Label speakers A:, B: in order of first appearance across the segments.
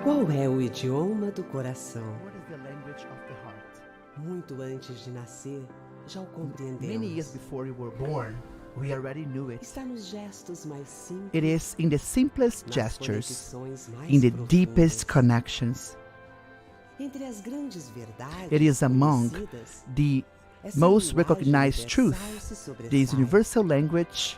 A: Qual é o idioma do coração?
B: What is the language of the heart?
A: Muito antes de nascer, já o
B: Many years
A: compreendemos.
B: before you were born, we already knew it.
A: Está nos gestos mais simples,
B: It is in the simplest
A: nas
B: gestures,
A: conexões mais
B: in the
A: profundas.
B: deepest connections.
A: Entre as grandes verdades
B: It is among
A: conhecidas,
B: the
A: essa
B: most
A: linguagem
B: recognized truth.
A: universal se sobressai.
B: This universal language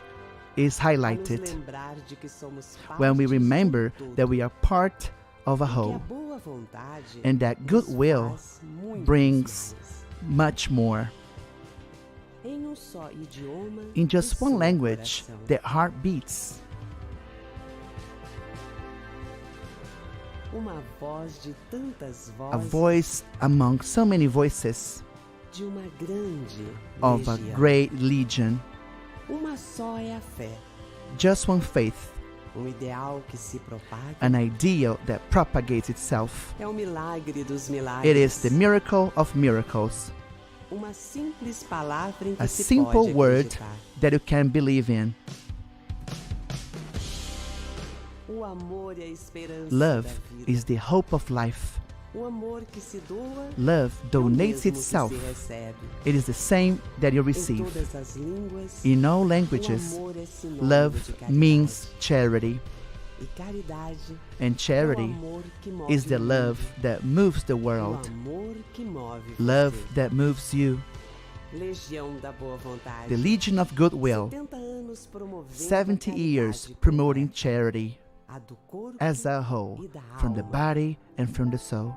B: is
A: A nos
B: highlighted
A: lembrar de que somos
B: when we
A: partes de um
B: remember
A: todo,
B: that we are part of a
A: e que a
B: whole,
A: boa vontade
B: and that
A: nos
B: goodwill
A: faz muito
B: brings
A: mais.
B: much more.
A: Em só idioma,
B: In just
A: o
B: one
A: seu
B: language,
A: coração.
B: their heart beats.
A: Uma voz de tantas
B: A
A: vozes,
B: voice among so many voices
A: de uma grande
B: of a
A: legião.
B: great legion.
A: Uma só é a fé,
B: Just one faith,
A: ideal que se propaga.
B: an ideal that propagates itself.
A: É o milagre dos milagres.
B: It is the miracle of miracles,
A: Uma simples palavra em que
B: a
A: se
B: simple
A: pode
B: word
A: acreditar.
B: that you can believe in.
A: O amor é a esperança
B: Love
A: da vida.
B: is the hope of life.
A: O amor que se doa
B: Love
A: é o
B: donates
A: mesmo
B: itself.
A: que se recebe.
B: It is the same that you
A: Em
B: receive.
A: todas as línguas,
B: In all
A: o
B: languages,
A: amor é sinônimo
B: love
A: de caridade.
B: means charity,
A: E caridade
B: and
A: é o
B: charity
A: amor que move
B: is the
A: o mundo.
B: love that moves the
A: O
B: world,
A: amor que move
B: love
A: você.
B: that moves you.
A: Legião da boa vontade.
B: The Legion of Goodwill,
A: 70 anos promovendo
B: 70
A: a
B: years
A: caridade
B: promoting
A: completa,
B: charity
A: a do corpo
B: as a whole,
A: e da
B: from the
A: alma.
B: body and from the soul.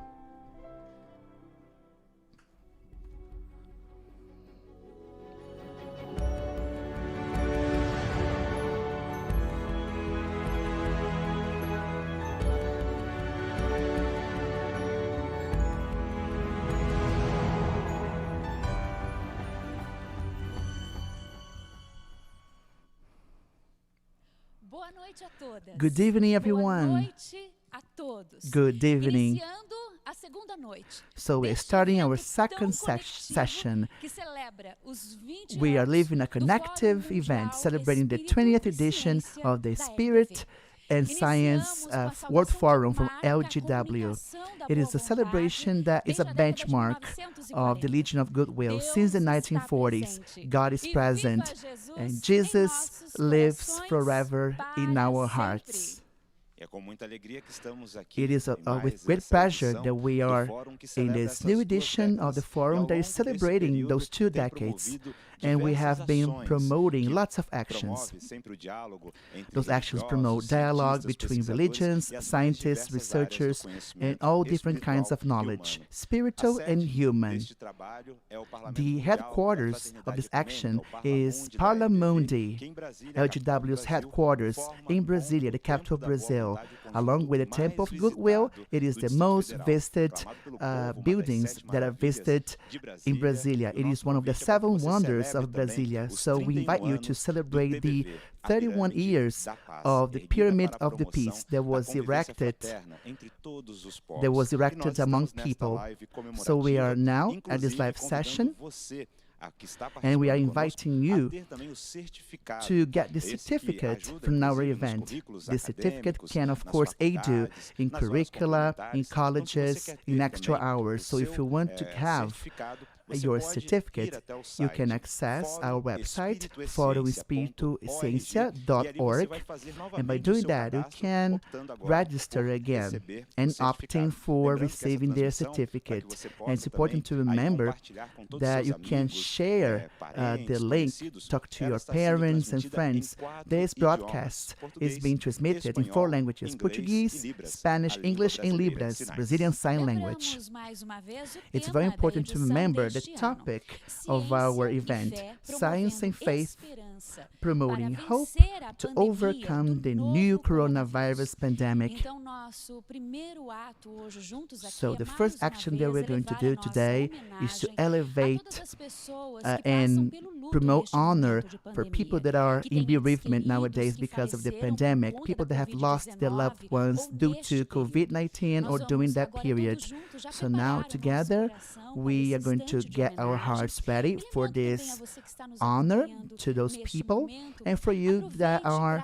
C: Boa noite a todas.
B: Good evening,
C: Boa
B: everyone.
C: noite a todos.
B: Good evening.
C: Iniciando a segunda noite.
B: So we're
C: deste
B: starting our
C: evento
B: second
C: tão coletivo
B: session.
C: que celebra os 20
B: We are
C: anos
B: living a
C: do
B: connective
C: Fórum
B: event
C: Mundial
B: celebrating the
C: Espírito
B: 20th
C: e
B: edition
C: Ciência
B: of the
C: da
B: Spirit
C: LGW.
B: and Science
C: Iniciamos com a
B: World
C: saudação
B: Forum
C: que
B: from
C: marca a
B: LGW.
C: comunicação da
B: It
C: boa
B: is a
C: vontade
B: celebration that is a
C: desde a década de
B: benchmark of the
C: 1940.
B: Legion of Goodwill.
C: Deus
B: Since the
C: está
B: 1940s,
C: presente.
B: God is
C: E
B: present,
C: viva Jesus
B: and
C: em
B: Jesus
C: nossos
B: lives
C: corações
B: forever in
C: para
B: our
C: sempre.
B: hearts.
D: É com muita alegria que estamos aqui.
B: It is
D: em
B: with
D: mais
B: great
D: essa
B: pleasure
D: edição
B: that we
D: do
B: are
D: fórum que
B: in
D: celebra
B: this
D: essas
B: new
D: duas
B: edition of the
D: décadas, e
B: forum
D: ao
B: that is
D: longo desse
B: celebrating
D: período
B: those 2
D: tem
B: decades.
D: promovido
B: And we
D: diversas
B: have been
D: ações
B: promoting
D: que
B: lots of actions.
D: promove sempre o diálogo entre
B: Those actions
D: religiosos,
B: promote dialogue
D: cientistas,
B: between
D: pesquisadores
B: religions,
D: e as mais
B: scientists,
D: diversas áreas do
B: researchers, and
D: conhecimento
B: all different kinds
D: espiritual
B: of
D: e
B: knowledge,
D: humano. A
B: spiritual and
D: sede
B: human.
D: deste trabalho é o Parlamento
B: The
D: Mundial da
B: headquarters of
D: Fraternidade
B: this
D: Ecumênica,
B: action
D: o
B: is
D: Parlamundi da
B: Parla
D: LGW,
B: Mundi,
D: que em Brasília, capital do
B: LGW's
D: Brasil,
B: headquarters
D: forma
B: in
D: com
B: Brasilia, the
D: o
B: capital of
D: Templo da Boa
B: Brazil.
D: Vontade, o
B: Along with the
D: conjunto
B: Temple of
D: mais
B: Goodwill,
D: visitado
B: it is
D: do
B: the
D: Distrito
B: most
D: Federal,
B: visited
D: aclamado pelo povo, uma das
B: buildings
D: 7
B: that are
D: maravilhas
B: visited
D: de
B: in
D: Brasília.
B: Brasilia.
D: E o
B: It is
D: nosso
B: one of the
D: convite é para
B: 7
D: que você
B: wonders
D: celebre
B: of
D: também
B: Brasilia.
D: os
B: So we
D: 31
B: invite you to
D: anos
B: celebrate
D: do
B: the
D: TPV, a
B: 31
D: pirâmide
B: years
D: da paz,
B: of the
D: erguida
B: Pyramid
D: para a
B: of the
D: promoção
B: Peace that
D: da
B: was
D: convivência
B: erected
D: fraterna entre todos os povos.
B: that was
D: E
B: erected
D: nós
B: among
D: estamos nesta
B: people.
D: live
B: So we are
D: comemorativa,
B: now at this
D: inclusive
B: live
D: convidando
B: session,
D: você a que está
B: and we are
D: participando conosco
B: inviting
D: a
B: you
D: ter também o certificado.
B: to get the
D: Esse que
B: certificate
D: ajuda,
B: from our
D: inclusive, nos
B: event.
D: currículos
B: The certificate
D: acadêmicos,
B: can, of
D: nas
B: course, aid you
D: faculdades,
B: in
D: nas horas
B: curricula, in
D: complementares. Então, se você
B: colleges,
D: quer
B: in
D: ter
B: extra
D: também
B: hours.
D: o
B: So if
D: seu,
B: you want to have
D: certificado, você
B: your
D: pode ir
B: certificate,
D: até o
B: you can
D: site
B: access our website,
D: foroespiritoesciencia.org, e ali você vai fazer
B: and by
D: novamente o
B: doing
D: seu
B: that, you
D: cadastro,
B: can
D: optando agora
B: register
D: por
B: again
D: receber o
B: and
D: certificado.
B: opting for
D: Lembrando que essa
B: receiving their
D: transmissão, para
B: certificate.
D: que você
B: And
D: possa
B: it's important to
D: também aí
B: remember
D: compartilhar com todos
B: that
D: os
B: you
D: seus
B: can
D: amigos,
B: share
D: parentes,
B: the link,
D: conhecidos.
B: talk to
D: Ela
B: your
D: está sendo
B: parents and
D: transmitida em
B: friends.
D: 4
B: This
D: idiomas:
B: broadcast is
D: português,
B: being transmitted in 4
D: espanhol,
B: languages:
D: inglês e
B: Portuguese,
D: Libras,
B: Spanish,
D: a língua
B: English, and
D: brasileira de
B: Libras,
D: sinais.
B: Brazilian Sign Language.
C: Lembramos mais uma vez o
B: It's
C: tema
B: very
C: da
B: important to
C: edição
B: remember the
C: deste ano.
B: topic of our
C: Ciência e
B: event:
C: fé,
B: Science and
C: promovendo
B: Faith,
C: esperança
B: promoting
C: para
B: hope
C: vencer a
B: to
C: pandemia
B: overcome
C: do
B: the
C: novo
B: new
C: coronavírus.
B: coronavirus pandemic.
C: Então, nosso primeiro ato hoje juntos aqui
B: So
C: é
B: the
C: mais
B: first
C: uma
B: action
C: vez
B: that we're going to
C: elevar a
B: do
C: nossa
B: today is to
C: homenagem a
B: elevate
C: todas as pessoas
B: uh,
C: que passam
B: and
C: pelo luto
B: promote
C: neste
B: honor
C: momento de
B: for
C: pandemia,
B: people that are
C: que
B: in
C: têm entes
B: bereavement
C: queridos
B: nowadays
C: que
B: because of the
C: faleceram por
B: pandemic,
C: conta
B: people
C: da
B: that have lost their loved
C: Covid-19
B: ones
C: ou
B: due
C: deste
B: to
C: período.
B: COVID-19 or
C: Nós
B: during
C: vamos
B: that
C: agora
B: period.
C: todos juntos já
B: So now
C: preparar o nosso
B: together
C: coração para
B: we
C: esse
B: are going to
C: instante
B: get our hearts ready for this honor to those people, and for you that are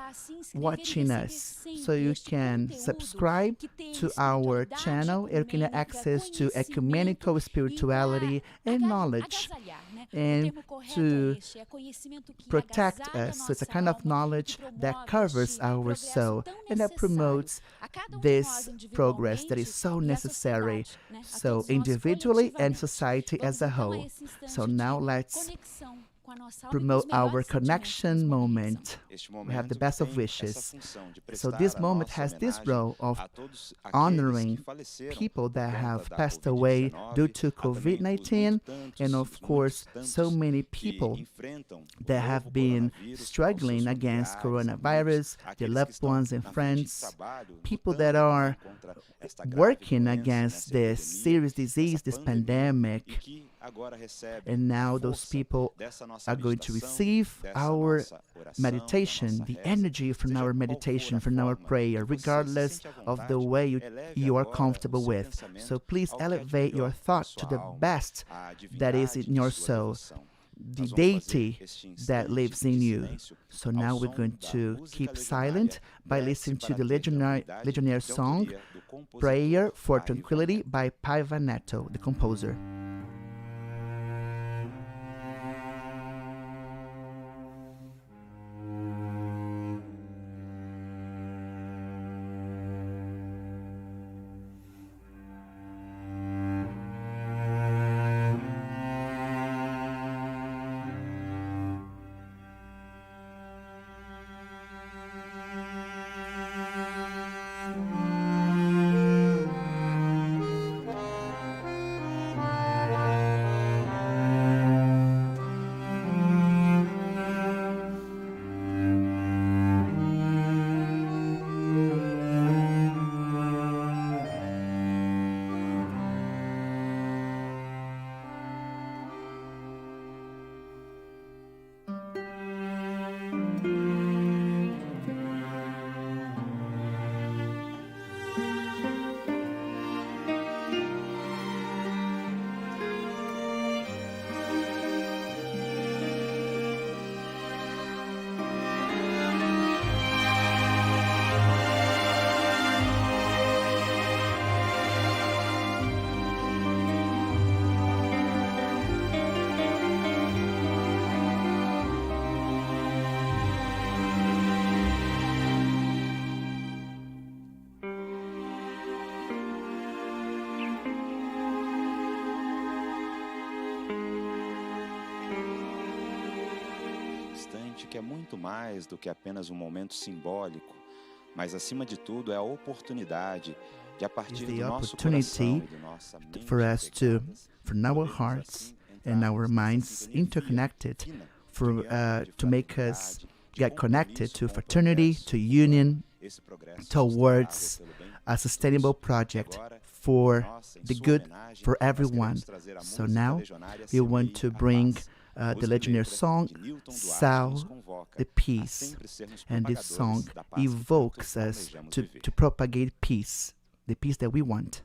B: watching us, so you can subscribe to our channel and you can have access to ecumenical spirituality and knowledge, and to protect us. So it's a kind of knowledge that covers our soul and that promotes this progress that is so necessary, so individually and society as a whole. So now let's promote our connection moment. We have the best of wishes. So this moment has this role of honoring people that have passed away due to COVID-19, and of course so many people that have been struggling against coronavirus, their loved ones and friends, people that are working against this serious disease, this pandemic. And now those people are going to receive our meditation, the energy from our meditation, from our prayer, regardless of the way you are comfortable with. So please elevate your thought to the best that is in your soul, the deity that lives in you. So now we're going to keep silent by listening to the Legionnaire song, Prayer for Tranquility by Paiva Neto, the composer.
E: Que é muito mais do que apenas momento simbólico, mas acima de tudo é a oportunidade de a partir do nosso coração e da nossa mente
B: for us to, from our hearts and our minds interconnected, to make us get connected to fraternity, to union, towards a sustainable project for the good for everyone. So now we want to bring the Legionnaire song, Sow the Peace. And this song evokes us to propagate peace, the peace that we want.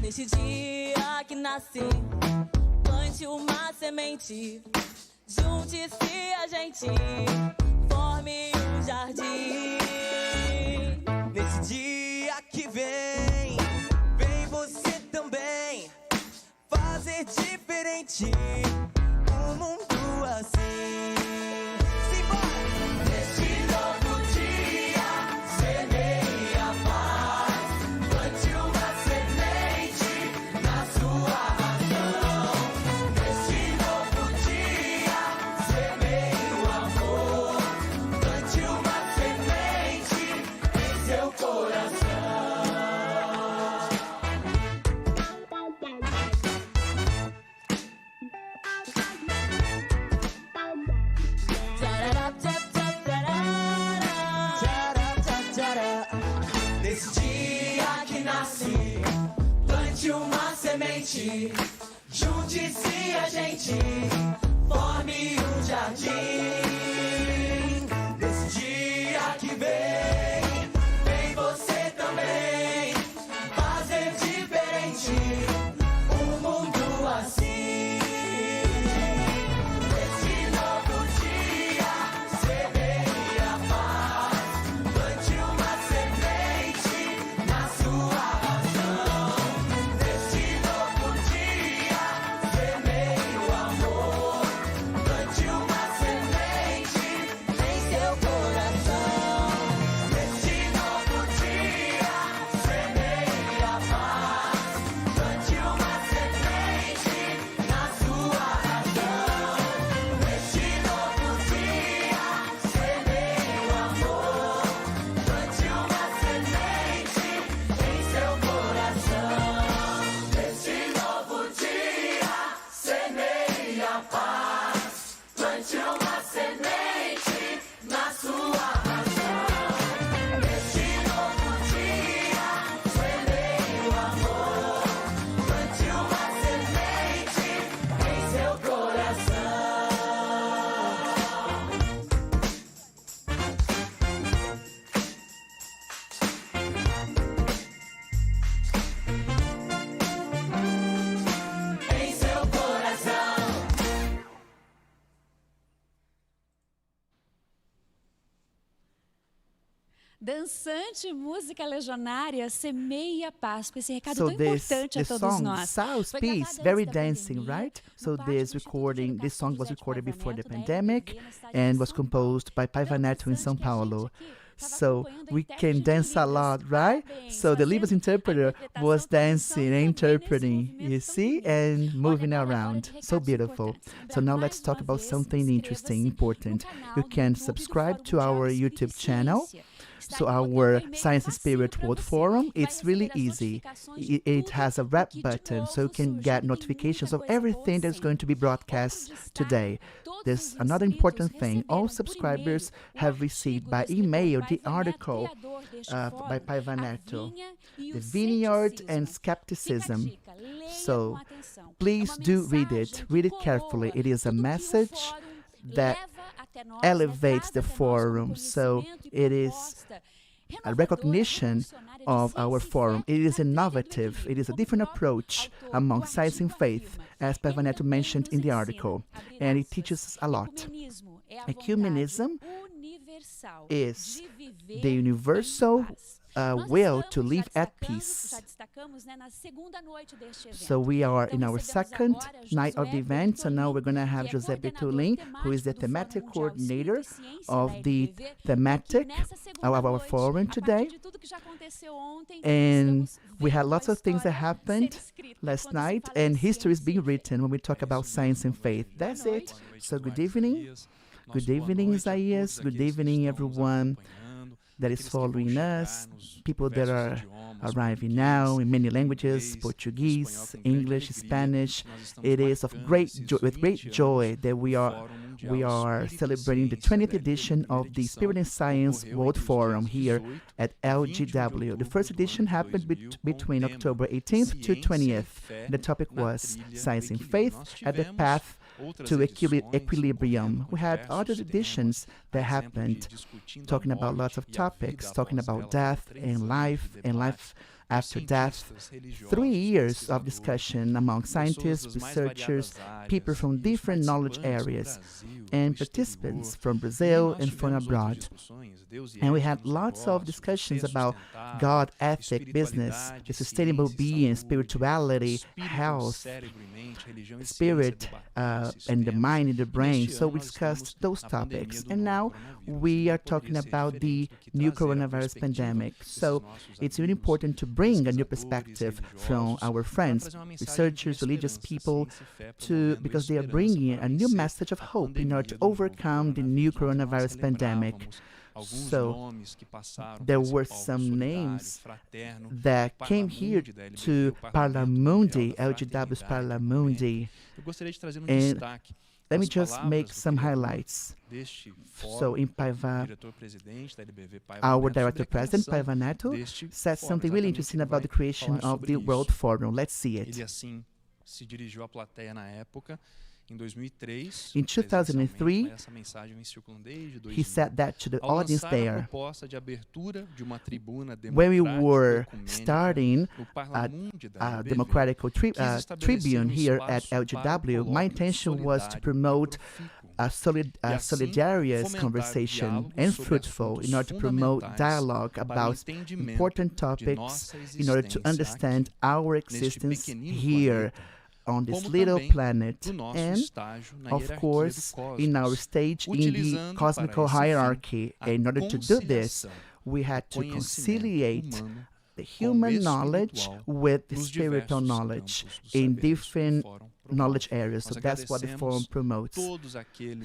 F: Neste dia que nasci, plante uma semente, junte-se a gente, forme um jardim. Nesse dia que vem, vem você também, fazer diferente um mundo assim. Simbora! Neste novo dia, semeie a paz, plante uma semente na sua razão. Neste novo dia, semeie o amor, plante uma semente em seu coração. Nesse dia que nasci, plante plante uma semente, junte-se a gente, forme um jardim. Nesse dia que vem, vem você também, fazer diferente um mundo assim. Nesse novo dia, semeie a paz, plante uma semente na sua razão. Nesse novo dia, semeie o amor, plante uma semente em seu coração. Nesse novo dia, semeie a paz, plante uma semente na sua razão. Nesse novo dia, semeie o amor, plante uma semente em seu coração. Nesse novo dia, semeie a paz, plante uma semente na sua razão. Nesse novo dia, semeie o amor, plante uma semente em seu coração. Em seu coração.
C: Dançante, música legionária, semeia a paz, com esse recado
B: So
C: tão importante a
B: this
C: todos
B: song
C: nós.
B: sounds
C: Foi
B: peace,
C: gravada
B: very
C: antes da
B: dancing,
C: pandemia,
B: right?
C: no
B: So
C: pátio do Instituto de
B: this song was
C: Educação
B: recorded
C: José de
B: before the
C: Paiva Neto,
B: pandemic
C: da LGW, na cidade
B: and
C: de
B: was
C: São
B: composed by Paiva Neto in
C: Dançante
B: São
C: que a gente
B: Paulo.
C: aqui tava
B: So
C: acompanhando a
B: we
C: intérprete
B: can
C: de
B: dance a
C: Libras.
B: lot, right?
C: Parabéns,
B: So the Libras
C: fazendo a
B: interpreter
C: interpretação
B: was
C: com a
B: dancing
C: atenção
B: and
C: também nesse
B: interpreting,
C: movimento
B: you
C: tão
B: see,
C: bonito.
B: and
C: Olha,
B: moving
C: agora é hora
B: around.
C: de
B: So
C: recados
B: beautiful.
C: importantes.
B: So now
C: Mais
B: let's talk
C: uma
B: about
C: vez,
B: something interesting,
C: inscreva-se
B: important.
C: no canal
B: You
C: do
B: can
C: YouTube do
B: subscribe
C: Fórum
B: to
C: Mundial
B: our
C: de Espírito
B: YouTube
C: e
B: channel.
C: Ciência. Está
B: So
C: aí o botão
B: our
C: vermelho
B: Science and
C: facinho
B: Spirit
C: pra
B: World
C: você.
B: Forum,
C: Vai
B: it's really
C: receber as
B: easy.
C: notificações de
B: It
C: tudo
B: has a
C: o
B: red
C: que de
B: button, so you
C: novo
B: can
C: surge.
B: get
C: Tem
B: notifications
C: muita
B: of
C: coisa boa
B: everything that's going to be
C: sempre.
B: broadcast
C: Outro destaque,
B: today.
C: todos
B: There's
C: os
B: another
C: inscritos
B: important thing. All
C: receberam por
B: subscribers
C: e-mail o
B: have received
C: artigo
B: by
C: do escritor
B: email the
C: Paiva Neto,
B: article
C: criador deste
B: by
C: fórum,
B: Paiva
C: A
B: Neto,
C: Vinha e
B: The
C: o
B: Vineyard and
C: Ceticismo. Fica a
B: Skepticism.
C: dica, leia
B: So,
C: com atenção. É
B: Please
C: uma
B: do read
C: mensagem
B: it.
C: que
B: Read it
C: coroa
B: carefully. It is a
C: tudo que o
B: message
C: fórum
B: that
C: leva até nós,
B: elevates
C: traz
B: the
C: até nós como
B: forum. So
C: conhecimento e
B: it is
C: proposta
B: a
C: renovadora,
B: recognition
C: revolucionária de
B: of
C: ciência
B: our
C: e fé
B: forum. It is
C: na trilha do
B: innovative. It
C: equilíbrio,
B: is a
C: como o
B: different
C: próprio
B: approach
C: autor
B: among
C: do
B: science and
C: artigo
B: faith,
C: afirma.
B: as Paiva
C: Ele
B: Neto
C: também
B: mentioned in
C: nos
B: the
C: ensina,
B: article.
C: abre
B: And it
C: aspas,
B: teaches us a lot.
C: ecumenismo é a
B: Ecumenism
C: vontade universal
B: is
C: de viver
B: the universal
C: em paz. Nós
B: will to
C: estamos,
B: live
C: já
B: at
C: destacamos,
B: peace.
C: já destacamos, né, na segunda noite deste evento.
B: So we are in
C: Então,
B: our
C: recebemos
B: second
C: agora
B: night of
C: Josué
B: the event. So now
C: Bertolin,
B: we're going to have
C: que é
B: José
C: coordenador
B: Bertolin, who is the
C: temático do Fórum
B: thematic
C: Mundial
B: coordinator
C: Espírito e Ciência
B: of
C: da
B: the
C: LGW, e aqui
B: thematic
C: nessa segunda
B: of our
C: noite,
B: forum
C: a partir
B: today.
C: de tudo que já aconteceu ontem,
B: And
C: estamos
B: we had
C: vendo
B: lots
C: a
B: of things that
C: história
B: happened
C: ser escrita
B: last
C: quando se
B: night,
C: fala
B: and
C: de
B: history is
C: ciência
B: being
C: e fé.
B: written when we talk about science and faith. That's it. So good evening. Good evening, Isaias. Good evening, everyone that is following us, people that are arriving now in many languages, Portuguese, English, Spanish. It is of with great joy that we are celebrating the 20th edition of the Spirit and Science World Forum here at LGW. The first edition happened between October 18th to 20th. The topic was Science and Faith at the Path to Equilibrium. We had other editions that happened, talking about lots of topics, talking about death and life after death. 3 years of discussion among scientists, researchers, people from different knowledge areas, and participants from Brazil and from abroad. And we had lots of discussions about God, ethic, business, the sustainable being, spirituality, health, spirit, and the mind and the brain. So we discussed those topics. And now we are talking about the new coronavirus pandemic. So it's really important to bring a new perspective from our friends, researchers, religious people, because they are bringing a new message of hope in order to overcome the new coronavirus pandemic. So there were some names that came here to Parlamundi, LGW's Parlamundi, and let me just make some highlights. So in Paiva, our director-president, Paiva Neto, said something really interesting about the creation of the World Forum. Let's see it. In 2003, he said that to the audience there. When we were starting a democratic tribune here at LGW, my intention was to promote a solidarious conversation and fruitful in order to promote dialogue about important topics in order to understand our existence here on this little planet, and of course in our stage in the cosmical hierarchy. In order to do this, we had to conciliate the human knowledge with the spiritual knowledge in different knowledge areas. So that's what the forum promotes.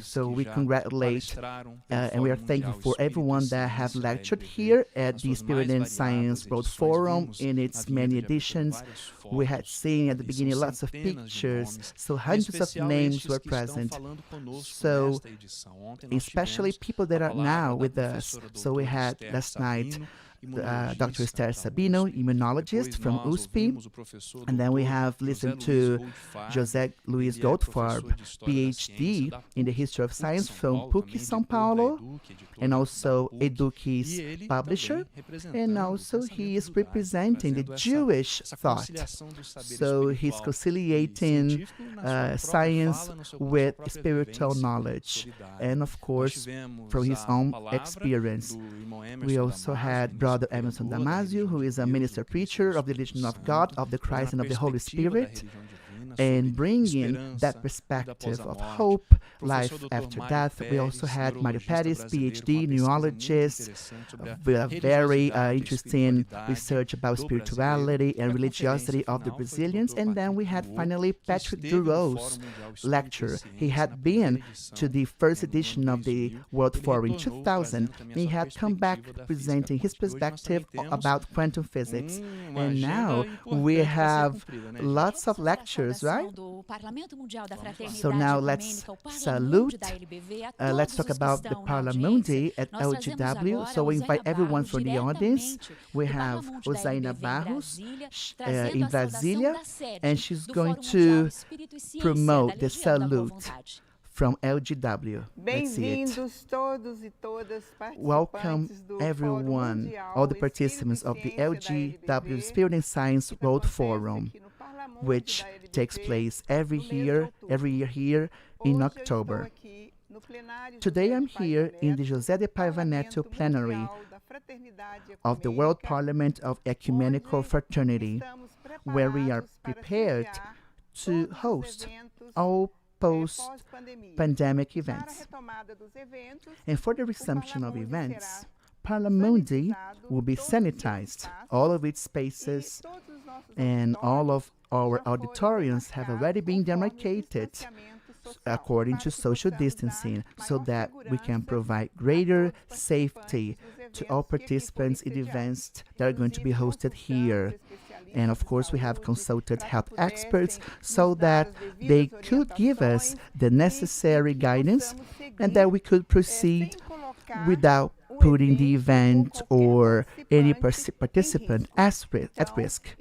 B: So we congratulate and we are thankful for everyone that have lectured here at the Spirit and Science World Forum in its many editions. We had seen at the beginning lots of pictures, so hundreds of names were present. So especially people that are now with us. So we had last night Dr. Esther Sabino, immunologist from USP, and then we have listened to José Luiz Goldfarb, PhD in the history of science from PUC São Paulo, and also Eduque's publisher, and also he is representing the Jewish thought. So he's conciliating science with spiritual knowledge, and of course from his own experience. We also had Brother Emerson Damasio, who is a minister preacher of the religion of God, of the Christ, and of the Holy Spirit, and bringing that perspective of hope, life after death. We also had Mario Pérez, PhD, neurologist, with a very interesting research about spirituality and religiosity of the Brazilians. And then we had finally Patrick Duro's lecture. He had been to the first edition of the World Forum in 2000. He had come back presenting his perspective about quantum physics. And now we have lots of lectures, right? So now let's salute. Let's talk about the Parlamundi at LGW. So we invite everyone from the audience. We have Osaina Barros in Brasília, and she's going to promote the salute from LGW. Let's see it. Welcome everyone, all the participants of the LGW Spirit and Science World Forum, which takes place every year here in October. Today I'm here in the José de Paiva Neto plenary of the World Parliament of Ecumenical Fraternity, where we are prepared to host all post-pandemic events. And for the resumption of events, Parlamundi will be sanitized. All of its spaces and all of our auditoriums have already been demarcated according to social distancing, so that we can provide greater safety to all participants in events that are going to be hosted here. And of course, we have consulted health experts so that they could give us the necessary guidance and that we could proceed without putting the event or any participant at risk.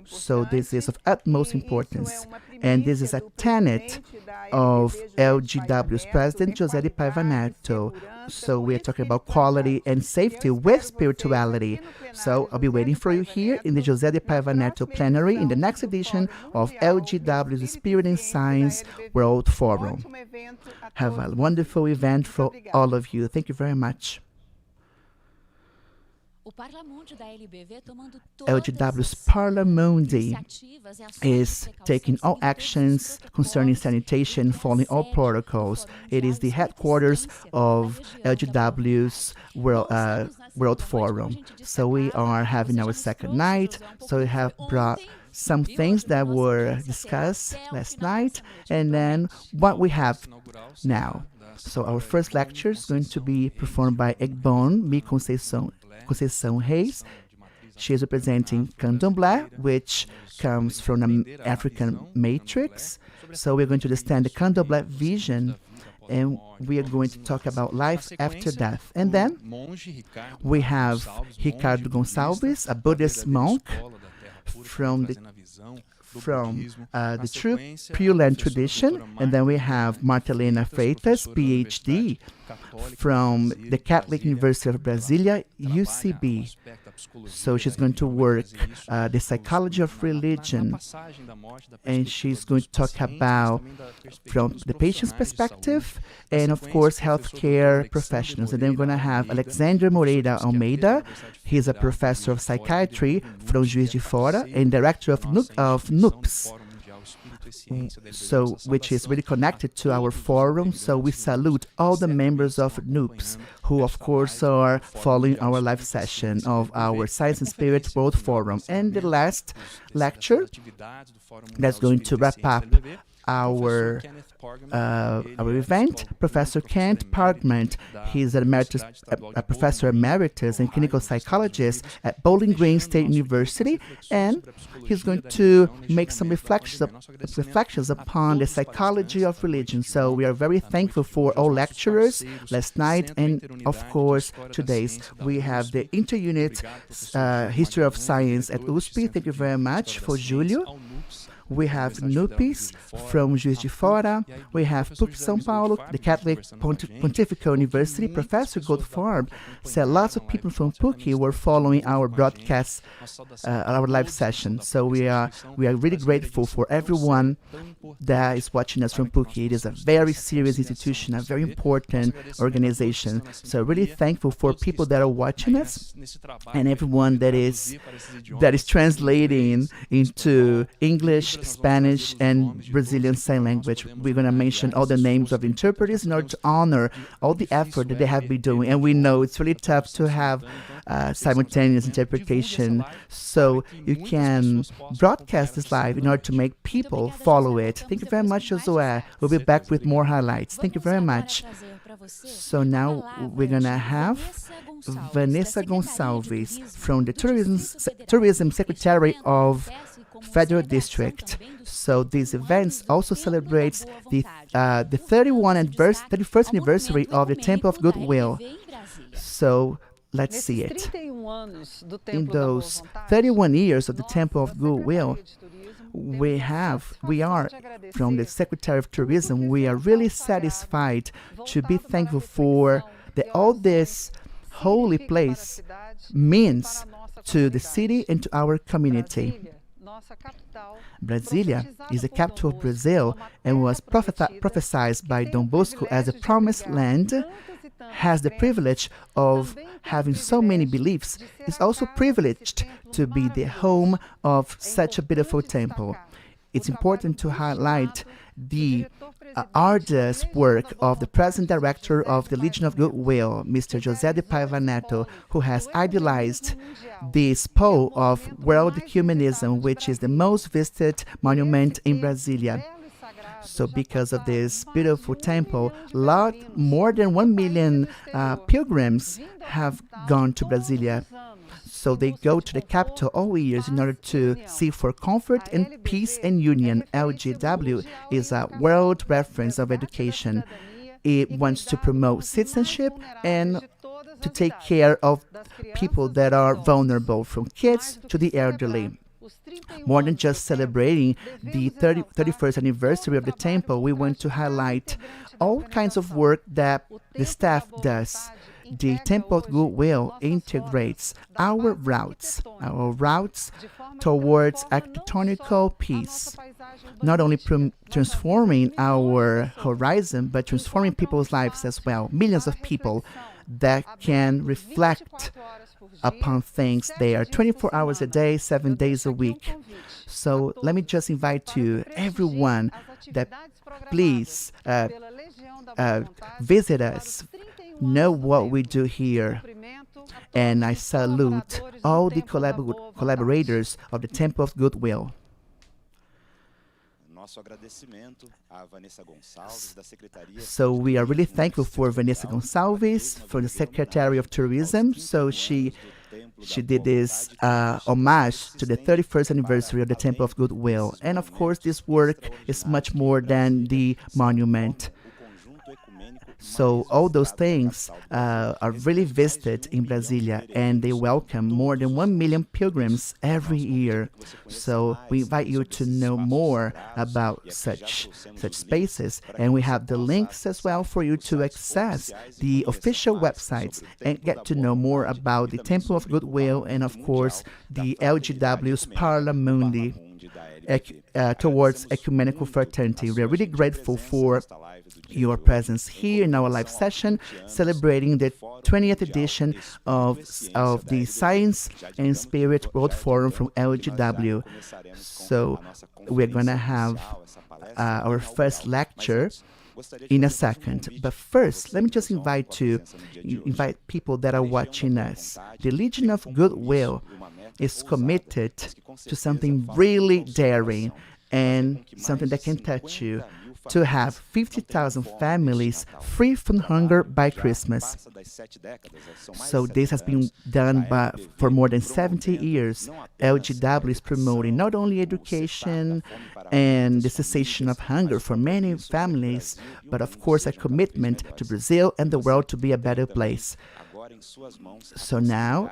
B: So this is of utmost importance, and this is a tenet of LGW's president, José de Paiva Neto. So we're talking about quality and safety with spirituality. So I'll be waiting for you here in the José de Paiva Neto plenary in the next edition of LGW's Spirit and Science World Forum. Have a wonderful event for all of you. Thank you very much. LGW's Parlamundi is taking all actions concerning sanitation, following all protocols. It is the headquarters of LGW's World Forum. So we are having our second night. So we have brought some things that were discussed last night, and then what we have now. So our first lecture is going to be performed by Egbon Mi Conceição Reis. She is representing Candomblé, which comes from an African matrix. So we're going to understand the Candomblé vision, and we are going to talk about life after death. And then we have Ricardo Gonçalves, a Buddhist monk from the true Pure Land tradition. And then we have Martelena Freitas, PhD, from the Catholic University of Brasilia, UCB. So she's going to work the psychology of religion, and she's going to talk about from the patient's perspective, and of course healthcare professionals. And then we're going to have Alexandre Moreira Almeida. He's a professor of psychiatry from Juiz de Fora and director of NUPS, so which is really connected to our forum. So we salute all the members of NUPS, who of course are following our live session of our Science and Spirit World Forum. And the last lecture that's going to wrap up our event, Professor Kent Parkman. He's a professor emeritus and clinical psychologist at Bowling Green State University, and he's going to make some reflections upon the psychology of religion. So we are very thankful for all lecturers last night, and of course today's. We have the Interunit History of Science at USP. Thank you very much for Julio. We have NUPIS from Juiz de Fora. We have PUC São Paulo, the Catholic Pontifical University. Professor Goldfarb said lots of people from PUC were following our broadcast, our live session. So we are really grateful for everyone that is watching us from PUC. It is a very serious institution, a very important organization. So really thankful for people that are watching us and everyone that is translating into English, Spanish, and Brazilian Sign Language. We're going to mention all the names of interpreters in order to honor all the effort that they have been doing. And we know it's really tough to have simultaneous interpretation. So you can broadcast this live in order to make people follow it. Thank you very much, Josué. We'll be back with more highlights. Thank you very much. So now we're going to have Vanessa Gonçalves from the Tourism Secretary of Federal District. So these events also celebrates the 31st anniversary of the Temple of Goodwill. So let's see it. In those 31 years of the Temple of Goodwill, we are from the Secretary of Tourism, we are really satisfied to be thankful for all this holy place means to the city and to our community. Brasilia is the capital of Brazil and was prophesied by Dom Bosco as a promised land. Has the privilege of having so many beliefs, is also privileged to be the home of such a beautiful temple. It's important to highlight the arduous work of the present director of the Legion of Goodwill, Mr. José de Paiva Neto, who has idealized this pole of world humanism, which is the most visited monument in Brasilia. So because of this beautiful temple, more than 1 million pilgrims have gone to Brasilia. So they go to the capital all years in order to seek for comfort and peace and union. LGW is a world reference of education. It wants to promote citizenship and to take care of people that are vulnerable, from kids to the elderly. More than just celebrating the 31st anniversary of the temple, we want to highlight all kinds of work that the staff does. The Temple of Goodwill integrates our routes towards architectonical peace, not only transforming our horizon, but transforming people's lives as well. Millions of people that can reflect upon things there 24 hours a day, 7 days a week. So let me just invite you, everyone, that please visit us, know what we do here. And I salute all the collaborators of the Temple of Goodwill. So we are really thankful for Vanessa Gonçalves, for the Secretary of Tourism. So she she did this homage to the 31st anniversary of the Temple of Goodwill. And of course, this work is much more than the monument. So all those things are really visited in Brasilia, and they welcome more than 1 million pilgrims every year. So we invite you to know more about such spaces, and we have the links as well for you to access the official websites and get to know more about the Temple of Goodwill and of course the LGW's Parla Mundi towards ecumenical fraternity. We are really grateful for your presence here in our live session, celebrating the 20th edition of the Science and Spirit World Forum from LGW. So we're gonna have our first lecture in a second. But first, let me just invite people that are watching us. The Legion of Goodwill is committed to something really daring and something that can touch you, to have 50,000 families free from hunger by Christmas. So this has been done for more than 70 years. LGW is promoting not only education and the cessation of hunger for many families, but of course a commitment to Brazil and the world to be a better place. So now,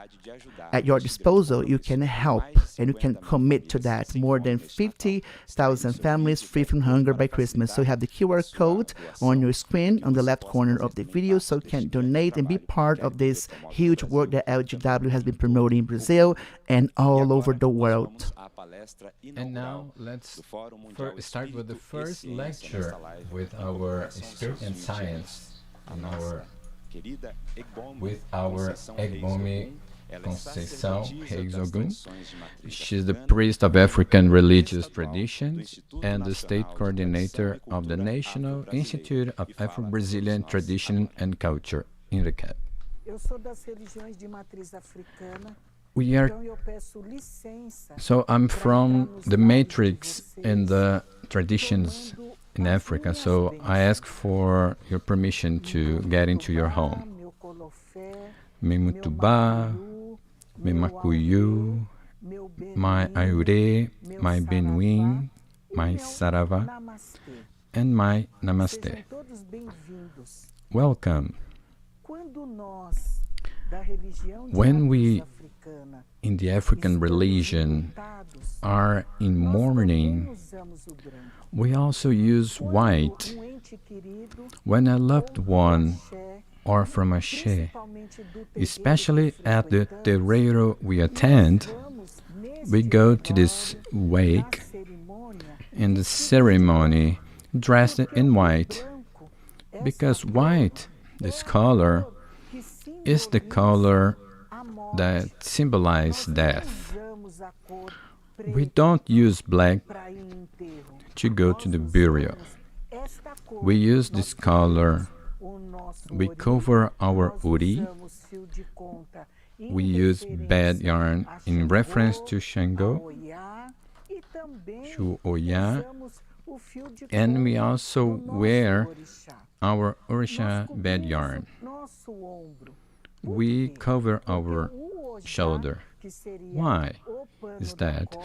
B: at your disposal, you can help and you can commit to that. More than 50,000 families free from hunger by Christmas. So you have the QR code on your screen on the left corner of the video, so you can donate and be part of this huge work that LGW has been promoting in Brazil and all over the world.
G: And now let's start with the first lecture with our Spirit and Science with our Egbomi Conceição Reis-Ogun. She's the priest of African religious traditions and the state coordinator of the National Institute of Afro-Brazilian Tradition and Culture, INRECAP. So I'm from the matrix and the traditions in Africa, so I ask for your permission to get into your home. Me Mutubá, me Makuyu, my Aure, my Benuim, my Saravá, and my Namaste. Welcome. When we in the African religion are in mourning, we also use white. When a loved one or from a she, especially at the terreiro we attend, we go to this wake in the ceremony dressed in white, because white, this color, is the color that symbolizes death. We don't use black to go to the burial. We use this color. We cover our uri. We use bed yarn in reference to Shango, Shu Oya, and we also wear our Orisha bed yarn. We cover our shoulder. Why is that?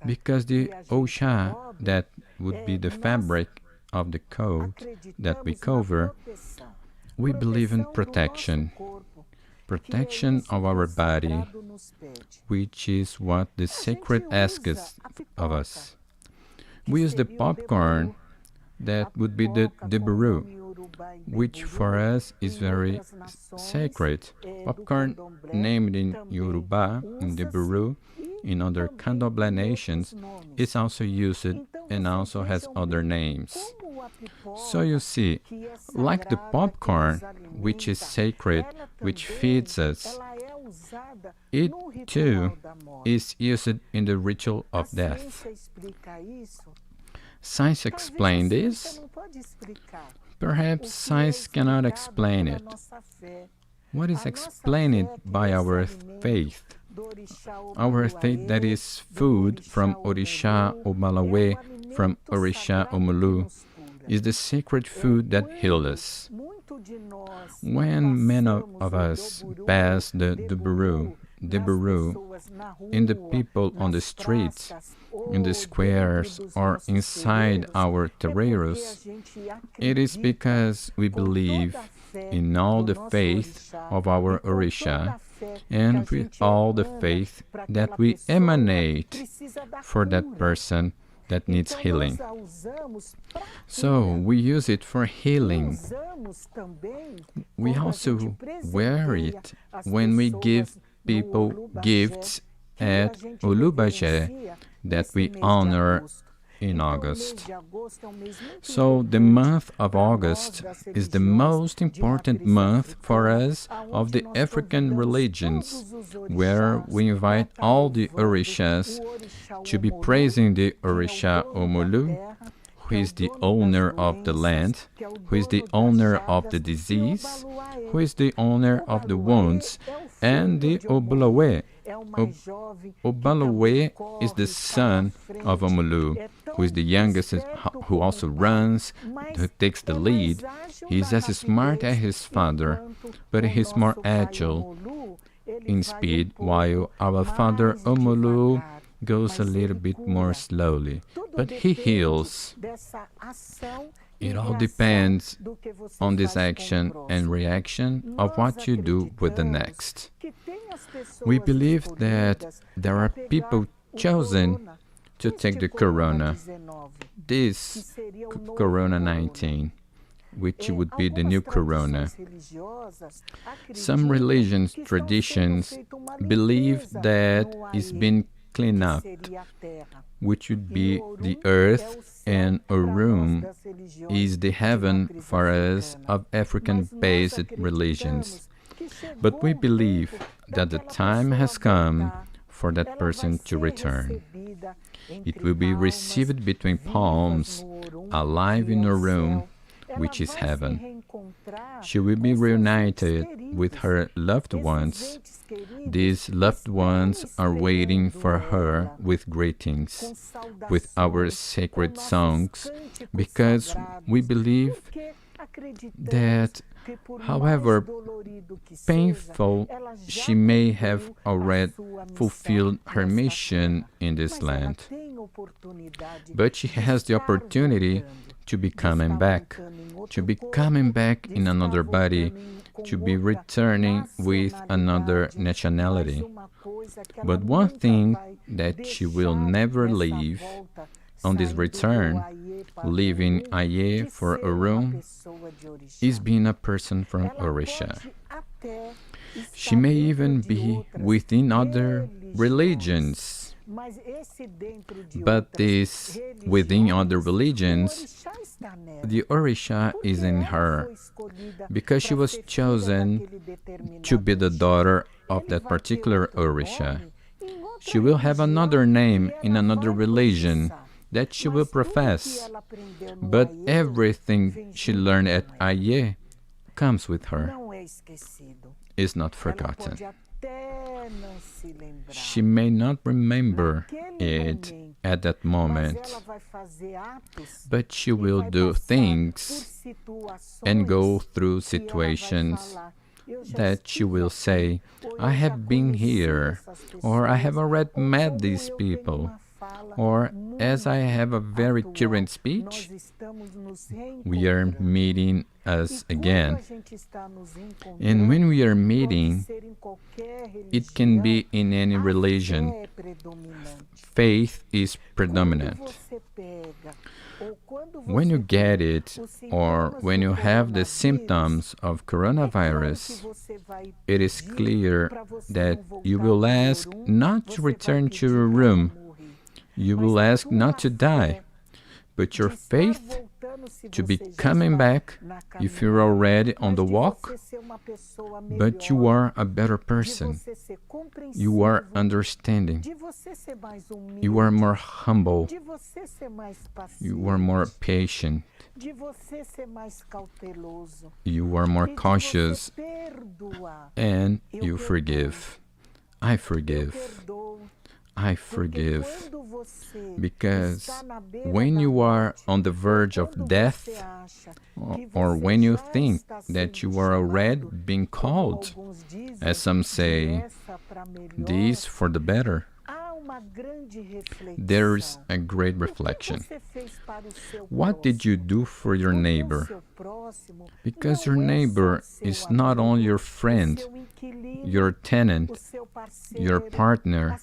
G: Because the Osha, that would be the fabric of the coat that we cover, we believe in protection. Protection of our body, which is what the sacred asks of us. We use the popcorn, that would be the deberu, which for us is very sacred. Popcorn, named in Yoruba, in Deberu, in other Candomblé nations, is also used and also has other names. So you see, like the popcorn, which is sacred, which feeds us, it too is used in the ritual of death. Science explains this? Perhaps science cannot explain it. What is explained by our faith? Our faith that is food from Orisha Omalawe, from Orisha Omulu, is the sacred food that heals us. When many of us pass the Deberu, the Baru, in the people on the streets, in the squares, or inside our terreiros, it is because we believe in all the faith of our Orisha and with all the faith that we emanate for that person that needs healing. So we use it for healing. We also wear it when we give people gifts at Ulubaje that we honor in August. So the month of August is the most important month for us of the African religions, where we invite all the Orishas to be praising the Orisha Omulu, who is the owner of the land, who is the owner of the disease, who is the owner of the wounds, and the Obalawe. Obalawe is the son of Omulu, who is the youngest, who also runs, who takes the lead. He's as smart as his father, but he's more agile in speed, while our father Omulu goes a little bit more slowly, but he heals. It all depends on this action and reaction of what you do with the next. We believe that there are people chosen to take the corona, this corona 19, which would be the new corona. Some religions, traditions believe that it's been cleaned up, which would be the earth, and a room is the heaven for us of African-based religions. But we believe that the time has come for that person to return. It will be received between palms, alive in a room, which is heaven. She will be reunited with her loved ones. These loved ones are waiting for her with greetings, with our sacred songs, because we believe that, however painful she may have already fulfilled her mission in this land, but she has the opportunity to be coming back in another body, to be returning with another nationality. But one thing that she will never leave on this return, leaving Aye for a room, is being a person from Orisha. She may even be within other religions, but this within other religions, the Orisha is in her, because she was chosen to be the daughter of that particular Orisha. She will have another name in another religion that she will profess, but everything she learned at Aye comes with her, is not forgotten. She may not remember it at that moment, but she will do things and go through situations that she will say, I have been here, or I have already met these people, or as I have a very current speech, we are meeting us again. And when we are meeting, it can be in any religion. Faith is predominant. When you get it, or when you have the symptoms of coronavirus, it is clear that you will ask not to return to your room. You will ask not to die, but your faith to be coming back if you're already on the walk, but you are a better person. You are understanding. You are more humble. You are more patient. You are more cautious, and you forgive. I forgive. I forgive. Because when you are on the verge of death, or when you think that you are already being called, as some say, this for the better, there is a great reflection. What did you do for your neighbor? Because your neighbor is not only your friend, your tenant, your partner,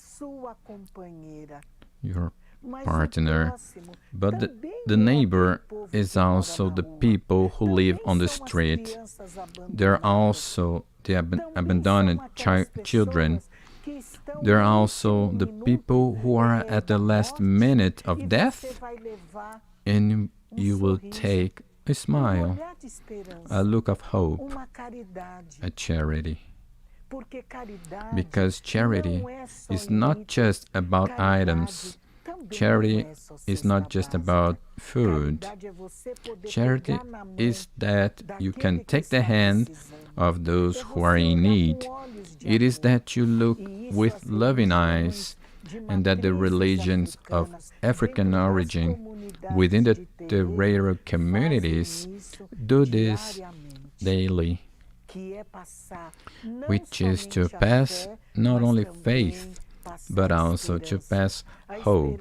G: but the neighbor is also the people who live on the street. There are also the abandoned children. There are also the people who are at the last minute of death, and you will take a smile, a look of hope, a charity. Because charity is not just about items. Charity is not just about food. Charity is that you can take the hand of those who are in need. It is that you look with loving eyes, and that the religions of African origin within the Terreiro communities do this daily, which is to pass not only faith, but also to pass hope.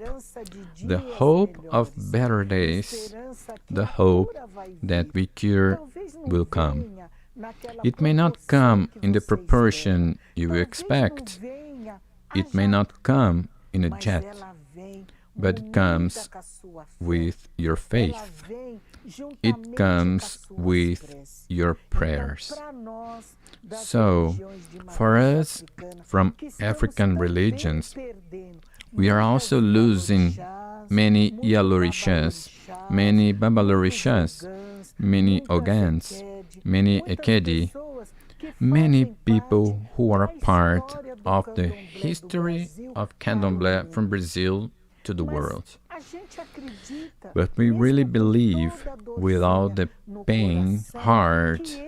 G: The hope of better days, the hope that the cure will come. It may not come in the proportion you expect. It may not come in a jet, but it comes with your faith. It comes with your prayers. So, for us, from African religions, we are also losing many Yalorishas, many Babalorishas, many Ogans, many Ekedi, many people who are a part of the history of Candomblé from Brazil to the world. But we really believe, with all the pain, heart,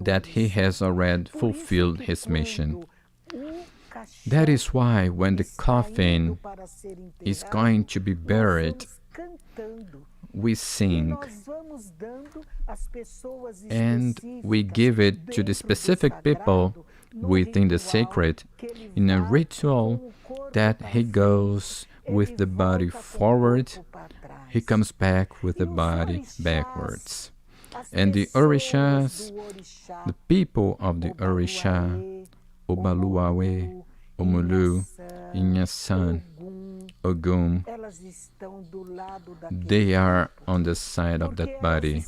G: that he has already fulfilled his mission. That is why when the coffin is going to be buried, we sing, and we give it to the specific people within the sacred in a ritual that he goes with the body forward, he comes back with the body backwards. And the Orishas, the people of the Orisha, Obaluawe, Omulu, Inhasan, Ogum, they are on the side of that body,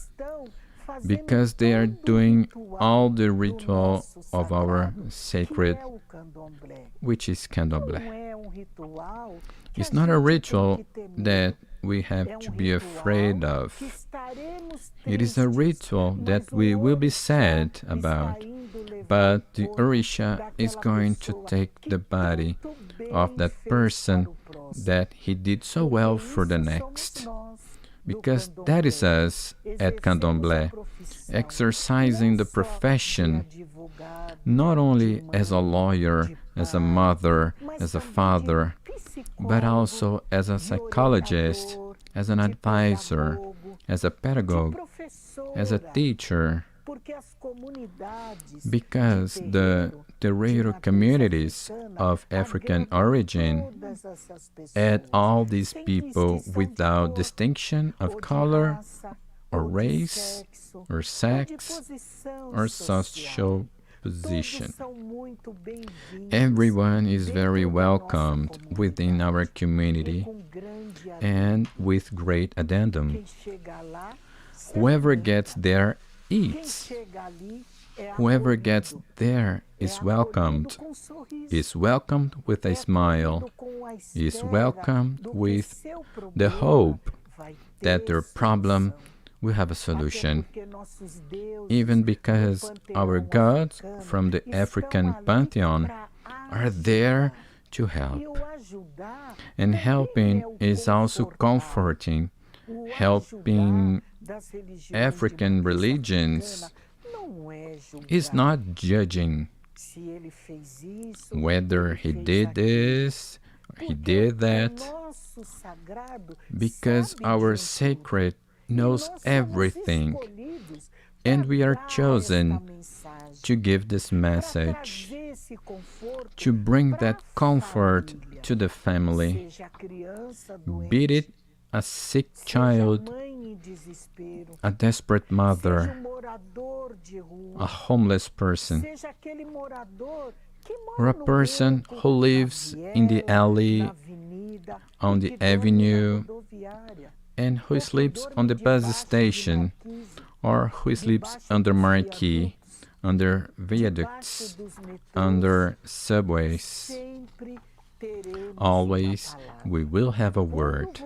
G: because they are doing all the ritual of our sacred, which is Candomblé. It's not a ritual that we have to be afraid of. It is a ritual that we will be sad about, but the Orisha is going to take the body of that person that he did so well for the next. Because that is us at Candomblé, exercising the profession, not only as a lawyer, as a mother, as a father, but also as a psychologist, as an advisor, as a pedagogue, as a teacher, because the Terreiro communities of African origin add all these people without distinction of color or race or sex or social position. Everyone is very welcomed within our community and with great addendum. Whoever gets there eats. Whoever gets there is welcomed with a smile, is welcomed with the hope that their problem will have a solution. Even because our gods from the African pantheon are there to help. And helping is also comforting. Helping African religions is not judging whether he did this, He did that because our sacred knows everything, and we are chosen to give this message, to bring that comfort to the family, be it a sick child, a desperate mother, a homeless person, or a person who lives in the alley, on the avenue, and who sleeps on the bus station, or who sleeps under marquee, under viaducts, under subways. Always we will have a word.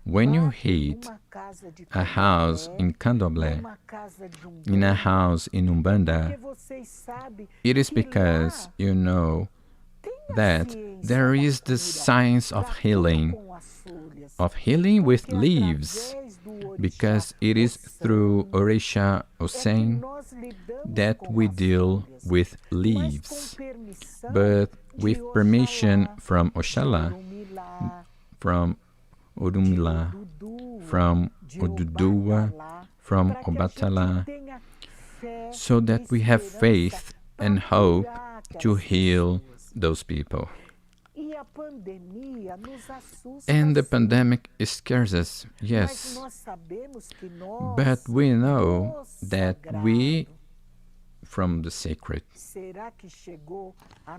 G: When you hit a house in Candomblé, in a house in Umbanda, it is because you know that there is the science of healing with leaves, because it is through Orisha Osen that we deal with leaves. But with permission from Oxalá, from Orumila, from Odudua, from Obatala, so that we have faith and hope to heal those people. And the pandemic scares us, yes, but we know that we, from the sacred,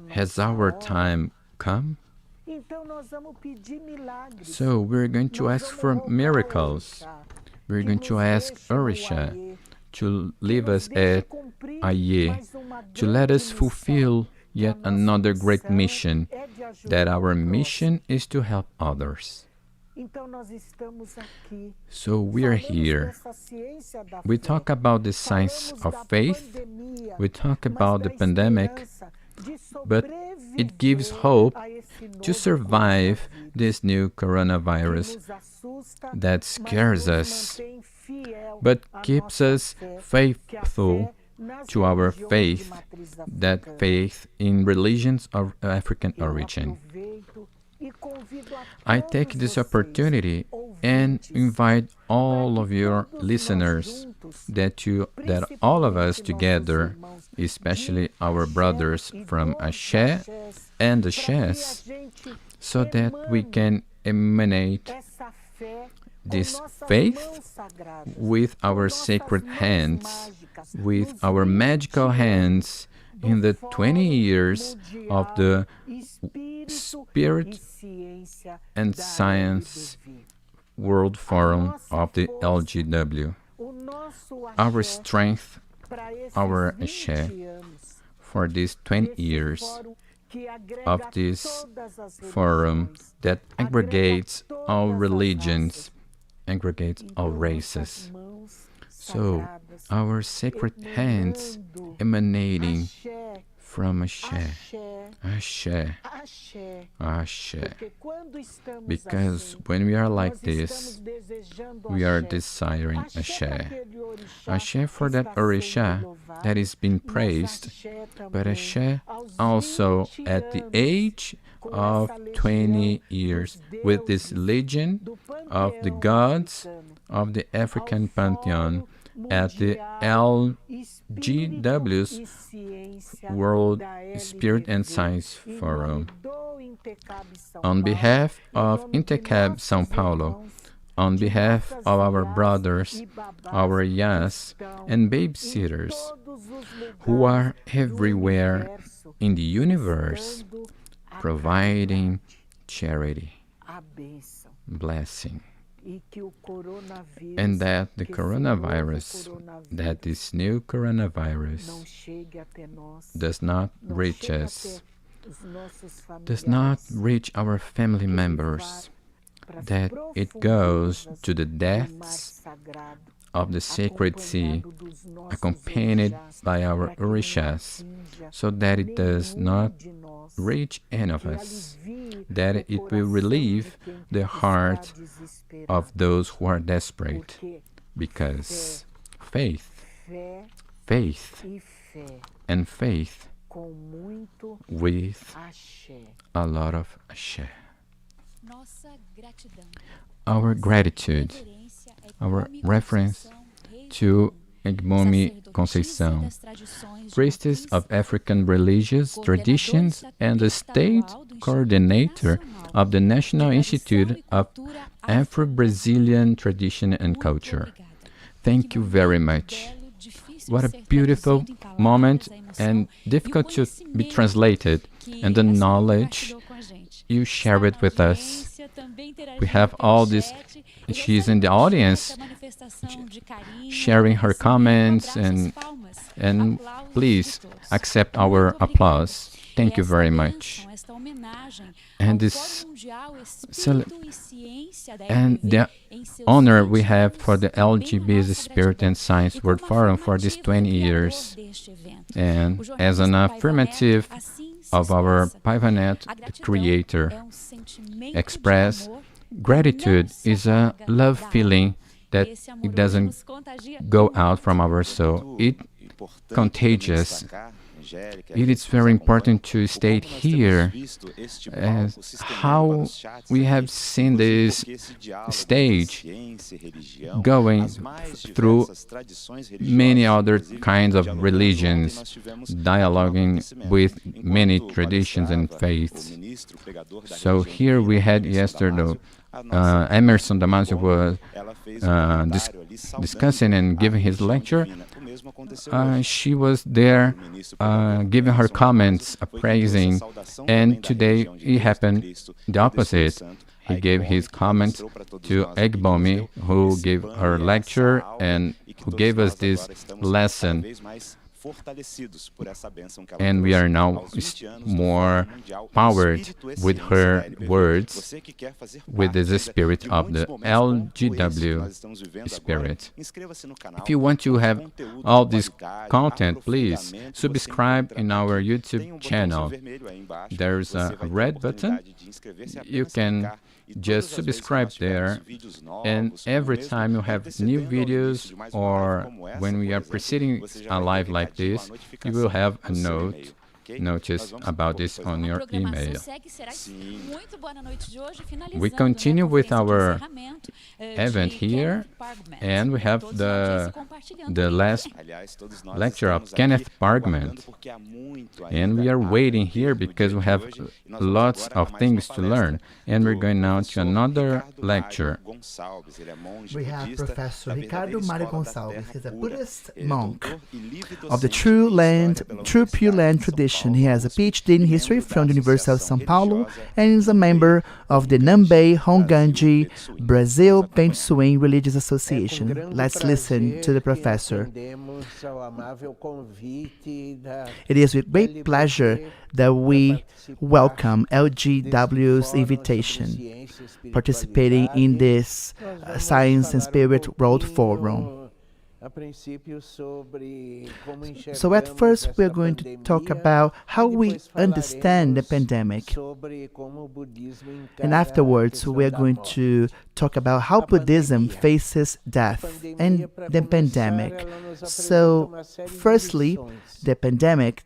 G: has our time come? So we're going to ask for miracles. We're going to ask Orisha to leave us at Aye, to let us fulfill yet another great mission, that our mission is to help others. So we are here. We talk about the science of faith, we talk about the pandemic, but it gives hope to survive this new coronavirus that scares us, but keeps us faithful to our faith, that faith in religions of African origin. I take this opportunity and invite all of your listeners that all of us together, especially our brothers from Axé and the Xés, so that we can emanate this faith with our sacred hands, with our magical hands, in the 20 years of the Spirit and Science World Forum of the LGW. Our strength, our Axé, for these 20 years of this forum that aggregates all religions, aggregates all races. So, our sacred hands emanating from Axé, Axé, Axé. Because when we are like this, we are desiring Axé. Axé for that Orisha that is being praised, but Axé also at the age of 20 years with this legion of the gods of the African pantheon at the LGW's World Spirit and Science Forum. On behalf of Intercab São Paulo, on behalf of our brothers, our Yas and babysitters who are everywhere in the universe, providing charity, blessing, and that the coronavirus, that this new coronavirus does not reach us, does not reach our family members, that it goes to the depths of the sacred sea, accompanied by our orishas, so that it does not reach any of us, that it will relieve the heart of those who are desperate, because faith, faith, and faith with a lot of axé. Our gratitude, our reference to Egbomi Conceição, priestess of African religious traditions and the state coordinator of the National Institute of Afro-Brazilian Tradition and Culture. Thank you very much. What a beautiful moment and difficult to be translated, and the knowledge you share it with us. We have all this. She's in the audience sharing her comments, and please accept our applause. Thank you very much. And this and the honor we have for the LGBT's Spirit and Science World Forum for these 20 years. And as an affirmative of our Paivanet, the creator, express gratitude is a love feeling that it doesn't go out from our soul. It's contagious. It is very important to state here as how we have seen this stage going through many other kinds of religions, dialoguing with many traditions and faiths. So here we had yesterday Emerson Damasio was discussing and giving his lecture. She was there giving her comments, praising, and today it happened the opposite. He gave his comments to Egbomi, who gave her lecture and who gave us this lesson. And we are now more powered with her words, with the spirit of the LGW spirit. If you want to have all this content, please subscribe in our YouTube channel. There's a red button. You can just subscribe there, and every time you have new videos or when we are proceeding a live like this, you will have a notice about this on your email. We continue with our event here, and we have the last lecture of Kenneth Parkman, and we are waiting here because we have lots of things to learn, and we're going now to another lecture.
B: We have Professor Ricardo Mário Gonçalves. He's a Buddhist monk of the True Pure Land tradition. He has a PhD in history from the University of São Paulo and is a member of the Nambei Honganji Brazil Pensuem Religious Association. Let's listen to the professor. It is with great pleasure that we welcome LGW's invitation, participating in this Science and Spirit World Forum. So at first we're going to talk about how we understand the pandemic, and afterwards we're going to talk about how Buddhism faces death and the pandemic. So firstly, the pandemic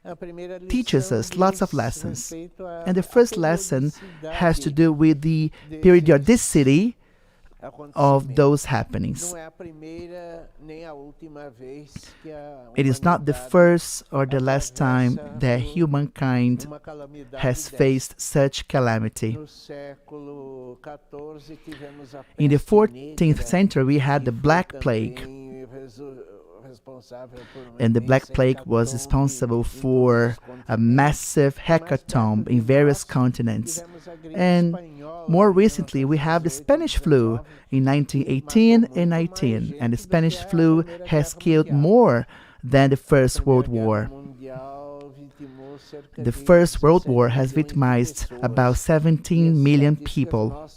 B: teaches us lots of lessons, and the first lesson has to do with the periodicity of those happenings. It is not the first or the last time that humankind has faced such calamity. In the 14th century, we had the Black Plague, and the Black Plague was responsible for a massive hecatomb in various continents. And more recently, we have the Spanish flu in 1918 and 19, and the Spanish flu has killed more than the First World War. The First World War has victimized about 17 million people.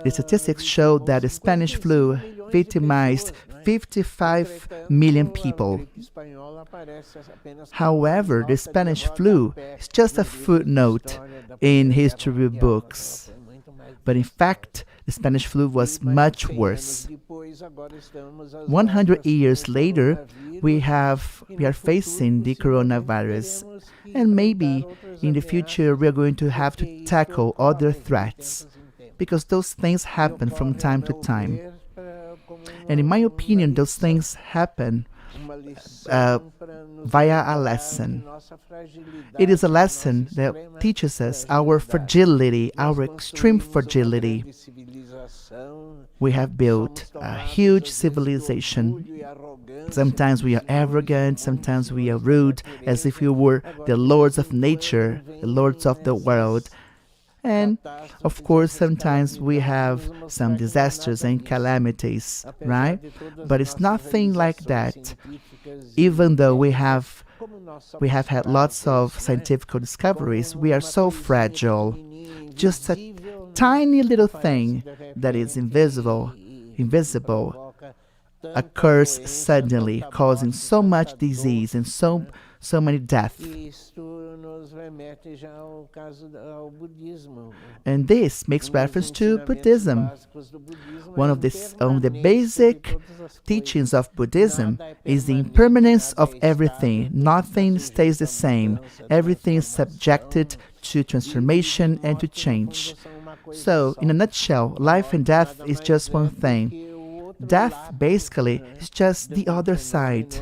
B: The statistics show that the Spanish flu victimized 55 million people. However, the Spanish flu is just a footnote in history books. But in fact, the Spanish flu was much worse. 100 years later, we are facing the coronavirus. And maybe in the future, we are going to have to tackle other threats, because those things happen from time to time. And in my opinion, those things happen via a lesson. It is a lesson that teaches us our fragility, our extreme fragility. We have built a huge civilization. Sometimes we are arrogant, sometimes we are rude, as if we were the lords of nature, the lords of the world. And of course, sometimes we have some disasters and calamities, right? But it's nothing like that. Even though we have had lots of scientific discoveries, we are so fragile. Just a tiny little thing that is invisible occurs suddenly, causing so much disease and so many deaths. And this makes reference to Buddhism. One of the basic teachings of Buddhism is the impermanence of everything. Nothing stays the same. Everything is subjected to transformation and to change. So, in a nutshell, life and death is just one thing. Death, basically, is just the other side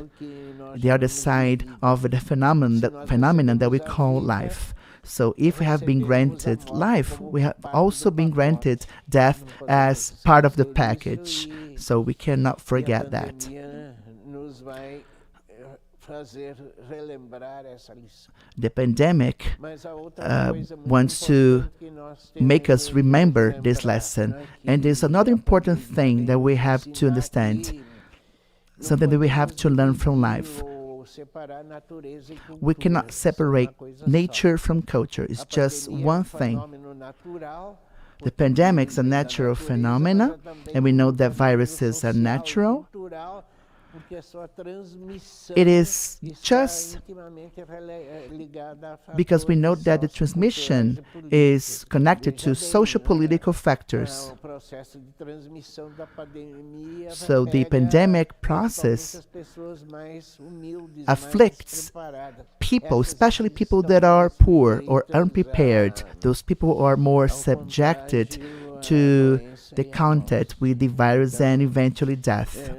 B: of the phenomenon that we call life. So if we have been granted life, we have also been granted death as part of the package. So we cannot forget that. The pandemic wants to make us remember this lesson. And there's another important thing that we have to understand, something that we have to learn from life. We cannot separate nature from culture. It's just one thing. The pandemic is a natural phenomena, and we know that viruses are natural. It is just because we know that the transmission is connected to social-political factors. So the pandemic process afflicts people, especially people that are poor or unprepared. Those people are more subjected to the contact with the virus and eventually death.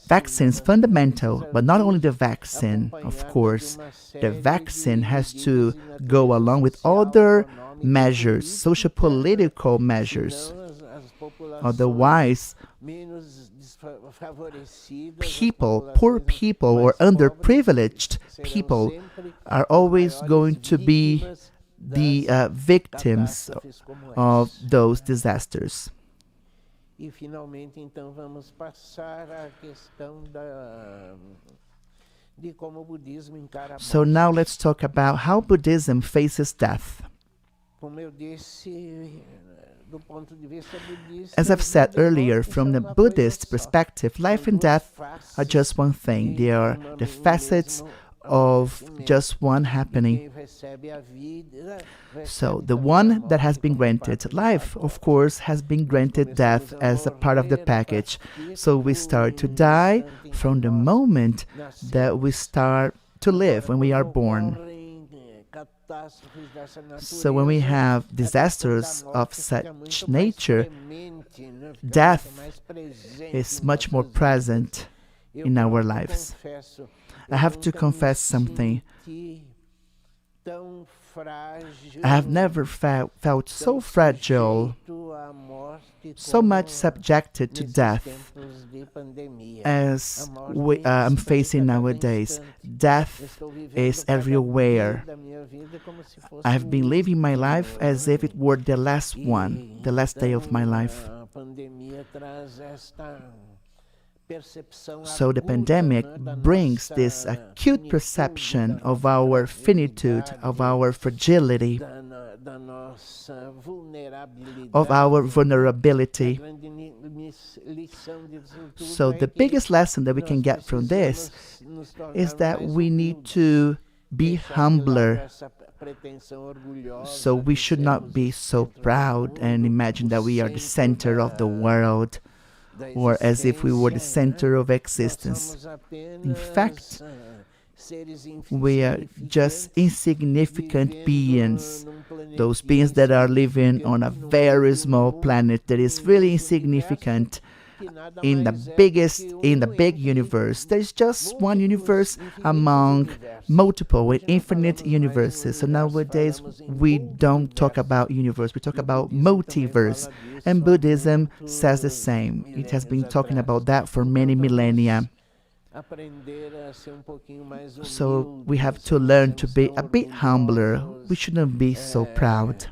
B: Vaccine is fundamental, but not only the vaccine, of course. The vaccine has to go along with other measures, social-political measures. Otherwise, poor people or underprivileged people are always going to be the victims of those disasters. So now let's talk about how Buddhism faces death. As I've said earlier, from the Buddhist perspective, life and death are just one thing. They are the facets of just one happening. So the one that has been granted life, of course, has been granted death as a part of the package. So we start to die from the moment that we start to live, when we are born. So when we have disasters of such nature, death is much more present in our lives. I have to confess something. I have never felt so fragile, so much subjected to death as I'm facing nowadays. Death is everywhere. I have been living my life as if it were the last one, the last day of my life. So the pandemic brings this acute perception of our finitude, of our fragility, of our vulnerability. So the biggest lesson that we can get from this is that we need to be humbler. So we should not be so proud and imagine that we are the center of the world, or as if we were the center of existence. In fact, we are just insignificant beings, those beings that are living on a very small planet that is really insignificant in the big universe. There's just one universe among multiple with infinite universes. So nowadays we don't talk about universe, we talk about multiverse, and Buddhism says the same. It has been talking about that for many millennia. So we have to learn to be a bit humbler. We shouldn't be so proud.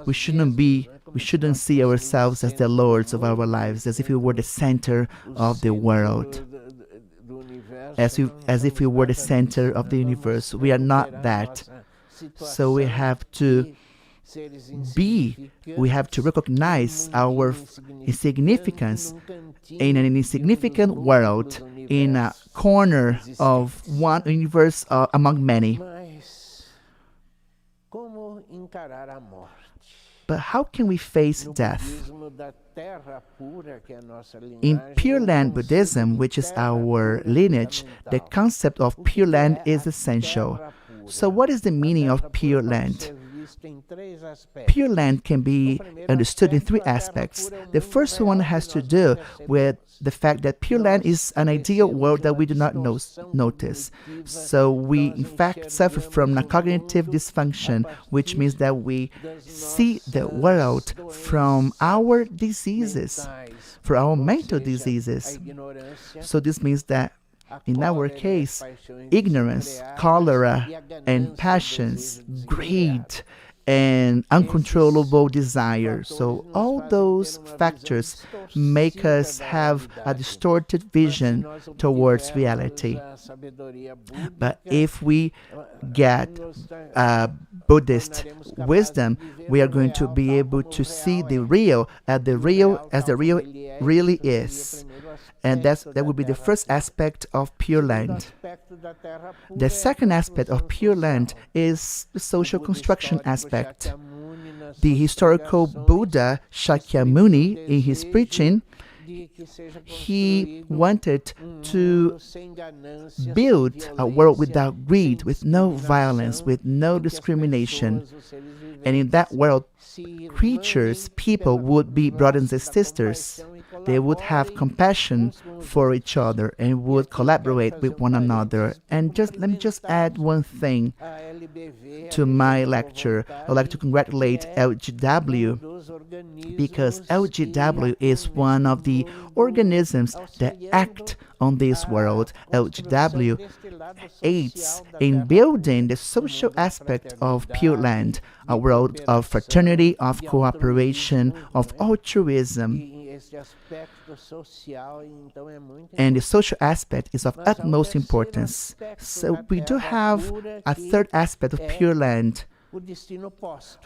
B: We shouldn't see ourselves as the lords of our lives, as if we were the center of the world, as if we were the center of the universe. We are not that. So we have to recognize our insignificance in an insignificant world, in a corner of one universe among many. But how can we face death? In Pure Land Buddhism, which is our lineage, the concept of Pure Land is essential. So what is the meaning of Pure Land? Pure Land can be understood in three aspects. The first one has to do with the fact that Pure Land is an ideal world that we do not notice. So we, in fact, suffer from a cognitive dysfunction, which means that we see the world from our diseases, from our mental diseases. So this means that in our case, ignorance, cholera, and passions, greed, and uncontrollable desire. So all those factors make us have a distorted vision towards reality. But if we get Buddhist wisdom, we are going to be able to see the real as the real really is. And that would be the first aspect of Pure Land. The second aspect of Pure Land is the social construction aspect. The historical Buddha Shakyamuni, in his preaching, he wanted to build a world without greed, with no violence, with no discrimination. And in that world, creatures, people would be brothers and sisters. They would have compassion for each other and would collaborate with one another. And let me just add one thing to my lecture. I'd like to congratulate LGW, because LGW is one of the organisms that act on this world. LGW aids in building the social aspect of Pure Land, a world of fraternity, of cooperation, of altruism. And the social aspect is of utmost importance. So we do have a third aspect of Pure Land,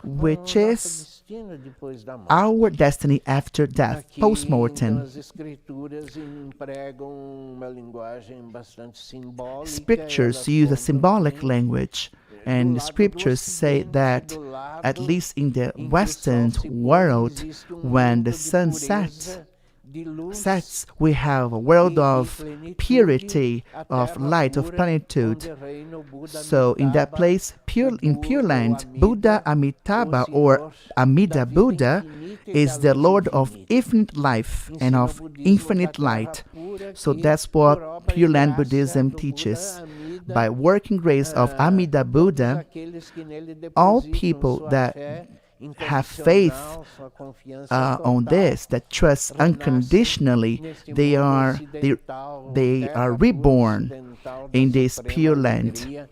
B: which is our destiny after death, post-mortem. Scriptures use a symbolic language, and the scriptures say that, at least in the Western world, when the sun sets, we have a world of purity, of light, of plenitude. So in that place, in Pure Land, Buddha Amitabha, or Amida Buddha, is the Lord of infinite life and of infinite light. So that's what Pure Land Buddhism teaches. By working grace of Amida Buddha, all people that have faith on this, that trust unconditionally, they are reborn in this Pure Land.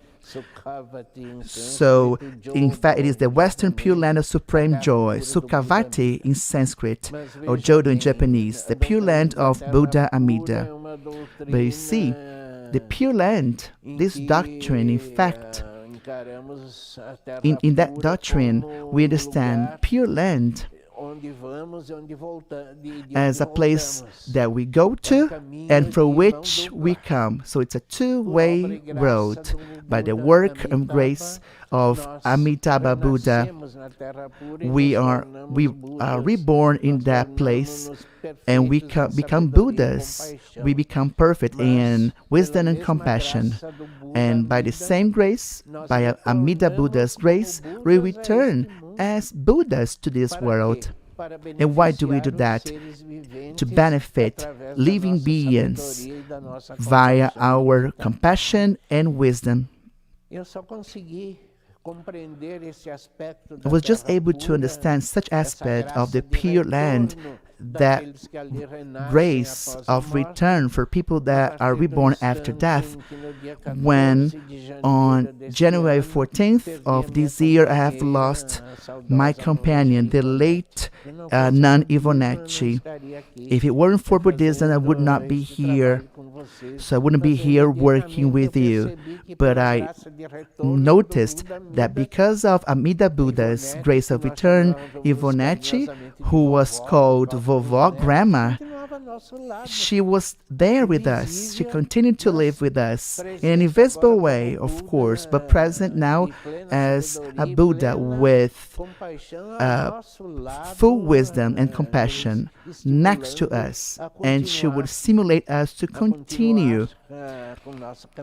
B: So, in fact, it is the Western Pure Land of supreme joy, Sukhavati in Sanskrit, or Jodo in Japanese, the Pure Land of Buddha Amida. But you see, the Pure Land, this doctrine, in fact, in that doctrine, we understand Pure Land as a place that we go to and from which we come. So it's a two-way road. By the work and grace of Amitabha Buddha, we are reborn in that place, and we become Buddhas. We become perfect in wisdom and compassion. And by the same grace, by Amida Buddha's grace, we return as Buddhas to this world. And why do we do that? To benefit living beings via our compassion and wisdom. I was just able to understand such aspect of the Pure Land, that grace of return for people that are reborn after death, when on January 14th of this year I have lost my companion, the late nun Ivonete. If it weren't for Buddhism, I would not be here. So I wouldn't be here working with you. But I noticed that because of Amida Buddha's grace of return, Ivonete, who was called Vovó, Grandma, she was there with us. She continued to live with us in an invisible way, of course, but present now as a Buddha with full wisdom and compassion next to us. And she would stimulate us to continue.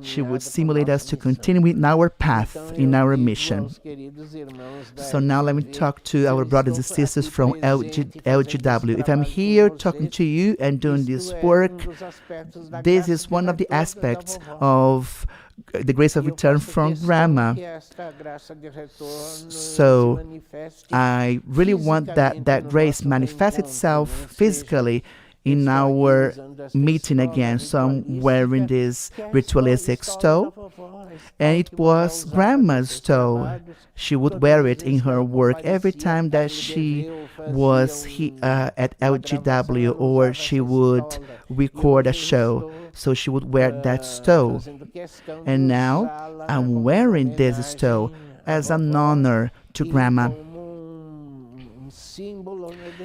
B: She would stimulate us to continue in our path, in our mission. So now let me talk to our brothers and sisters from LGW. If I'm here talking to you and doing this work, this is one of the aspects of the grace of return from Grandma. So I really want that grace manifest itself physically in our meeting again. So I'm wearing this ritualistic stole, and it was Grandma's stole. She would wear it in her work every time that she was at LGW or she would record a show. So she would wear that stole. And now I'm wearing this stole as an honor to Grandma.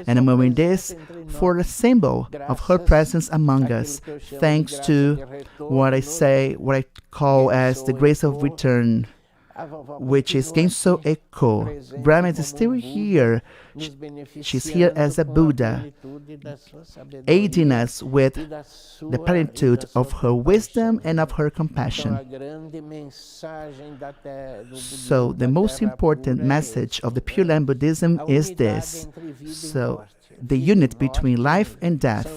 B: And I'm wearing this for the symbol of her presence among us, thanks to what I call as the grace of return, which is Genso Echo. Grandma is still here. She's here as a Buddha, aiding us with the plenitude of her wisdom and of her compassion. So the most important message of the Pure Land Buddhism is this. So the unity between life and death.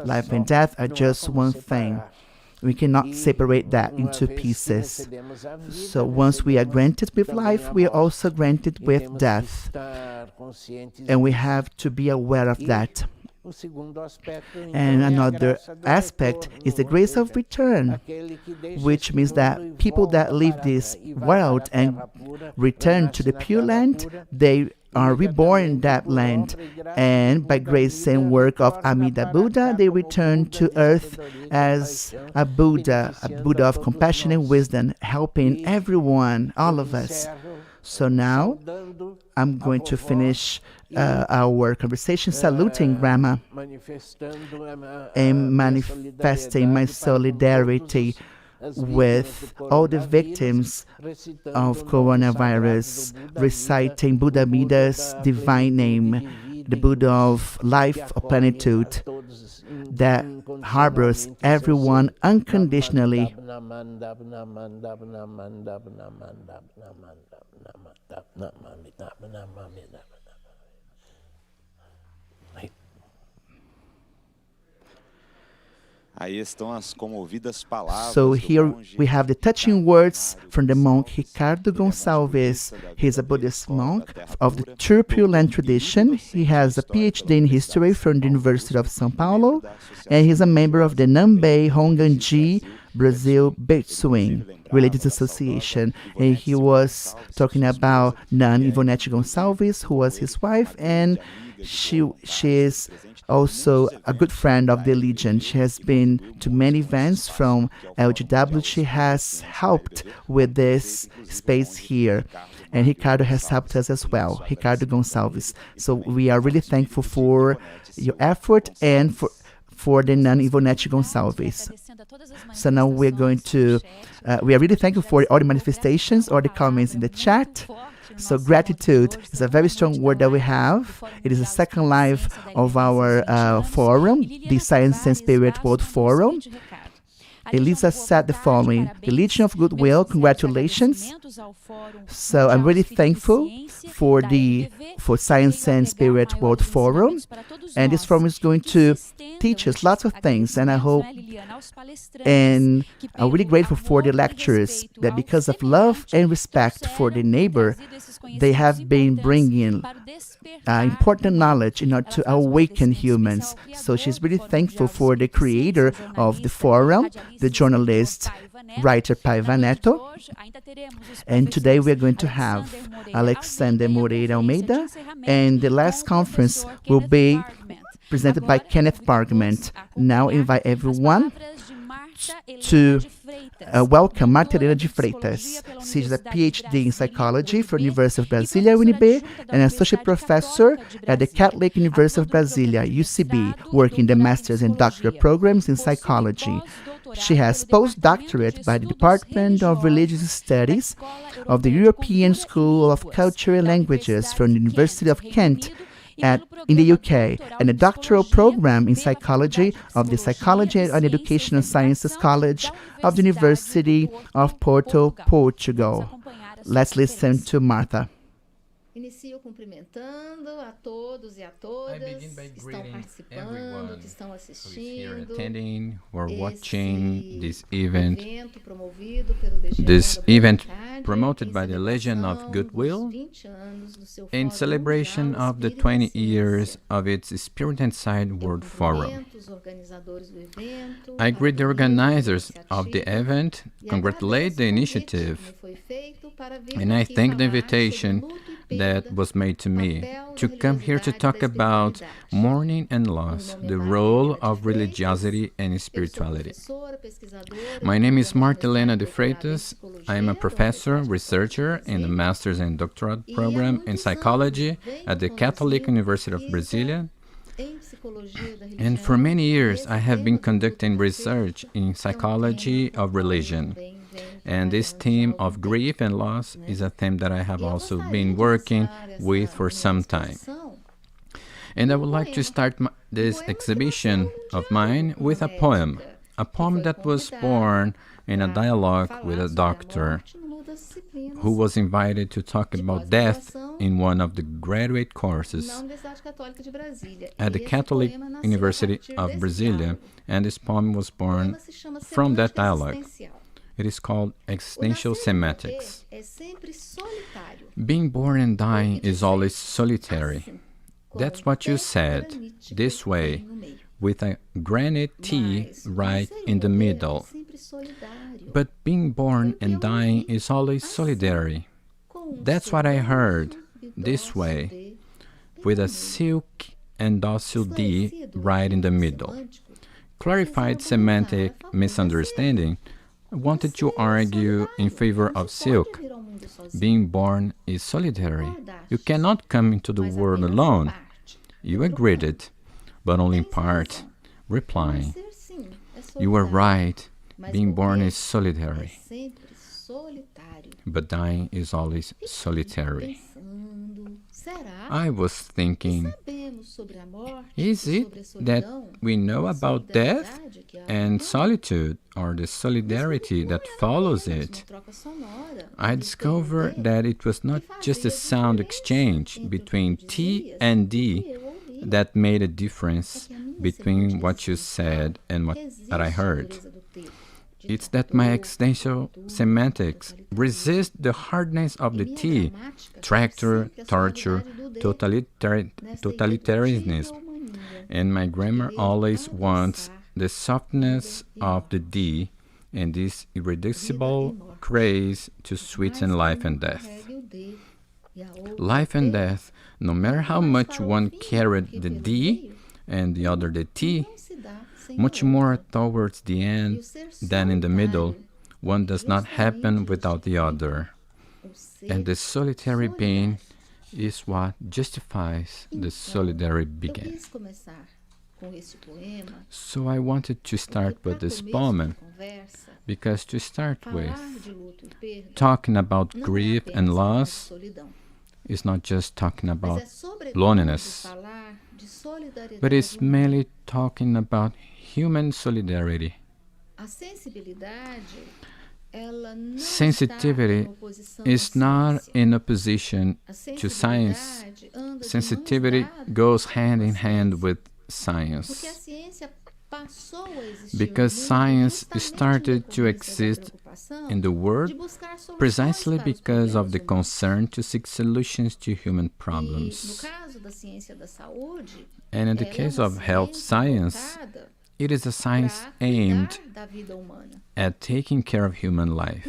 B: Life and death are just one thing. We cannot separate that into pieces. So once we are granted with life, we are also granted with death. And we have to be aware of that. And another aspect is the grace of return, which means that people that leave this world and return to the Pure Land, they are reborn in that land, and by grace and work of Amida Buddha, they return to earth as a Buddha of compassion and wisdom, helping everyone, all of us. So now I'm going to finish our conversation saluting Grandma and manifesting my solidarity with all the victims of coronavirus, reciting Buddha Amida's divine name, the Buddha of life, of plenitude, that harbors everyone unconditionally. So here we have the touching words from the monk Ricardo Gonçalves. He's a Buddhist monk of the true Pure Land tradition. He has a PhD in history from the University of São Paulo, and he's a member of the Nambei Honganji Brazil Betsuing Religious Association. And he was talking about Nun Ivonete Gonçalves, who was his wife, and She is also a good friend of the Legion. She has been to many events from LGW. She has helped with this space here. And Ricardo has helped us as well, Ricardo Gonçalves. So we are really thankful for your effort and for the nun Ivonete Gonçalves. So now we're going to, we are really thankful for all the manifestations or the comments in the chat. So gratitude is a very strong word that we have. It is the second live of our forum, the Science and Spirit World Forum. Elisa said the following: the Legion of Goodwill, congratulations. So I'm really thankful for Science and Spirit World Forum, and this forum is going to teach us lots of things, and I hope, and I'm really grateful for the lecturers that because of love and respect for the neighbor, they have been bringing important knowledge in order to awaken humans. So she's really thankful for the creator of the forum, the journalist, writer Paiva Neto. And today we're going to have Alexander Moreira Almeida, and the last conference will be presented by Kenneth Pargament. Now invite everyone to welcome Marta Helena de Freitas. She's a PhD in psychology from the University of Brasilia, UNB, and associate professor at the Catholic University of Brasilia, UCB, working the master's and doctoral programs in psychology. She has postdoctorate by the Department of Religious Studies of the European School of Culture and Languages from the University of Kent in the UK, and a doctoral program in psychology of the Psychology and Educational Sciences College of the University of Porto, Portugal. Let's listen to Martha.
H: Inicio cumprimentando a todos e a todas que estão participando, que estão assistindo.
G: Attending or watching this event.
H: This event
G: promoted by the Legion of Goodwill in celebration of the 20 years of its Spirit and Side World Forum. I greet the organizers of the event, congratulate the initiative, and I thank the invitation that was made to me to come here to talk about mourning and loss, the role of religiosity and spirituality. My name is Marta Helena de Freitas. I am a professor, researcher in the master's and doctorate program in psychology at the Catholic University of Brasilia. And for many years, I have been conducting research in psychology of religion. And this theme of grief and loss is a theme that I have also been working with for some time. And I would like to start this exhibition of mine with a poem that was born in a dialogue with a doctor who was invited to talk about death in one of the graduate courses at the Catholic University of Brasilia, and this poem was born from that dialogue. It is called Existential Semantics. Being born and dying is always solitary. That's what you said, this way, with a granite T right in the middle. But being born and dying is always solidary. That's what I heard, this way, with a silk and docile D right in the middle. Clarified semantic misunderstanding, I wanted to argue in favor of silk. Being born is solitary. You cannot come into the world alone. You agreed it, but only in part, replying, you were right, being born is solitary, but dying is always solitary. I was thinking, is it that we know about death and solitude, or the solidarity that follows it? I discovered that it was not just a sound exchange between T and D that made a difference between what you said and what I heard. It's that my existential semantics resist the hardness of the T, tractor, torture, totalitarianism, and my grammar always wants the softness of the D and this irreducible craze to sweeten life and death. Life and death, no matter how much one carried the D and the other the T, much more towards the end than in the middle, one does not happen without the other. And the solitary being is what justifies the solitary being. So I wanted to start with this poem, because to start with, talking about grief and loss is not just talking about loneliness, but it's mainly talking about human solidarity. Sensitivity is not in opposition to science. Sensitivity goes hand in hand with science. Because science started to exist in the world precisely because of the concern to seek solutions to human problems. And in the case of health science, it is a science aimed at taking care of human life,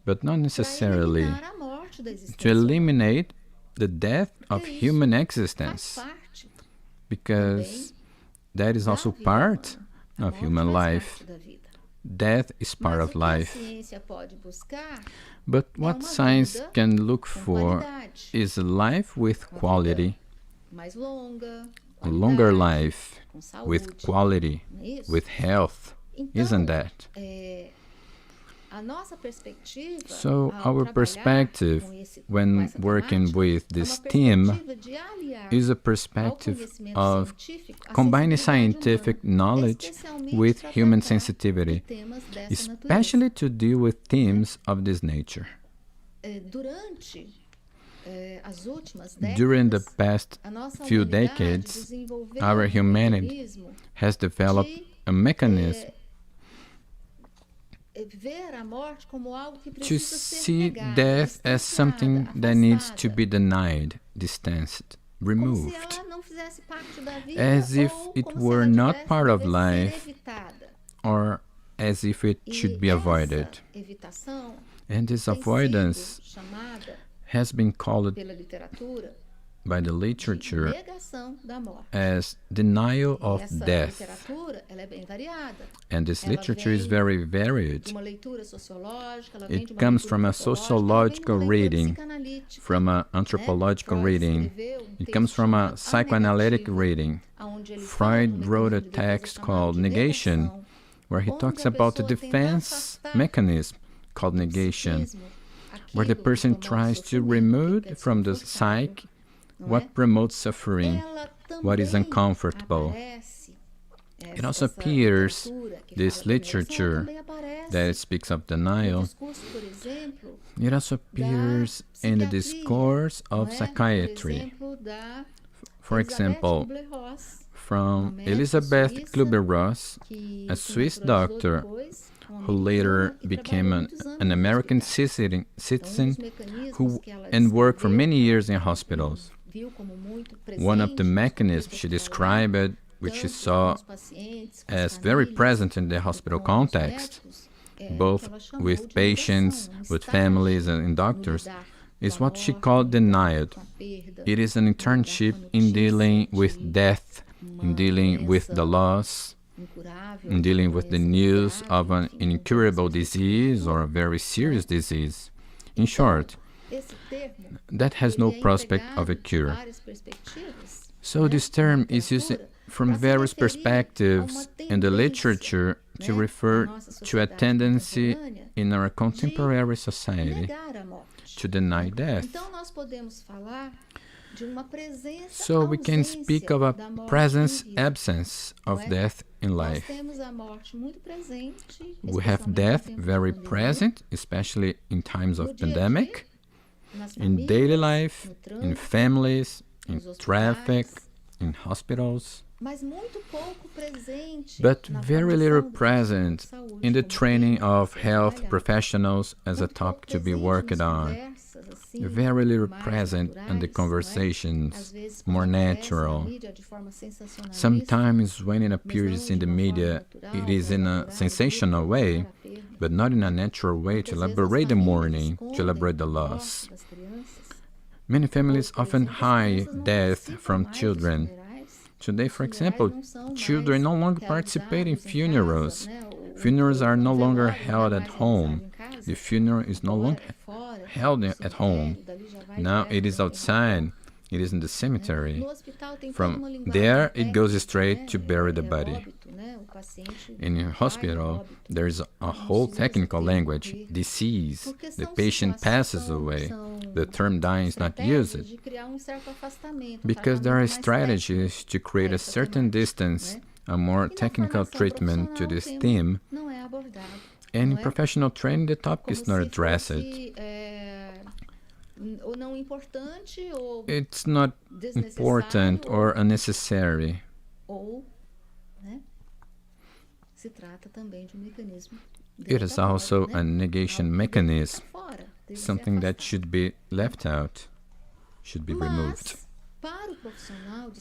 G: but not necessarily to eliminate the death of human existence, because that is also part of human life. Death is part of life. But what science can look for is a life with quality, a longer life with quality, with health, isn't that? So our perspective when working with this theme is a perspective of combining scientific knowledge with human sensitivity, especially to deal with themes of this nature. During the past few decades, our humanity has developed a mechanism to see death as something that needs to be denied, distanced, removed, as if it were not part of life or as if it should be avoided. And this avoidance has been called by the literature as denial of death. And this literature is very varied. It comes from a sociological reading, from an anthropological reading. It comes from a psychoanalytic reading. Freud wrote a text called Negation, where he talks about the defense mechanism called negation, where the person tries to remove from the psyche what promotes suffering, what is uncomfortable. It also appears, this literature that speaks of denial, it also appears in the discourse of psychiatry. For example, from Elisabeth Kübler-Ross, a Swiss doctor who later became an American citizen and worked for many years in hospitals. One of the mechanisms she described, which she saw as very present in the hospital context, both with patients, with families, and in doctors, is what she called denial. It is an internship in dealing with death, in dealing with the loss, in dealing with the news of an incurable disease or a very serious disease. In short, that has no prospect of a cure. So this term is used from various perspectives in the literature to refer to a tendency in our contemporary society to deny death. So we can speak of a presence-absence of death in life. We have death very present, especially in times of pandemic, in daily life, in families, in traffic, in hospitals, but very little present in the training of health professionals as a topic to be worked on. Very little present in the conversations, more natural. Sometimes when it appears in the media, it is in a sensational way, but not in a natural way to elaborate the mourning, to elaborate the loss. Many families often hide death from children. Today, for example, children no longer participate in funerals. Funerals are no longer held at home. The funeral is no longer held at home. Now it is outside. It is in the cemetery. From there, it goes straight to bury the body. In a hospital, there is a whole technical language, decease. The patient passes away. The term dying is not used because there are strategies to create a certain distance, a more technical treatment to this theme. And in professional training, the topic is not addressed. It's not important or unnecessary. It is also a negation mechanism, something that should be left out, should be removed.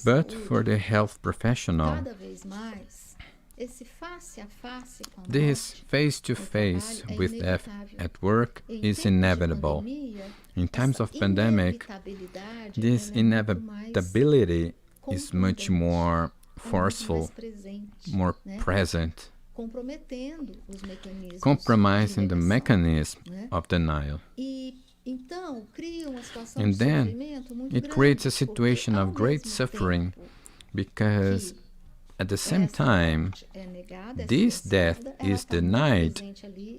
G: But for the health professional, this face-to-face with death at work is inevitable. In times of pandemic, this inevitability is much more forceful, more present, compromising the mechanism of denial. And then it creates a situation of great suffering because at the same time, this death is denied,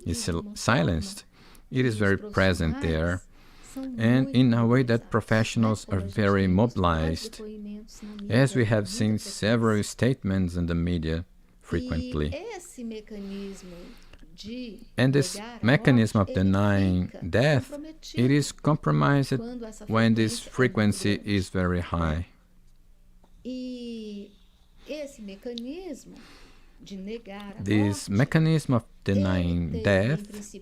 G: is silenced. It is very present there, and in a way that professionals are very mobilized, as we have seen several statements in the media frequently. And this mechanism of denying death, it is compromised when this frequency is very high. This mechanism of denying death,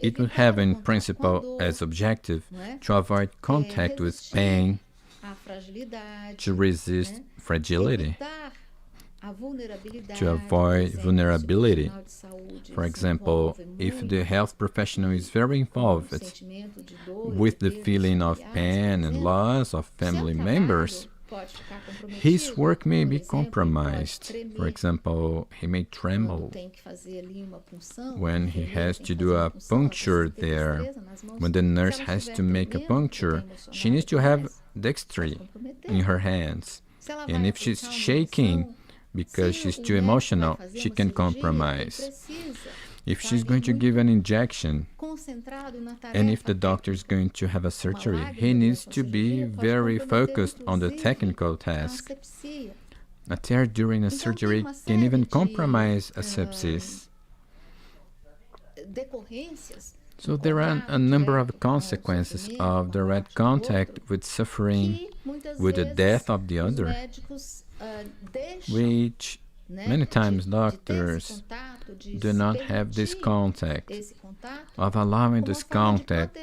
G: it will have in principle as objective to avoid contact with pain, to resist fragility, to avoid vulnerability. For example, if the health professional is very involved with the feeling of pain and loss of family members, his work may be compromised. For example, he may tremble when he has to do a puncture there. When the nurse has to make a puncture, she needs to have dexterity in her hands. And if she's shaking because she's too emotional, she can compromise. If she's going to give an injection, and if the doctor is going to have a surgery, he needs to be very focused on the technical task. A tear during a surgery can even compromise a sepsis. So there are a number of consequences of direct contact with suffering, with the death of the other, which many times doctors do not have this contact, of allowing this contact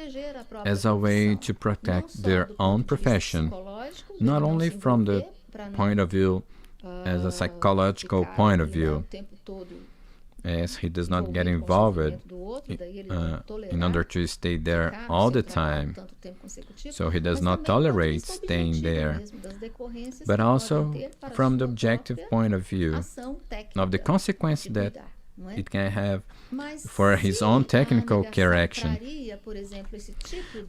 G: as a way to protect their own profession, not only from the point of view, as a psychological point of view, as he does not get involved in order to stay there all the time, so he does not tolerate staying there, but also from the objective point of view of the consequence that it can have for his own technical care action.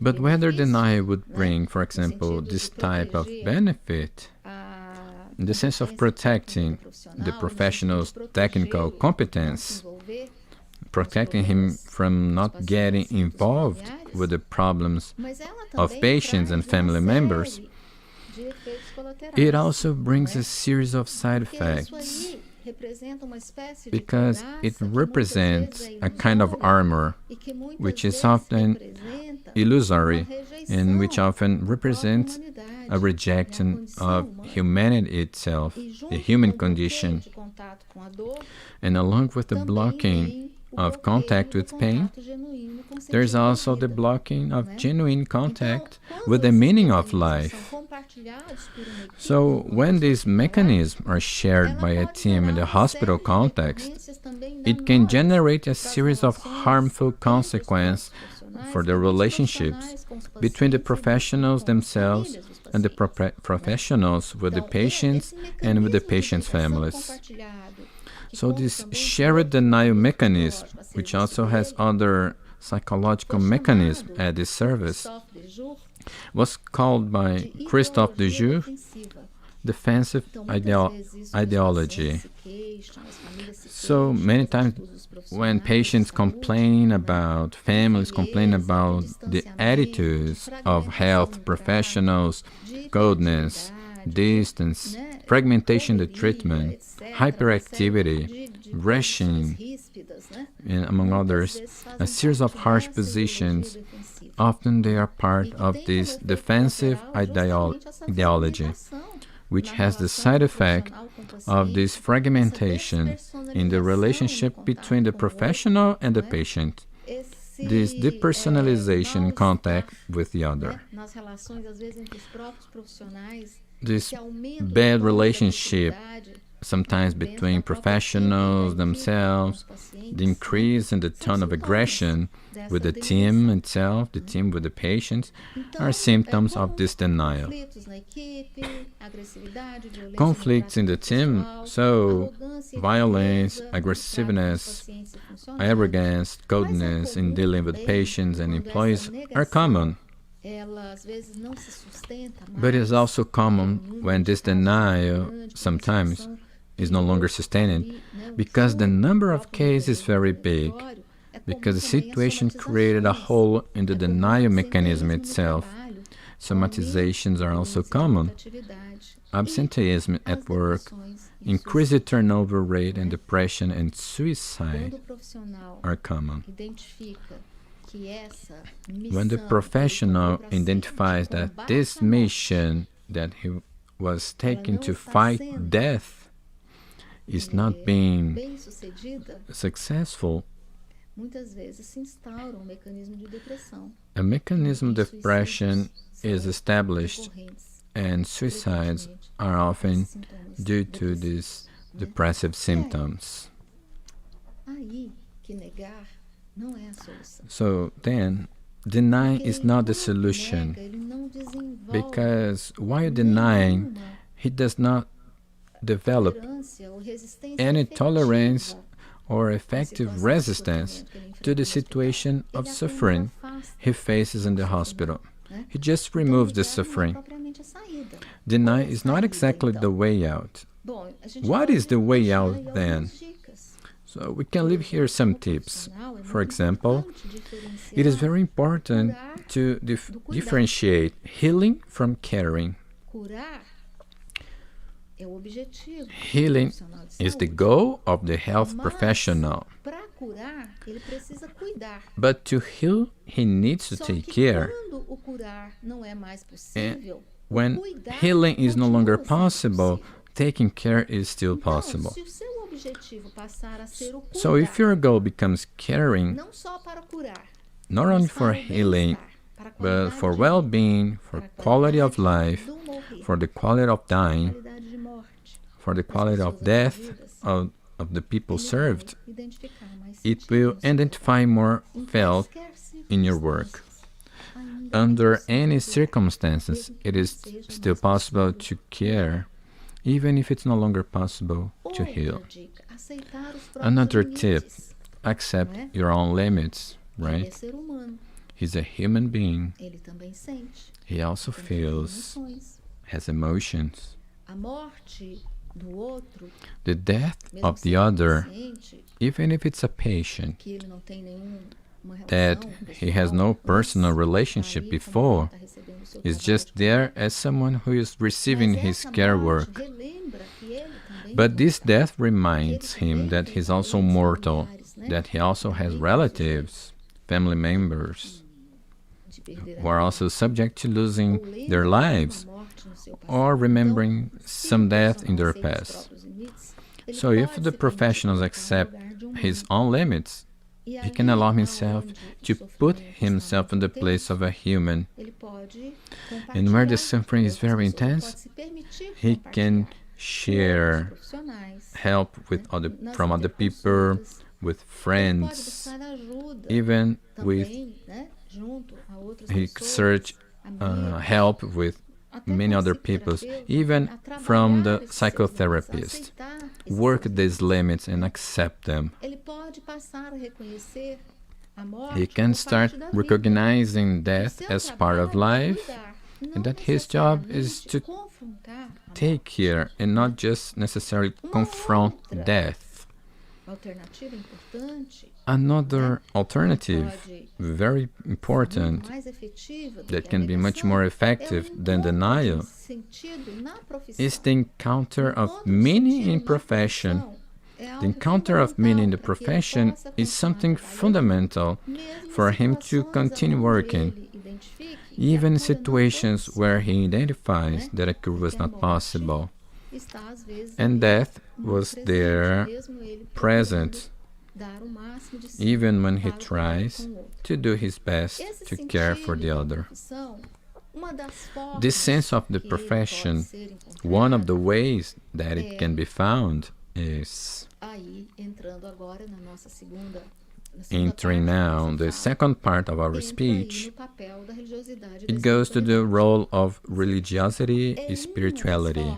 G: But whether denial would bring, for example, this type of benefit, in the sense of protecting the professional's technical competence, protecting him from not getting involved with the problems of patients and family members, it also brings a series of side effects, because it represents a kind of armor which is often illusory and which often represents a rejection of humanity itself, the human condition. And along with the blocking of contact with pain, there is also the blocking of genuine contact with the meaning of life. So when these mechanisms are shared by a team in the hospital context, it can generate a series of harmful consequences for the relationships between the professionals themselves and the professionals with the patients and with the patients' families. So this shared denial mechanism, which also has other psychological mechanisms at this service, was called by Christophe de Joux defensive ideology. So many times when patients complain about, families complain about the attitudes of health professionals, coldness, distance, fragmentation of the treatment, hyperactivity, rushing, and among others, a series of harsh positions, often they are part of this defensive ideology, which has the side effect of this fragmentation in the relationship between the professional and the patient, this depersonalization contact with the other. This bad relationship sometimes between professionals themselves, the increase in the tone of aggression with the team itself, the team with the patients, are symptoms of this denial. Conflicts in the team, so violence, aggressiveness, arrogance, coldness in dealing with patients and employees are common. But it is also common when this denial sometimes is no longer sustained because the number of cases is very big, because the situation created a hole in the denial mechanism itself. Somatizations are also common. Absenteeism at work, increased turnover rate, and depression and suicide are common. When the professional identifies that this mission that he was taken to fight death is not being successful, a mechanism of depression is established, and suicides are often due to these depressive symptoms. So then, denying is not the solution, because while denying, he does not develop any tolerance or effective resistance to the situation of suffering he faces in the hospital. He just removes the suffering. Deny is not exactly the way out. What is the way out then? So we can leave here some tips. For example, it is very important to differentiate healing from caring. Healing is the goal of the health professional. But to heal, he needs to take care. And when healing is no longer possible, taking care is still possible. So if your goal becomes caring, not only for healing, but for well-being, for quality of life, for the quality of dying, for the quality of death of the people served, it will identify more felt in your work. Under any circumstances, it is still possible to care, even if it's no longer possible to heal. Another tip, accept your own limits, right? He's a human being. He also feels, has emotions. The death of the other, even if it's a patient that he has no personal relationship before, is just there as someone who is receiving his care work. But this death reminds him that he's also mortal, that he also has relatives, family members, who are also subject to losing their lives or remembering some death in their past. So if the professionals accept his own limits, he can allow himself to put himself in the place of a human. And where the suffering is very intense, he can share help with from other people, with friends, even with he search help with many other people, even from the psychotherapist. Work these limits and accept them. He can start recognizing death as part of life, and that his job is to take care and not just necessarily confront death. Another alternative, very important, that can be much more effective than denial, is the encounter of meaning in profession. The encounter of meaning in the profession is something fundamental for him to continue working, even in situations where he identifies that a cure was not possible. And death was there, present, even when he tries to do his best to care for the other. This sense of the profession, one of the ways that it can be found is entering now the second part of our speech. It goes to the role of religiosity, spirituality.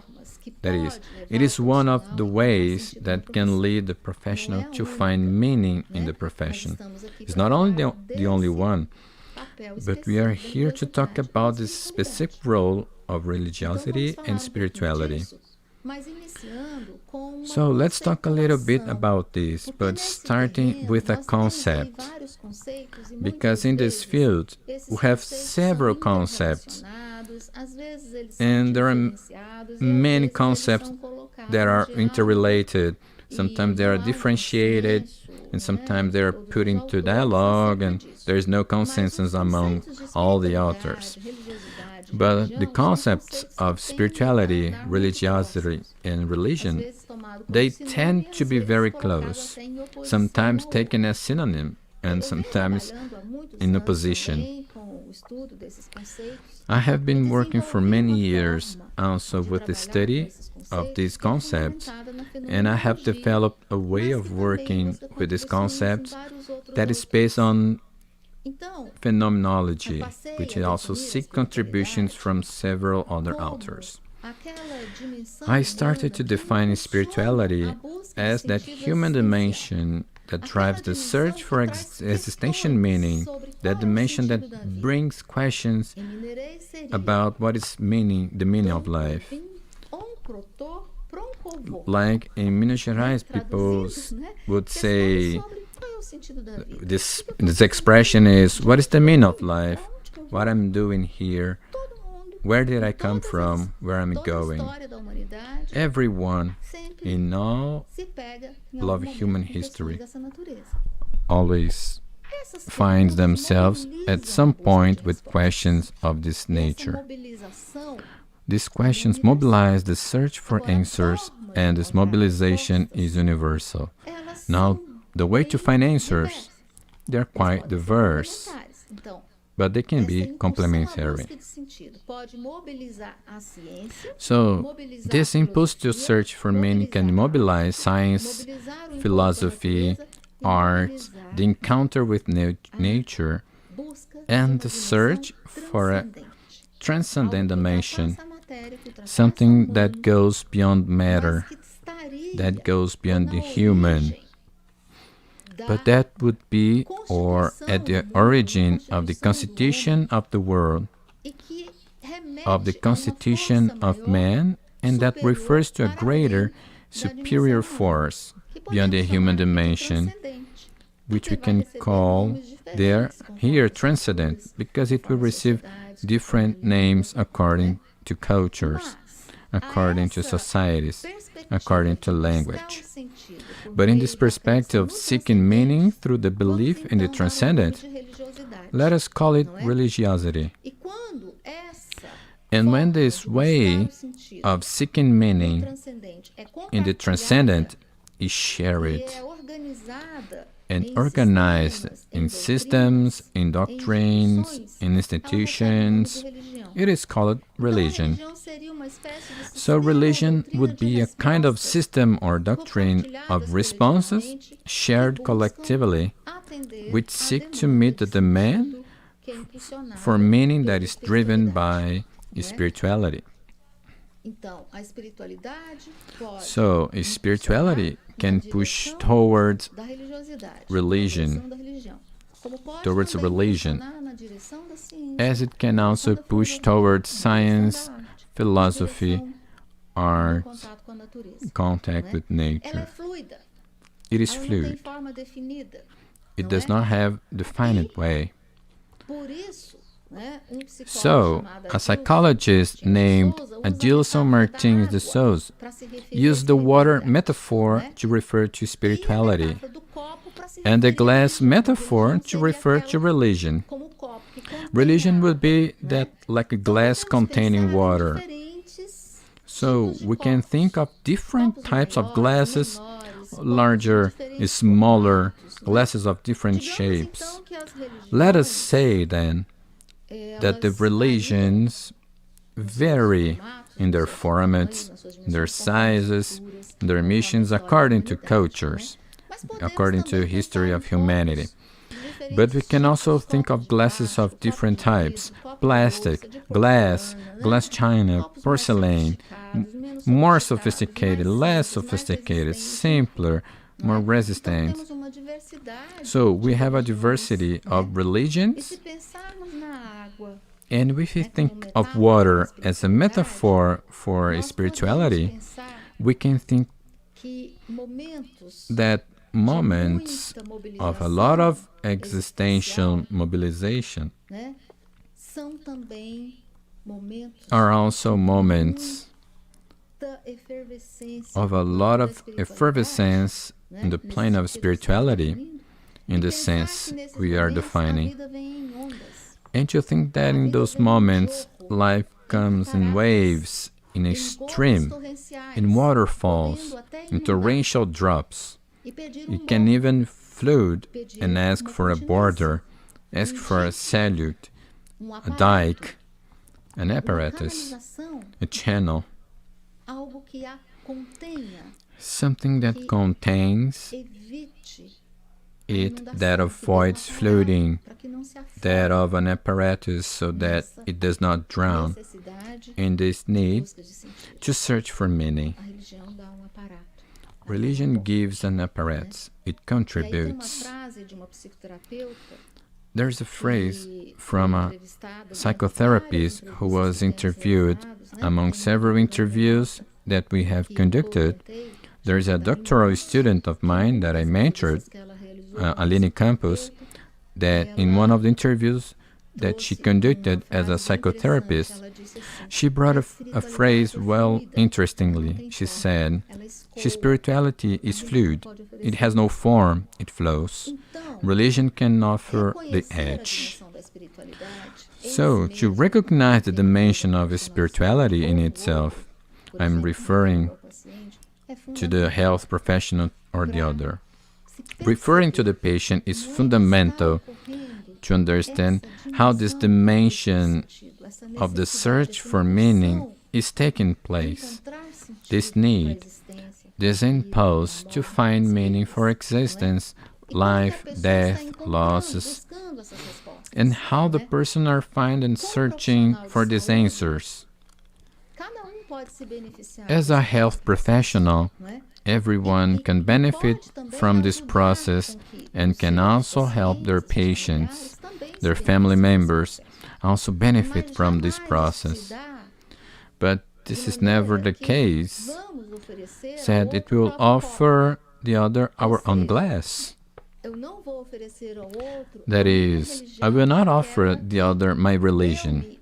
G: That is, it is one of the ways that can lead the professional to find meaning in the profession. It's not only the only one, but we are here to talk about this specific role of religiosity and spirituality. So let's talk a little bit about this, but starting with a concept. Because in this field, we have several concepts, and there are many concepts that are interrelated. Sometimes they are differentiated, and sometimes they are put into dialogue, and there is no consensus among all the authors. But the concepts of spirituality, religiosity, and religion, they tend to be very close, sometimes taken as synonym and sometimes in opposition. I have been working for many years also with the study of these concepts, and I have developed a way of working with these concepts that is based on phenomenology, which also seeks contributions from several other authors. I started to define spirituality as that human dimension that drives the search for existential meaning, that dimension that brings questions about what is meaning, the meaning of life. Like in Minas Gerais, people would say, this expression is, what is the meaning of life? What I'm doing here? Where did I come from? Where am I going? Everyone in all of human history always finds themselves at some point with questions of this nature. These questions mobilize the search for answers, and this mobilization is universal. Now, the way to find answers, they're quite diverse, but they can be complementary. So, this impulse to search for meaning can mobilize science, philosophy, art, the encounter with nature, and the search for a transcendent dimension, something that goes beyond matter, that goes beyond the human. But that would be, or at the origin of the constitution of the world, of the constitution of man, and that refers to a greater, superior force beyond the human dimension, which we can call here transcendent, because it will receive different names according to cultures, according to societies, according to language. But in this perspective of seeking meaning through the belief in the transcendent, let us call it religiosity. And when this way of seeking meaning in the transcendent is shared and organized in systems, in doctrines, in institutions, it is called
H: Então, a
G: religion.
H: religião seria uma espécie de
G: So
H: sistema,
G: religion
H: doutrina
G: would
H: de
G: be a kind of
H: resposta
G: system or doctrine of responses
H: compartilhadas
G: shared
H: que buscam
G: collectively,
H: atender
G: which
H: à
G: seek to
H: demanda
G: meet the
H: de
G: demand
H: sentido que é impulsionada
G: for meaning that
H: pela
G: is driven
H: espiritualidade,
G: by
H: né?
G: spirituality.
H: Então, a espiritualidade pode
G: So spirituality can
H: na
G: push
H: direção
G: towards
H: da religiosidade,
G: religion,
H: na direção da religião, como pode
G: towards
H: também
G: religion,
H: impulsionar na direção da ciência,
G: as it can
H: na
G: also
H: direção da
G: push
H: filosofia,
G: towards
H: na direção
G: science,
H: da arte, na
G: philosophy,
H: direção do
G: art,
H: contato com a natureza,
G: contact
H: né?
G: with
H: Ela é
G: nature.
H: fluida,
G: It is
H: ela não tem
G: fluid.
H: forma definida,
G: It
H: não
G: does
H: é?
G: not have defined way.
H: Por isso, né, psicólogo
G: So,
H: chamado
G: a psychologist named Adilson Martins de Souza used the water metaphor to refer to spirituality, and the glass metaphor to refer to religion. Religion would be that like a glass containing water. So we can think of different types of glasses, larger, smaller, glasses of different shapes. Let us say then that the religions vary in their formats, their sizes, their missions according to cultures, according to history of humanity. But we can also think of glasses of different types: plastic, glass, glass china, porcelain, more sophisticated, less sophisticated, simpler, more resistant. So we have a diversity of religions, and if we think of water as a metaphor for spirituality, we can think that moments of a lot of existential mobilization are also moments of a lot of effervescence in the plane of spirituality, in the sense we are defining. And to think that in those moments, life comes in waves, in a stream, in waterfalls, in torrential drops. You can even float and ask for a border, ask for a salute, a dike, an apparatus, a channel, something that contains it, that avoids floating, that of an apparatus so that it does not drown, in this need to search for meaning. Religion gives an apparatus, it contributes. There's a phrase from a psychotherapist who was interviewed among several interviews that we have conducted. There's a doctoral student of mine that I mentored, Aline Campos, that in one of the interviews that she conducted as a psychotherapist, she brought a phrase well interestingly. She said, "His spirituality is fluid. It has no form, it flows. Religion can offer the edge." So, to recognize the dimension of spirituality in itself, I'm referring to the health professional or the other. Referring to the patient is fundamental to understand how this dimension of the search for meaning is taking place. This need, this impulse to find meaning for existence, life, death, losses, and how the person are finding searching for these answers. As a health professional, everyone can benefit from this process and can also help their patients, their family members, also benefit from this process. But this is never the case, said it will offer the other our own glass. That is, I will not offer the other my religion,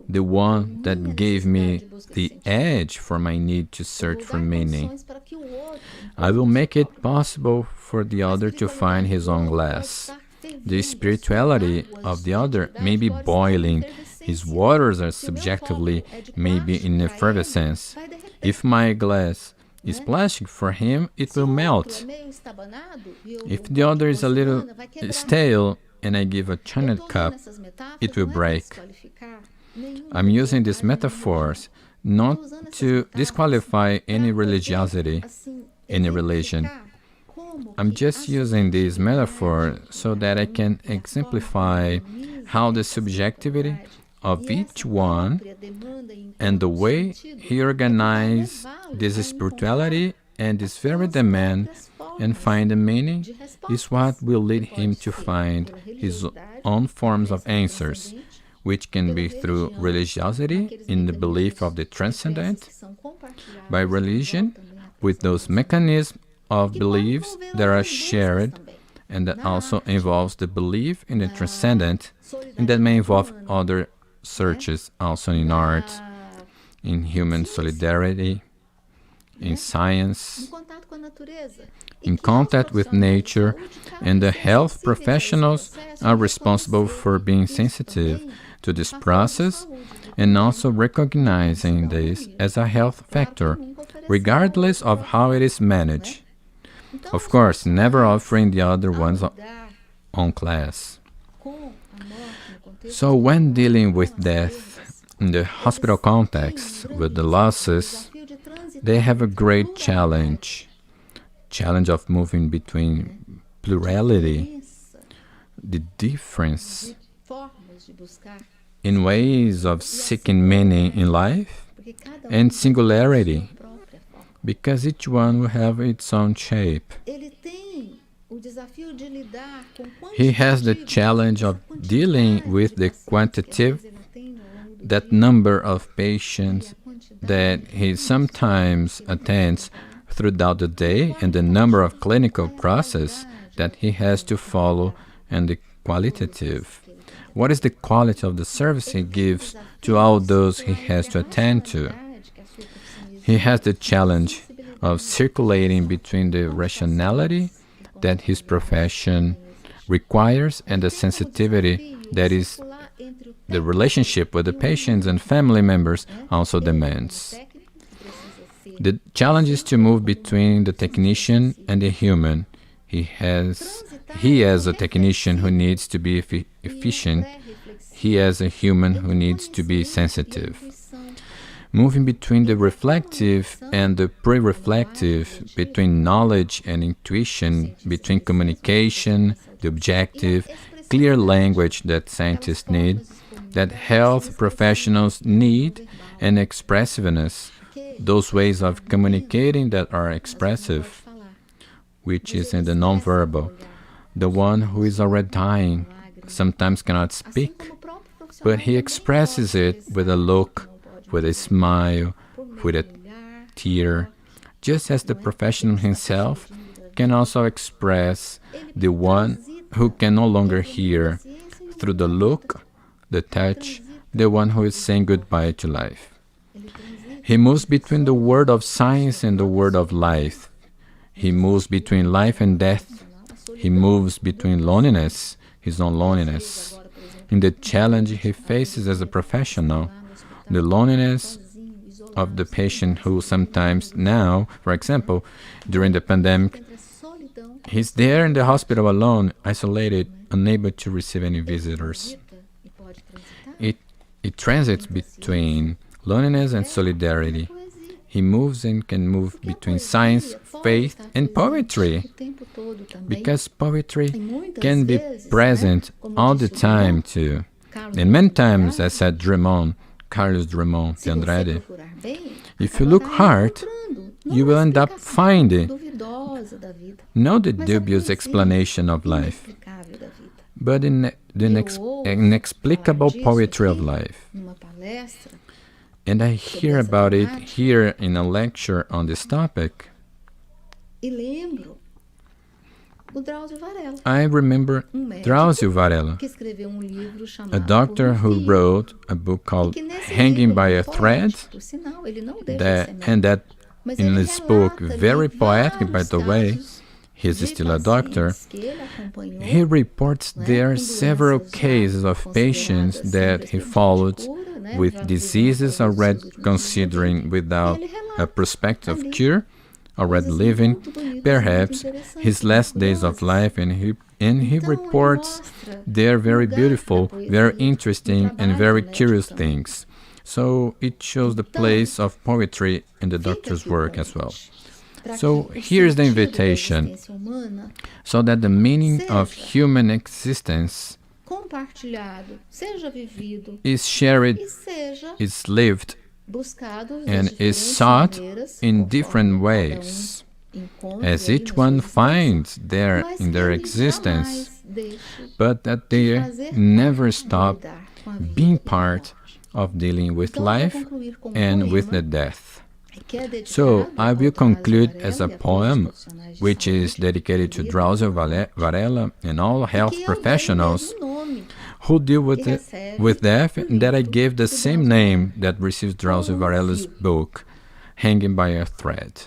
G: the one that gave me the edge for my need to search for meaning. I will make it possible for the other to find his own glass. The spirituality of the other may be boiling, his waters are subjectively maybe in effervescence. If my glass is plastic, for him it will melt. If the other is a little stale and I give a china cup, it will break. I'm using these metaphors not to disqualify any religiosity, any religion. I'm just using these metaphors so that I can exemplify how the subjectivity of each one and the way he organizes this spirituality and this very demand and find the meaning is what will lead him to find his own forms of answers, which can be through religiosity in the belief of the transcendent, by religion with those mechanisms of beliefs that are shared and that also involves the belief in the transcendent and that may involve other searches also in art, in human solidarity, in science, in contact with nature, and the health professionals are responsible for being sensitive to this process and also recognizing this as a health factor, regardless of how it is managed. Of course, never offering the other one's own class. So when dealing with death in the hospital context, with the losses, they have a great challenge of moving between plurality, the difference in ways of seeking meaning in life, and singularity, because each one will have its own shape. He has the challenge of dealing with the quantitative, that number of patients that he sometimes attends throughout the day, and the number of clinical process that he has to follow, and the qualitative. What is the quality of the service he gives to all those he has to attend to? He has the challenge of circulating between the rationality that his profession requires and the sensitivity that is the relationship with the patients and family members also demands. The challenge is to move between the technician and the human. He as a technician who needs to be efficient, he as a human who needs to be sensitive. Moving between the reflective and the pre-reflective, between knowledge and intuition, between communication, the objective, clear language that scientists need, that health professionals need, and expressiveness, those ways of communicating that are expressive, which is in the nonverbal. The one who is already dying sometimes cannot speak, but he expresses it with a look, with a smile, with a tear, just as the professional himself can also express the one who can no longer hear through the look, the touch, the one who is saying goodbye to life. He moves between the world of science and the world of life. He moves between life and death. He moves between loneliness, his own loneliness, in the challenge he faces as a professional, the loneliness of the patient who sometimes now, for example, during the pandemic, he's there in the hospital alone, isolated, unable to receive any visitors. It transits between loneliness and solidarity. He moves and can move between science, faith, and poetry, because poetry can be present all the time too. And many times, as said Carlos Drummond de Andrade, if you look hard, you will end up finding not the dubious explanation of life, but the inexplicable poetry of life. And I hear about it here in a lecture on this topic. I remember Drauzio Varela, a doctor who wrote a book called Hanging by a Thread, that in this book, very poetic by the way, he's still a doctor, he reports there are several cases of patients that he followed with diseases already considering without a prospect of cure, already living, perhaps his last days of life, and he reports they're very beautiful, very interesting, and very curious things. So it shows the place of poetry in the doctor's work as well. So here's the invitation, so that the meaning of human existence is shared, is lived, and is sought in different ways, as each one finds there in their existence, but that they never stop being part of dealing with life and with the death. So I will conclude as a poem which is dedicated to Drauzio Varela and all health professionals who deal with death, and that I gave the same name that receives Drauzio Varela's book, Hanging by a Thread.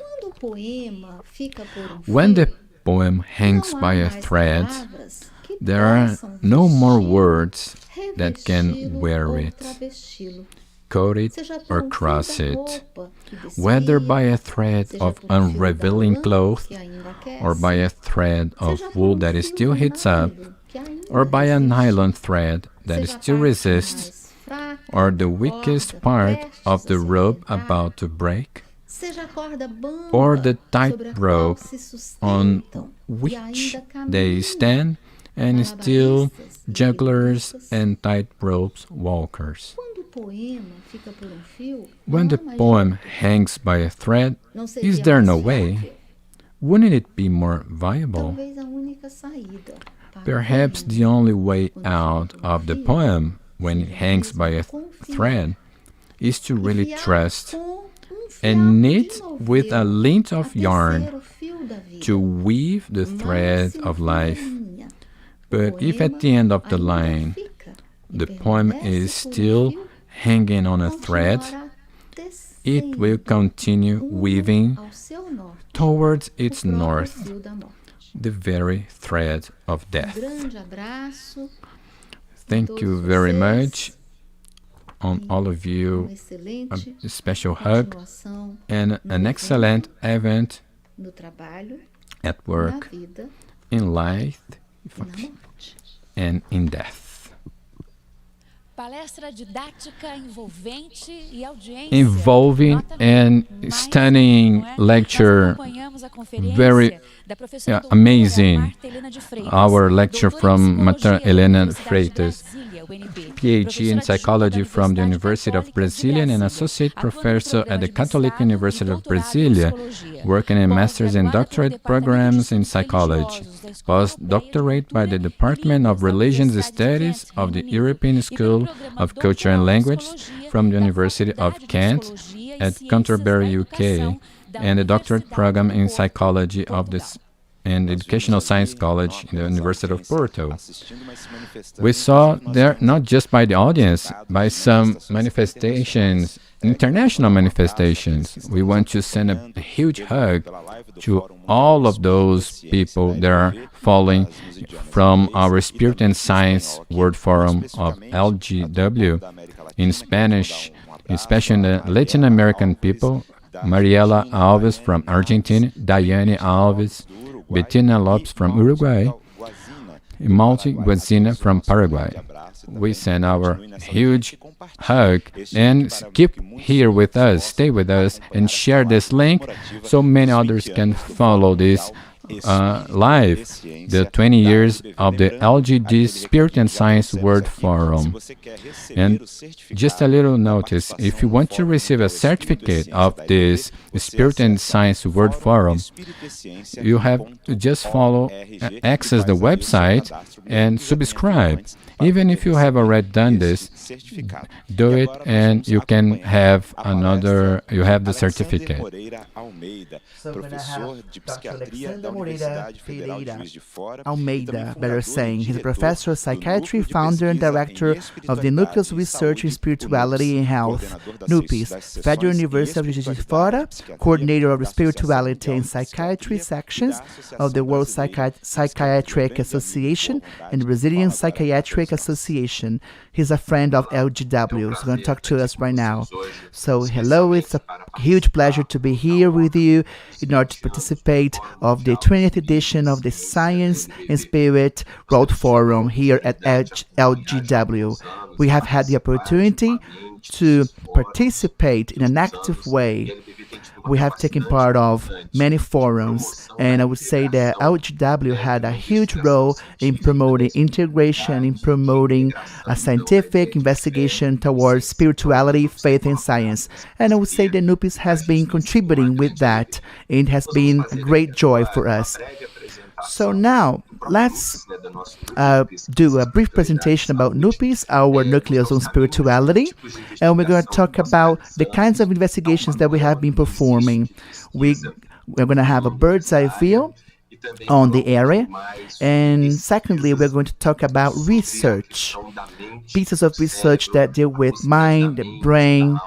G: When the poem hangs by a thread, there are no more words that can wear it, coat it, or cross it, whether by a thread of unrevealing cloth, or by a thread of wool that still heats up, or by a nylon thread that still resists, or the weakest part of the rope about to break, or the tight rope on which they stand, and still jugglers and tightrope walkers. When the poem hangs by a thread, is there no way? Wouldn't it be more viable? Perhaps the only way out of the poem, when it hangs by a thread, is to really trust and knit with a lint of yarn to weave the thread of life. But if at the end of the line the poem is still hanging on a thread, it will continue weaving towards its north, the very thread of death. Thank you very much on all of you. A special hug and an excellent event at work, in life, and in death. Involving and stunning lecture, very amazing. Our lecture from Mater Helena Freitas, PhD in psychology from the University of Brasilia and an associate professor at the Catholic University of Brasilia, working in master's and doctorate programs in psychology. Postdoctorate by the Department of Religions Studies of the European School of Culture and Language from the University of Kent at Canterbury, UK, and a doctorate program in psychology of the and Educational Science College in the University of Porto. We saw there, not just by the audience, by some manifestations, international manifestations. We want to send a huge hug to all of those people that are following from our Spirit and Science World Forum of LGW in Spanish, especially the Latin American people, Mariela Alves from Argentina, Daiane Alves, Bettina Lopes from Uruguay, Malte Guazina from Paraguay. We send our huge hug and keep here with us, stay with us, and share this link so many others can follow this live, the 20 years of the LGD Spirit and Science World Forum. And just a little notice, if you want to receive a certificate of this Spirit and Science World Forum, you have to just follow, access the website and subscribe. Even if you have already done this, do it and you can have another, you have the certificate.
B: So we're going to have Dr. Alexander Moreira
E: Universidade Federal de
B: Pereira
E: Juiz de Fora e também
B: Almeida,
E: fundador
B: better
E: e
B: saying. He's a
E: diretor
B: professor of
E: do
B: psychiatry,
E: Núcleo de
B: founder and
E: Pesquisa
B: director
E: em
B: of the Nucleus
E: Espiritualidade e
B: Research in
E: Saúde,
B: Spirituality
E: o
B: and
E: NUPES,
B: Health,
E: coordenador das
B: NUPES,
E: sessões
B: Federal
E: em
B: University of Juiz de
E: Espiritualidade
B: Fora,
E: e Psiquiatria
B: coordinator of the
E: da Associação
B: Spirituality
E: Mundial
B: and
E: de
B: Psychiatry
E: Psiquiatria e
B: sections
E: da
B: of the
E: Associação
B: World
E: Brasileira de
B: Psychiatric
E: Esquizofrenia,
B: Association
E: boa vontade,
B: and the Brazilian
E: fala agora
B: Psychiatric
E: Matheus Rossi.
B: Association. He's a friend of LGW, so he's going to talk to us right now. So hello, it's a huge pleasure to be here with you in order to participate of the 20th edition of the Science and Spirit World Forum here at LGW. We have had the opportunity to participate in an active way. We have taken part of many forums, and I would say that LGW had a huge role in promoting integration, in promoting a scientific investigation towards spirituality, faith, and science. And I would say that NUPES has been contributing with that. It has been a great joy for us. So now, let's do a brief presentation about NUPES, our Nucleus on Spirituality, and we're going to talk about the kinds of investigations that we have been performing. We're going to have a bird's eye view on the area, and secondly, we're going to talk about research, pieces of research that deal with mind, the brain,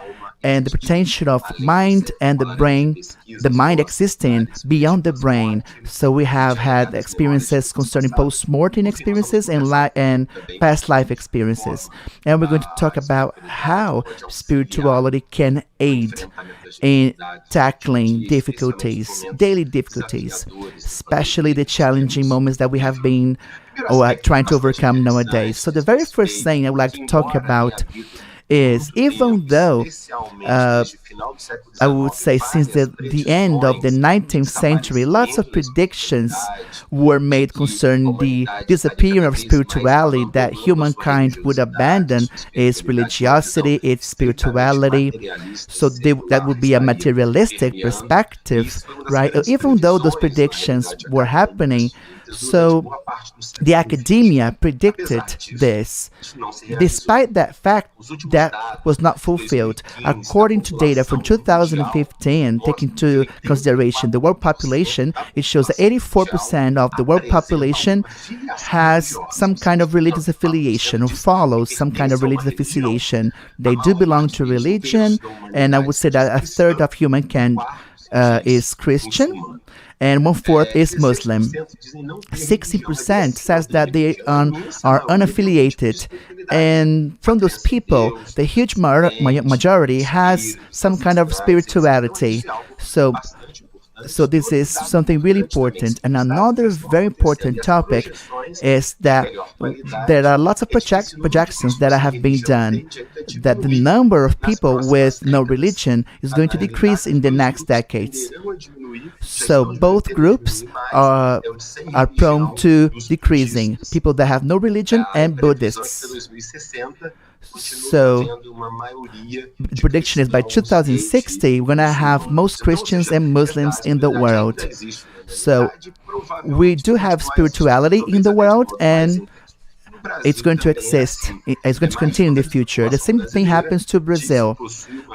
B: and the potential of mind and the brain, the mind existing beyond the brain. So we have had experiences concerning post-mortem experiences and past life experiences. And we're going to talk about how spirituality can aid in tackling difficulties, daily difficulties, especially the challenging moments that we have been trying to overcome nowadays. So the very first thing I would like to talk about is, even though I would say since the end of the 19th century, lots of predictions were made concerning the disappearance of spirituality, that humankind would abandon its religiosity, its spirituality. So that would be a materialistic perspective, right? Even though those predictions were happening, so the academia predicted this. Despite that fact, that was not fulfilled. According to data from 2015, taking into consideration the world population, it shows that 84% of the world population has some kind of religious affiliation or follows some kind of religious affiliation. They do belong to religion, and I would say that a third of humankind is Christian, and 1/4 is Muslim. 60% says that they are unaffiliated, and from those people, the huge majority has some kind of spirituality. So this is something really important. And another very important topic is that there are lots of projections that have been done, that the number of people with no religion is going to decrease in the next decades. So both groups are prone to decreasing, people that have no religion and Buddhists. So the prediction is by 2060, we're going to have most Christians and Muslims in the world. So we do have spirituality in the world, and it's going to exist. It's going to continue in the future. The same thing happens to Brazil.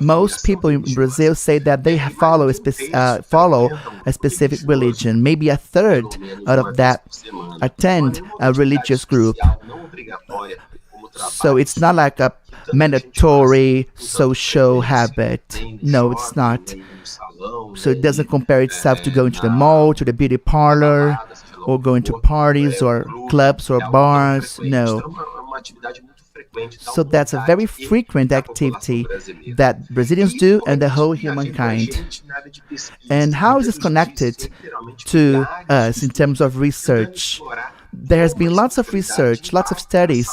B: Most people in Brazil say that they follow a specific religion. Maybe a third out of that attend a religious group. So it's not like a mandatory social habit. No, it's not. So it doesn't compare itself to going to the mall, to the beauty parlor, or going to parties or clubs or bars. No. So that's a very frequent activity that Brazilians do and the whole humankind. And how is this connected to us in terms of research? There has been lots of research, lots of studies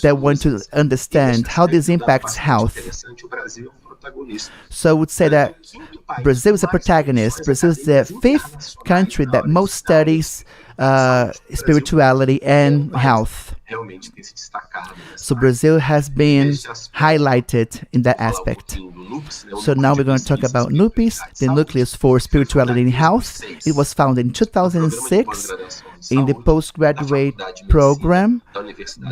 B: that want to understand how this impacts health. So I would say that Brazil is a protagonist. Brazil is the 5th country that most studies spirituality and health. So Brazil has been highlighted in that aspect. So now we're going to talk about NUPES, the Nucleus for Spirituality and Health. It was founded in 2006 in the postgraduate program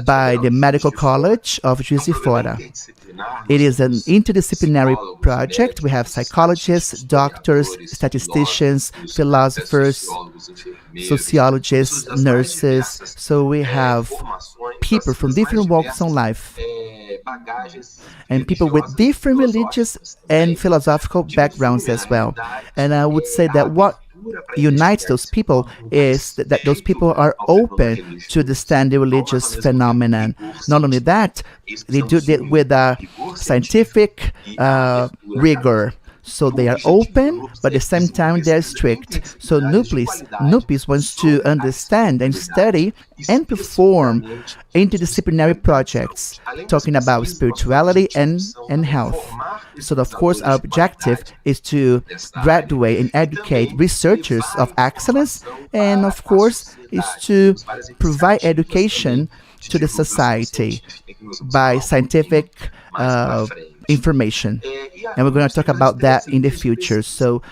B: by the Medical College of Juiz de Fora. It is an interdisciplinary project. We have psychologists, doctors, statisticians, philosophers, sociologists, nurses. So we have people from different walks of life and people with different religious and philosophical backgrounds as well. And I would say that what unites those people is that those people are open to understand the religious phenomenon. Not only that, they do it with a scientific rigor. So they are open, but at the same time they are strict. So NUPES wants to understand and study and perform interdisciplinary projects talking about spirituality and health. So of course our objective is to graduate and educate researchers of excellence, and of course is to provide education to the society by scientific information. And we're going to talk about that in the future. So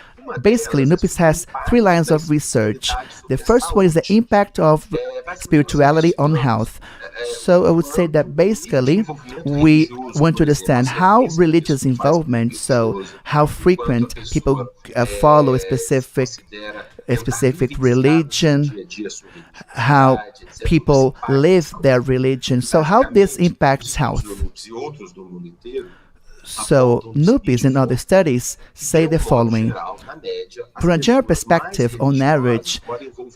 B: basically, NUPES has 3 lines of research. The first one is the impact of spirituality on health. So I would say that basically we want to understand how religious involvement, so how frequent people follow a specific religion, how people live their religion, so how this impacts health. So NUPES and other studies say the following. From a general perspective, on average,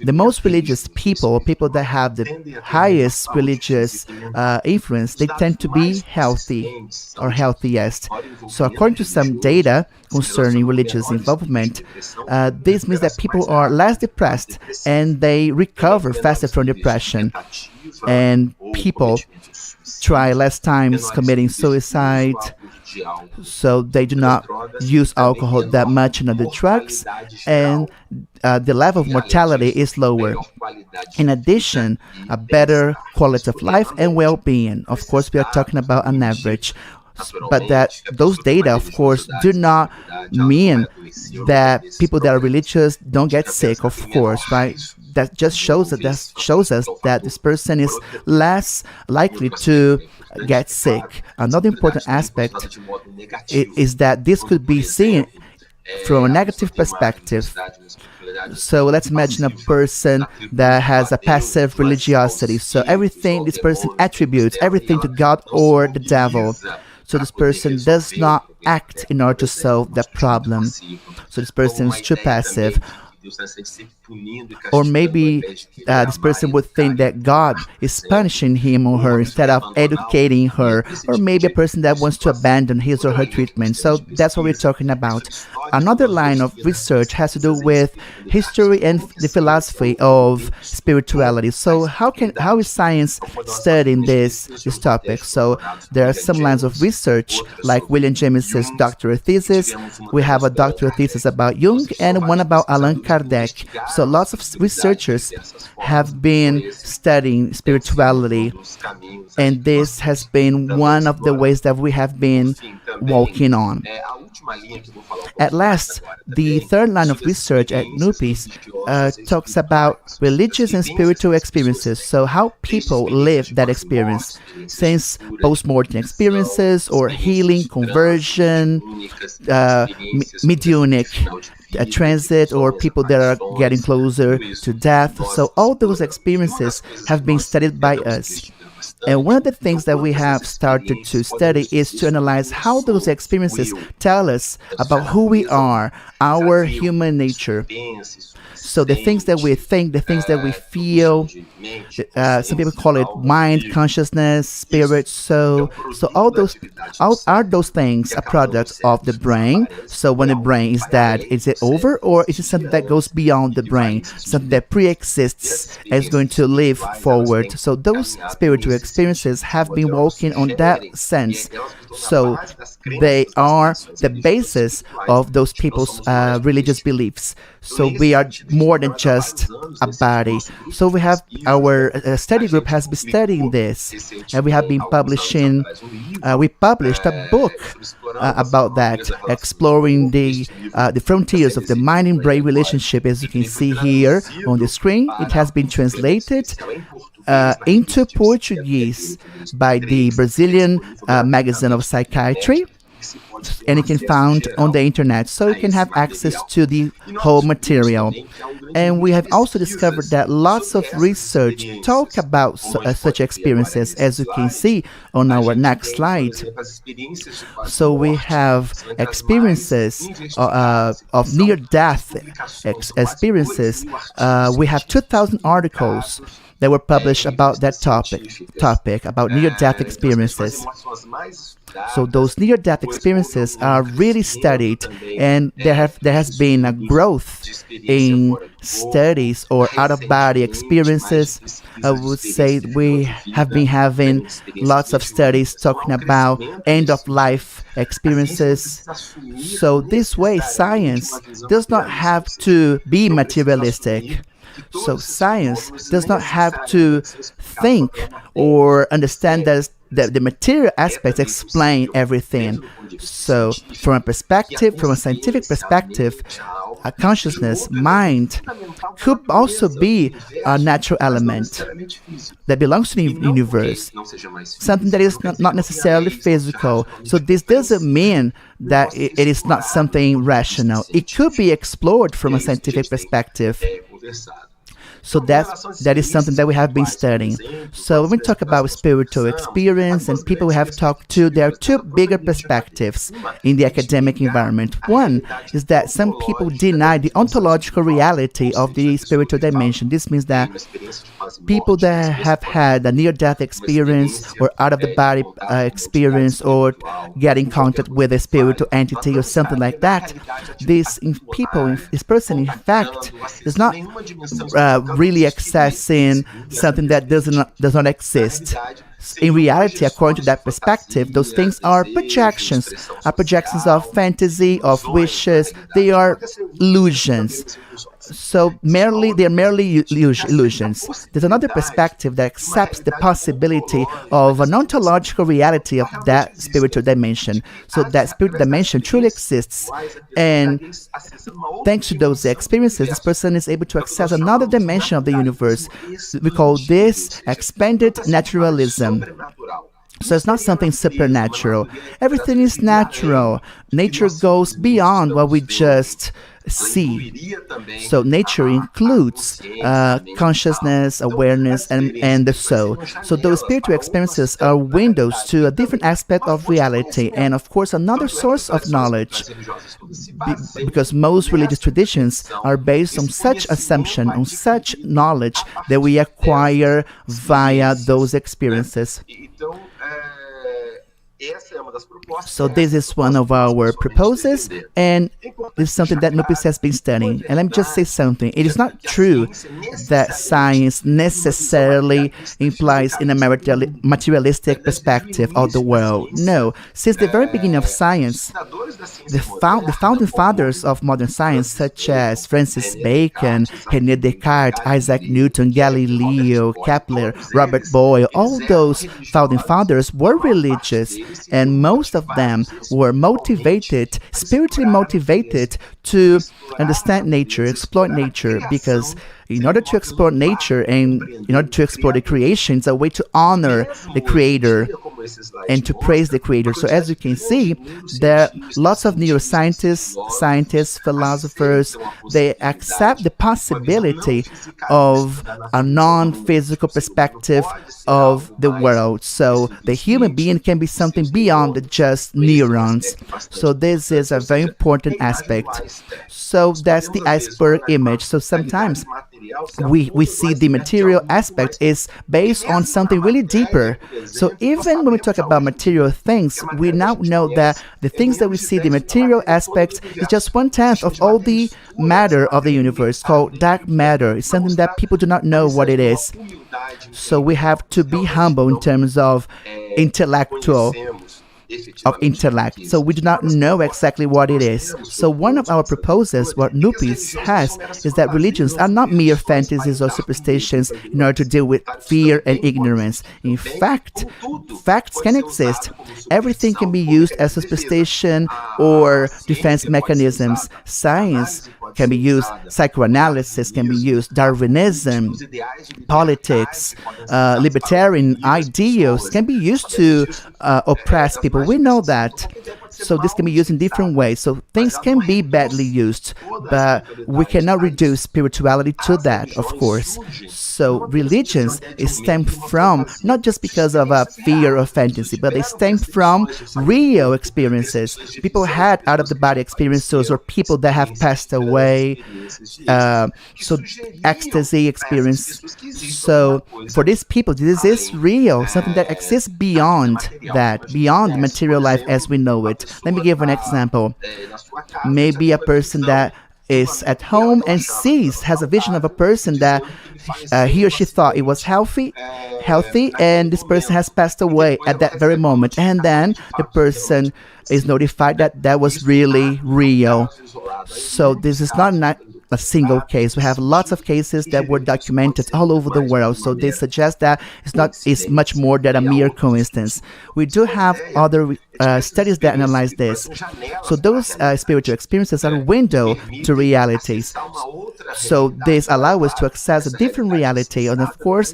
B: the most religious people, people that have the highest religious influence, they tend to be healthy or healthiest. So according to some data concerning religious involvement, this means that people are less depressed and they recover faster from depression. And people try less times committing suicide, so they do not use alcohol that much and other drugs, and the level of mortality is lower. In addition, a better quality of life and well-being. Of course, we are talking about an average, but that those data, of course, do not mean that people that are religious don't get sick, of course, right? That just shows us that this person is less likely to get sick. Another important aspect is that this could be seen from a negative perspective. So let's imagine a person that has a passive religiosity. So everything this person attributes everything to God or the devil. So this person does not act in order to solve that problem. So this person is too passive. Or maybe this person would think that God is punishing him or her instead of educating her. Or maybe a person that wants to abandon his or her treatment. So that's what we're talking about. Another line of research has to do with history and the philosophy of spirituality. So how is science studying this topic? So there are some lines of research, like William James's doctoral thesis. We have a doctoral thesis about Jung and one about Allan Kardec. So lots of researchers have been studying spirituality, and this has been one of the ways that we have been walking on. At last, the third line of research at NUPES talks about religious and spiritual experiences, so how people live that experience, since post-mortem experiences or healing, conversion, mediunic transit, or people that are getting closer to death. So all those experiences have been studied by us. And one of the things that we have started to study is to analyze how those experiences tell us about who we are, our human nature. So the things that we think, the things that we feel, some people call it mind, consciousness, spirit, soul. So all those things a product of the brain? So when the brain is dead, is it over, or is it something that goes beyond the brain, something that pre-exists and is going to live forward? So those spiritual spiritual experiences have been working on that sense. So they are the basis of those people's religious beliefs. So we are more than just a body. So we have our study group has been studying this, and we have been publishing. We published a book about that, exploring the frontiers of the mind and brain relationship. As you can see here on the screen, it has been translated into Portuguese by the Brazilian Magazine of Psychiatry, and you can find on the internet, so you can have access to the whole material. And we have also discovered that lots of research talk about such experiences, as you can see on our next slide. So we have experiences of near-death experiences. We have 2,000 articles that were published about that topic about near-death experiences. So those near-death experiences are really studied, and there has been a growth in studies or out-of-body experiences. I would say we have been having lots of studies talking about end-of-life experiences. So this way, science does not have to be materialistic. So science does not have to think or understand that the material aspects explain everything. So from a scientific perspective, a consciousness, mind, could also be a natural element that belongs to the universe, something that is not necessarily physical. So this doesn't mean that it is not something rational. It could be explored from a scientific perspective. So that is something that we have been studying. So when we talk about spiritual experience and people we have talked to, there are two bigger perspectives in the academic environment. One is that some people deny the ontological reality of the spiritual dimension. This means that people that have had a near-death experience or out-of-the-body experience or get in contact with a spiritual entity or something like that, this person, in fact, is not really accessing something that does not exist. In reality, according to that perspective, those things are projections of fantasy, of wishes. They are illusions. So they're merely illusions. There's another perspective that accepts the possibility of an ontological reality of that spiritual dimension. So that spiritual dimension truly exists. And thanks to those experiences, this person is able to access another dimension of the universe. We call this expanded naturalism. So it's not something supernatural. Everything is natural. Nature goes beyond what we just see. So nature includes consciousness, awareness, and the soul. So those spiritual experiences are windows to a different aspect of reality, and of course another source of knowledge, because most religious traditions are based on such assumption, on such knowledge that we acquire via those experiences. So this is one of our proposals, and it's something that Nupes has been studying. And let me just say something. It is not true that science necessarily implies in a materialistic perspective of the world. No. Since the very beginning of science, the founding fathers of modern science, such as Francis Bacon, René Descartes, Isaac Newton, Galileo, Kepler, Robert Boyle, all those founding fathers were religious, and most of them were motivated, spiritually motivated, to understand nature, explore nature, because in order to explore nature and in order to explore the creation, it's a way to honor the Creator and to praise the Creator. So as you can see, there are lots of neuroscientists, scientists, philosophers, they accept the possibility of a non-physical perspective of the world. So the human being can be something beyond just neurons. So this is a very important aspect. So that's the iceberg image. So sometimes we see the material aspect is based on something really deeper. So even when we talk about material things, we now know that the things that we see, the material aspects, is just 1/10 of all the matter of the universe, called dark matter. It's something that people do not know what it is. So we have to be humble in terms of intellectual of intellect. So we do not know exactly what it is. So one of our proposals, what NUPIS has, is that religions are not mere fantasies or superstitions in order to deal with fear and ignorance. In fact, facts can exist. Everything can be used as superstition or defense mechanisms. Science can be used, psychoanalysis can be used, Darwinism, politics, libertarian ideals can be used to oppress people. We know that. So this can be used in different ways. So things can be badly used, but we cannot reduce spirituality to that, of course. So religions stem from, not just because of a fear or fantasy, but they stem from real experiences. People had out-of-the-body experiences or people that have passed away. So ecstasy experience. So for these people, this is real, something that exists beyond that, beyond material life as we know it. Let me give an example. Maybe a person that is at home and has a vision of a person that he or she thought it was healthy, and this person has passed away at that very moment. And then the person is notified that that was really real. So this is not a single case. We have lots of cases that were documented all over the world. So they suggest that it's much more than a mere coincidence. We do have other studies that analyze this. So those spiritual experiences are a window to realities. So this allows us to access a different reality. And of course,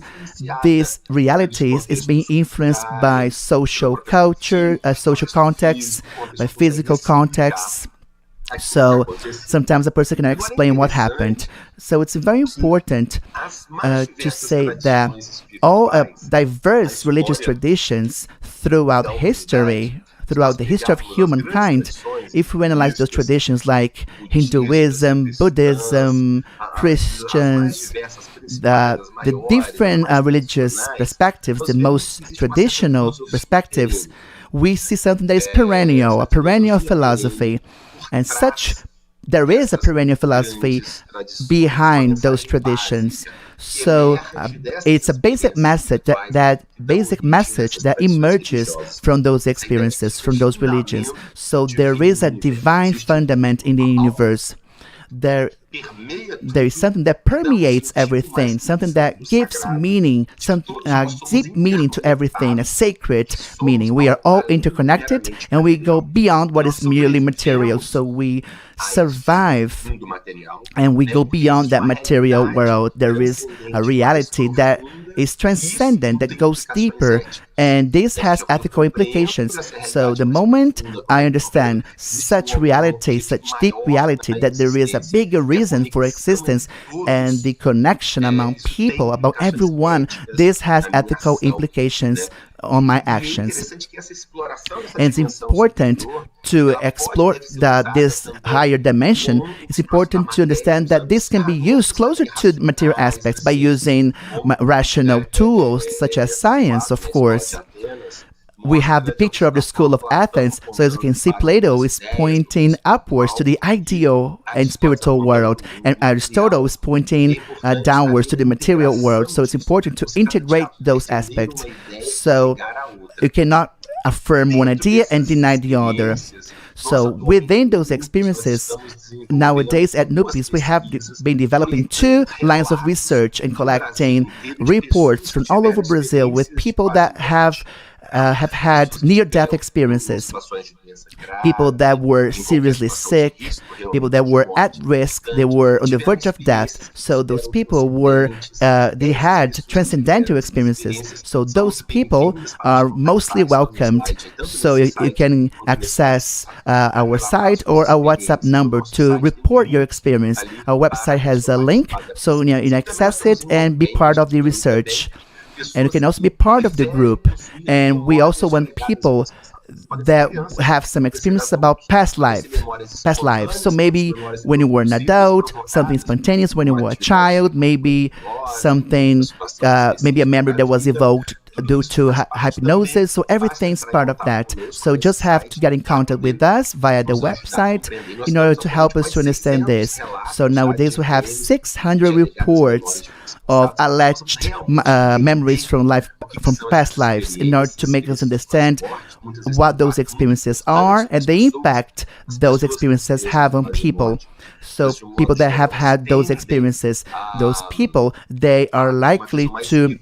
B: these realities is being influenced by social culture, social contexts, by physical contexts. So sometimes a person cannot explain what happened. So it's very important to say that all diverse religious traditions throughout history, throughout the history of humankind, if we analyze those traditions like Hinduism, Buddhism, Christians, the different religious perspectives, the most traditional perspectives, we see something that is perennial, a perennial philosophy. And there is a perennial philosophy behind those traditions. So it's a basic message that emerges from those experiences, from those religions. So there is a divine fundament in the universe. There is something that permeates everything, something that gives meaning, some deep meaning to everything, a sacred meaning. We are all interconnected and we go beyond what is merely material. So we survive and we go beyond that material world. There is a reality that is transcendent, that goes deeper, and this has ethical implications. So the moment I understand such reality, such deep reality, that there is a bigger reason for existence and the connection among people, about everyone, this has ethical implications on my actions. And it's important to explore this higher dimension. It's important to understand that this can be used closer to material aspects by using rational tools such as science, of course. We have the picture of the School of Athens. So as you can see, Plato is pointing upwards to the ideal and spiritual world, and Aristotle is pointing downwards to the material world. So it's important to integrate those aspects. So you cannot affirm one idea and deny the other. So within those experiences, nowadays at NUPIS, we have been developing 2 lines of research and collecting reports from all over Brazil with people that have had near-death experiences, people that were seriously sick, people that were at risk, they were on the verge of death. So those people they had transcendental experiences. So those people are mostly welcomed. So you can access our site or our WhatsApp number to report your experience. Our website has a link, so you can access it and be part of the research. And you can also be part of the group. And we also want people that have some experience about past lives. So maybe when you were an adult, something spontaneous when you were a child, maybe something, maybe a memory that was evoked due to hypnosis. So everything's part of that. So just have to get in contact with us via the website in order to help us to understand this. So nowadays we have 600 reports of alleged memories from past lives in order to make us understand what those experiences are and the impact those experiences have on people. So people that have had those experiences, those people, they are likely to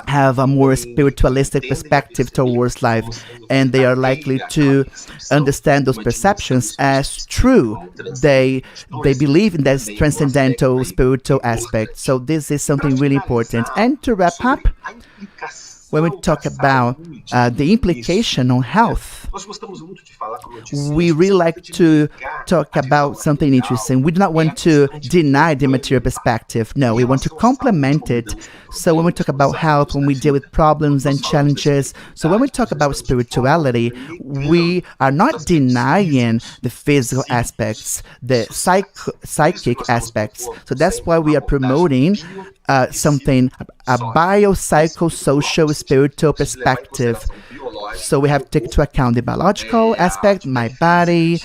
B: have a more spiritualistic perspective towards life, and they are likely to understand those perceptions as true. They believe in this transcendental spiritual aspect. So this is something really important. And to wrap up, when we talk about the implication on health, we really like to talk about something interesting. We do not want to deny the material perspective. No, we want to complement it. So when we talk about health, when we deal with problems and challenges, so when we talk about spirituality, we are not denying the physical aspects, the psychic aspects. So that's why we are promoting a biopsychosocial spiritual perspective. So we have to take into account the biological aspect, my body,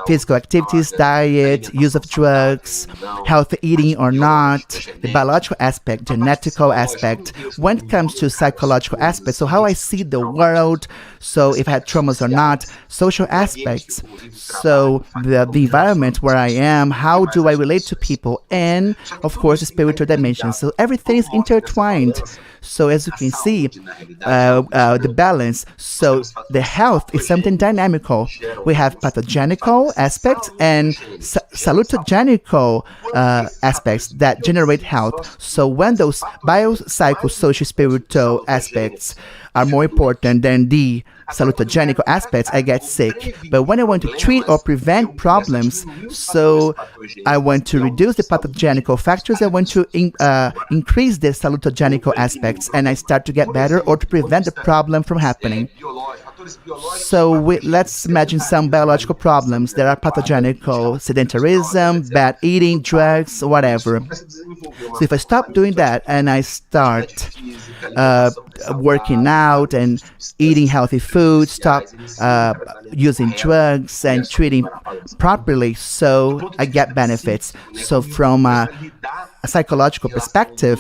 B: physical activities, diet, use of drugs, healthy eating or not, the biological aspect, genetical aspect. When it comes to psychological aspects, so how I see the world, so if I had traumas or not, social aspects, so the environment where I am, how do I relate to people, and of course the spiritual dimension. So everything is intertwined. So as you can see, the balance, so the health is something dynamical. We have pathogenical aspects and salutogenical aspects that generate health. So when those biopsychosocial spiritual aspects are more important than the salutogenical aspects, I get sick. But when I want to treat or prevent problems, so I want to reduce the pathogenical factors, I want to increase the salutogenical aspects, and I start to get better or to prevent the problem from happening. So let's imagine some biological problems that are pathogenical, sedentarism, bad eating, drugs, whatever. So if I stop doing that and I start working out and eating healthy food, stop using drugs and treating properly, so I get benefits. So from a psychological perspective,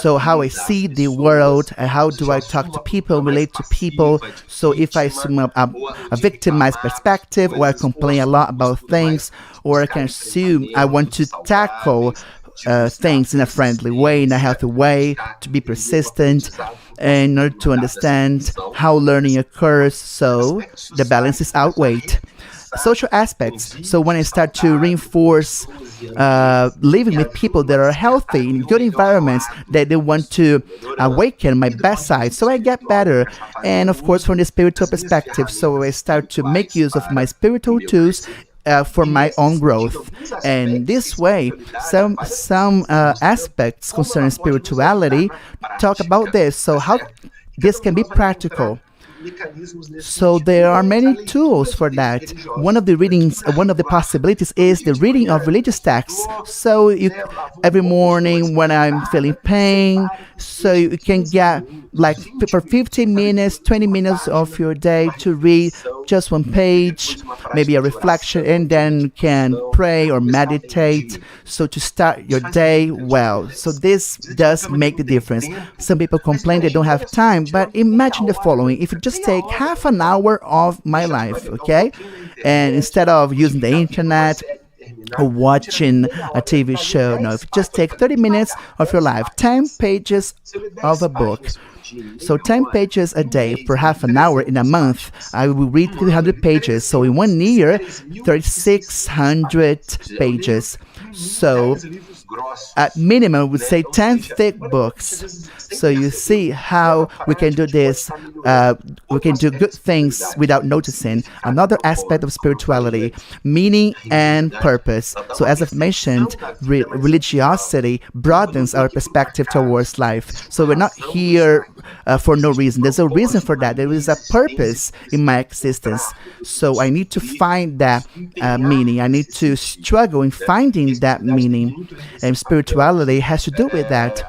B: so how I see the world, how do I talk to people, relate to people. So if I assume a victimized perspective, or I complain a lot about things, or I can assume I want to tackle things in a friendly way, in a healthy way, to be persistent, in order to understand how learning occurs, so the balance is outweighed. Social aspects, so when I start to reinforce living with people that are healthy, in good environments, that they want to awaken my best side, so I get better. And of course, from the spiritual perspective, so I start to make use of my spiritual tools for my own growth. And this way, some aspects concerning spirituality talk about this. So how this can be practical. So there are many tools for that. One of the possibilities is the reading of religious texts. So every morning when I'm feeling pain, so you can get like for 15 minutes, 20 minutes of your day to read just one page, maybe a reflection, and then can pray or meditate, so to start your day well. So this does make the difference. Some people complain they don't have time, but imagine the following. If you just take half an hour of my life, okay, and instead of using the internet or watching a TV show, no, if you just take 30 minutes of your life, 10 pages of a book, so 10 pages a day for half an hour in a month, I will read 300 pages. So in 1 year, 3,600 pages. So at minimum, we say 10 thick books. So you see how we can do this. We can do good things without noticing. Another aspect of spirituality, meaning and purpose. So as I've mentioned, religiosity broadens our perspective towards life. So we're not here for no reason. There's a reason for that. There is a purpose in my existence. So I need to find that meaning. I need to struggle in finding that meaning. And spirituality has to do with that.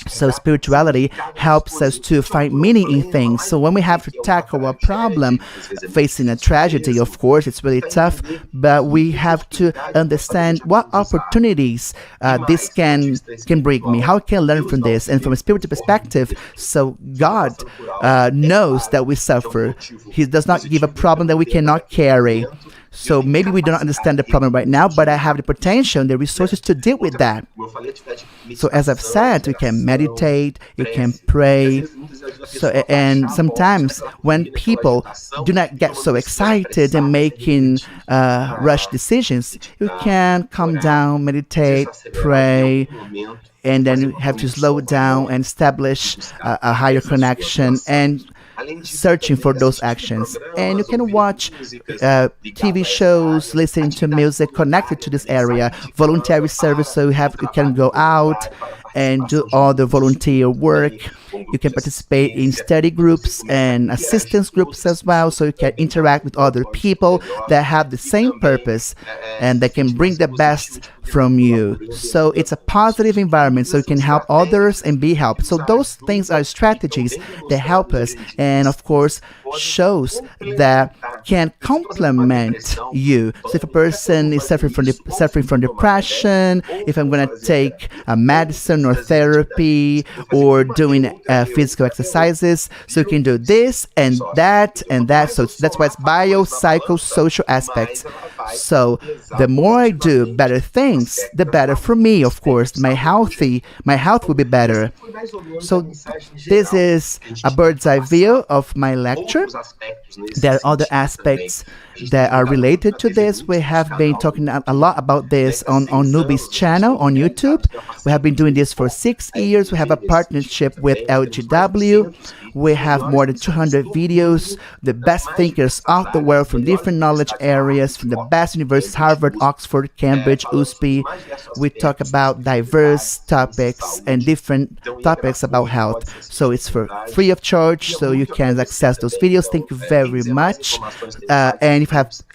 B: So spirituality helps us to find meaning in things. So when we have to tackle a problem, facing a tragedy, of course, it's really tough, but we have to understand what opportunities this can bring me. How can I learn from this? And from a spiritual perspective, so God knows that we suffer. He does not give a problem that we cannot carry. So maybe we do not understand the problem right now, but I have the potential and the resources to deal with that. So as I've said, you can meditate, you can pray. So, and sometimes when people do not get so excited and making rush decisions, you can calm down, meditate, pray, and then you have to slow down and establish a higher connection and searching for those actions. And you can watch TV shows, listening to music connected to this area, voluntary service, so you can go out and do all the volunteer work. You can participate in study groups and assistance groups as well, so you can interact with other people that have the same purpose and that can bring the best from you. So it's a positive environment, so you can help others and be helped. So those things are strategies that help us, and of course shows that can complement you. So if a person is suffering from depression, if I'm going to take a medicine or therapy or doing physical exercises, so you can do this and that and that. So that's why it's biopsychosocial aspects. So the more I do better things, the better for me, of course. My health will be better. So this is a bird's eye view of my lecture. There are other aspects that are related to this. We have been talking a lot about this on Nubi's channel on YouTube. We have been doing this for 6 years. We have a partnership with LGW. We have more than 200 videos, the best thinkers of the world from different knowledge areas, from the best universities, Harvard, Oxford, Cambridge, USP. We talk about diverse topics and different topics about health. So it's for free of charge, so you can access those videos. Thank you very much. And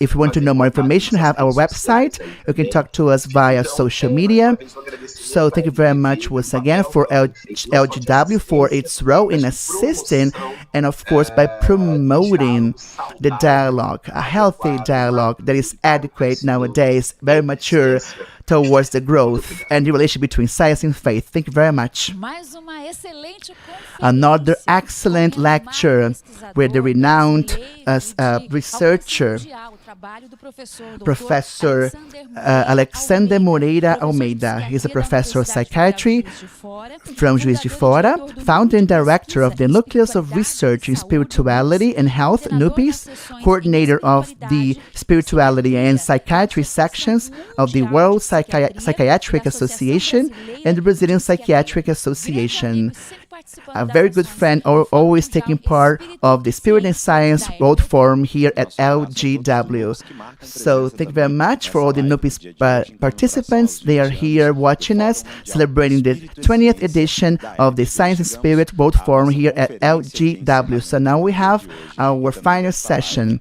B: if you want to know more information, have our website. You can talk to us via social media. So thank you very much once again for LGW for its role in assisting and of course by promoting the dialogue, a healthy dialogue that is adequate nowadays, very mature towards the growth and the relationship between science and faith. Thank you very much. Another excellent lecture with the renowned researcher, Professor Alexander Moreira Almeida. He's a professor of psychiatry from Juiz de Fora, founder and director of the Nucleus of Research in Spirituality and Health, NUPIS, coordinator of the Spirituality and Psychiatry sections of the World Psychiatric Association and the Brazilian Psychiatric Association. A very good friend, always taking part of the Spirit and Science World Forum here at LGW. So thank you very much for all the NUPIS participants. They are here watching us, celebrating the 20th edition of the Science and Spirit World Forum here at LGW. So now we have our final session.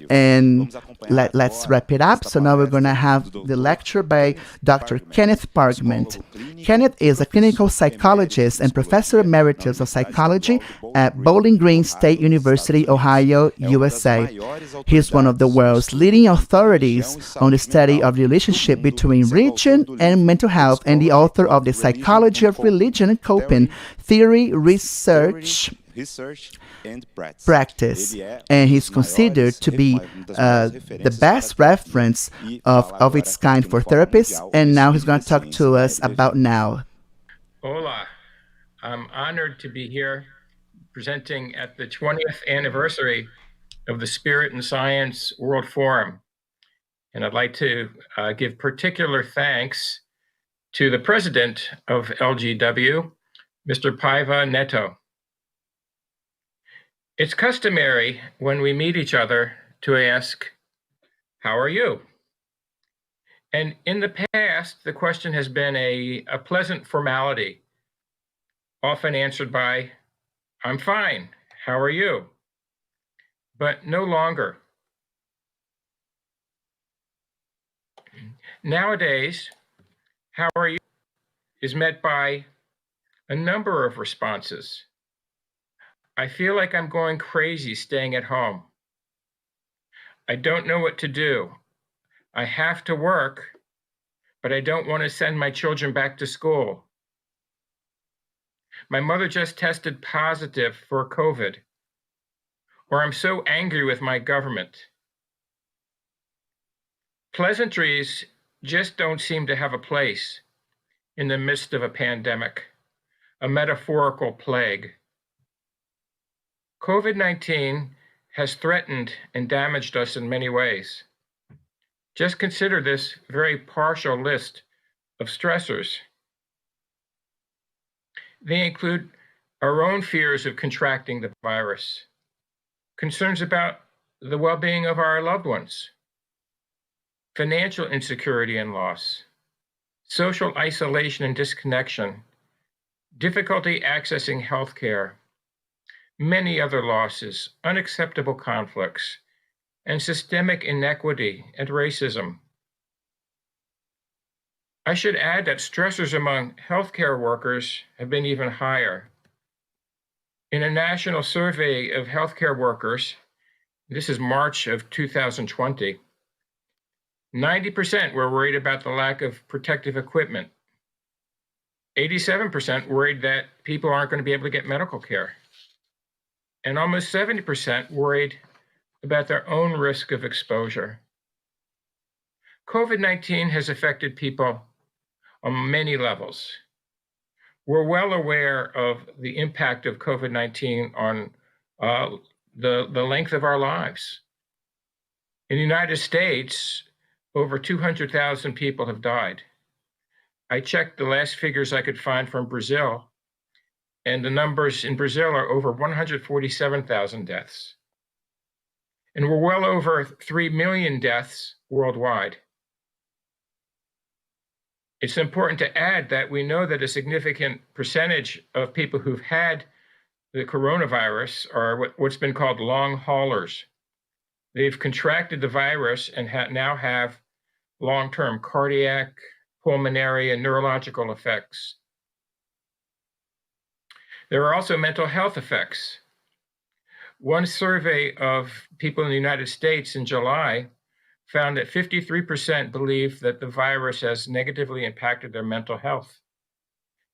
B: And let's wrap it up. So now we're going to have the lecture by Dr. Kenneth Pargment. Kenneth is a clinical psychologist and professor emeritus of psychology at Bowling Green State University, Ohio, USA. He is one of the world's leading authorities on the study of the relationship between religion and mental health, and the author of The Psychology of Religion and Coping, Theory, Research, and practice, and he's considered to be the best reference of its kind for therapists. And now he's going to talk to us about now.
I: Hola, I'm honored to be here presenting at the 20th anniversary of the Spirit and Science World Forum, and I'd like to give particular thanks to the president of LGW, Mr. Paiva Neto. It's customary when we meet each other to ask, how are you? And in the past, the question has been a pleasant formality, often answered by, I'm fine. How are you? But no longer. Nowadays, how are you is met by a number of responses. I feel like I'm going crazy staying at home. I don't know what to do. I have to work, but I don't want to send my children back to school. My mother just tested positive for COVID, or I'm so angry with my government. Pleasantries just don't seem to have a place in the midst of a pandemic, a metaphorical plague. COVID-19 has threatened and damaged us in many ways. Just consider this very partial list of stressors. They include our own fears of contracting the virus, concerns about the well-being of our loved ones, financial insecurity and loss, social isolation and disconnection, difficulty accessing health care, many other losses, unacceptable conflicts, and systemic inequity and racism. I should add that stressors among healthcare workers have been even higher. In a national survey of healthcare workers, this is March of 2020, 90% were worried about the lack of protective equipment. 87% worried that people aren't going to be able to get medical care. And almost 70% worried about their own risk of exposure. COVID-19 has affected people on many levels. We're well aware of the impact of COVID-19 on the length of our lives. In the United States, over 200,000 people have died. I checked the last figures I could find from Brazil, and the numbers in Brazil are over 147,000 deaths. And we're well over 3 million deaths worldwide. It's important to add that we know that a significant percentage of people who've had the coronavirus are what's been called long haulers. They've contracted the virus and now have long-term cardiac, pulmonary, and neurological effects. There are also mental health effects. One survey of people in the United States in July found that 53% believe that the virus has negatively impacted their mental health.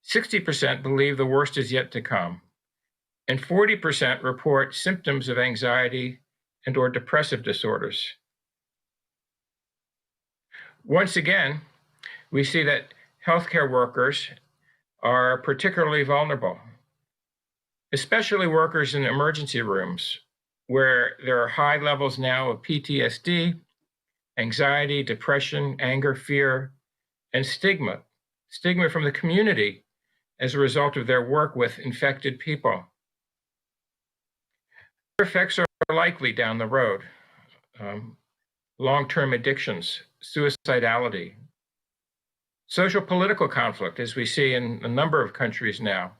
I: 60% believe the worst is yet to come. And 40% report symptoms of anxiety and or depressive disorders. Once again, we see that healthcare workers are particularly vulnerable, especially workers in emergency rooms, where there are high levels now of PTSD, anxiety, depression, anger, fear, and stigma from the community as a result of their work with infected people. Other effects are likely down the road. Long-term addictions, suicidality, social political conflict, as we see in a number of countries now,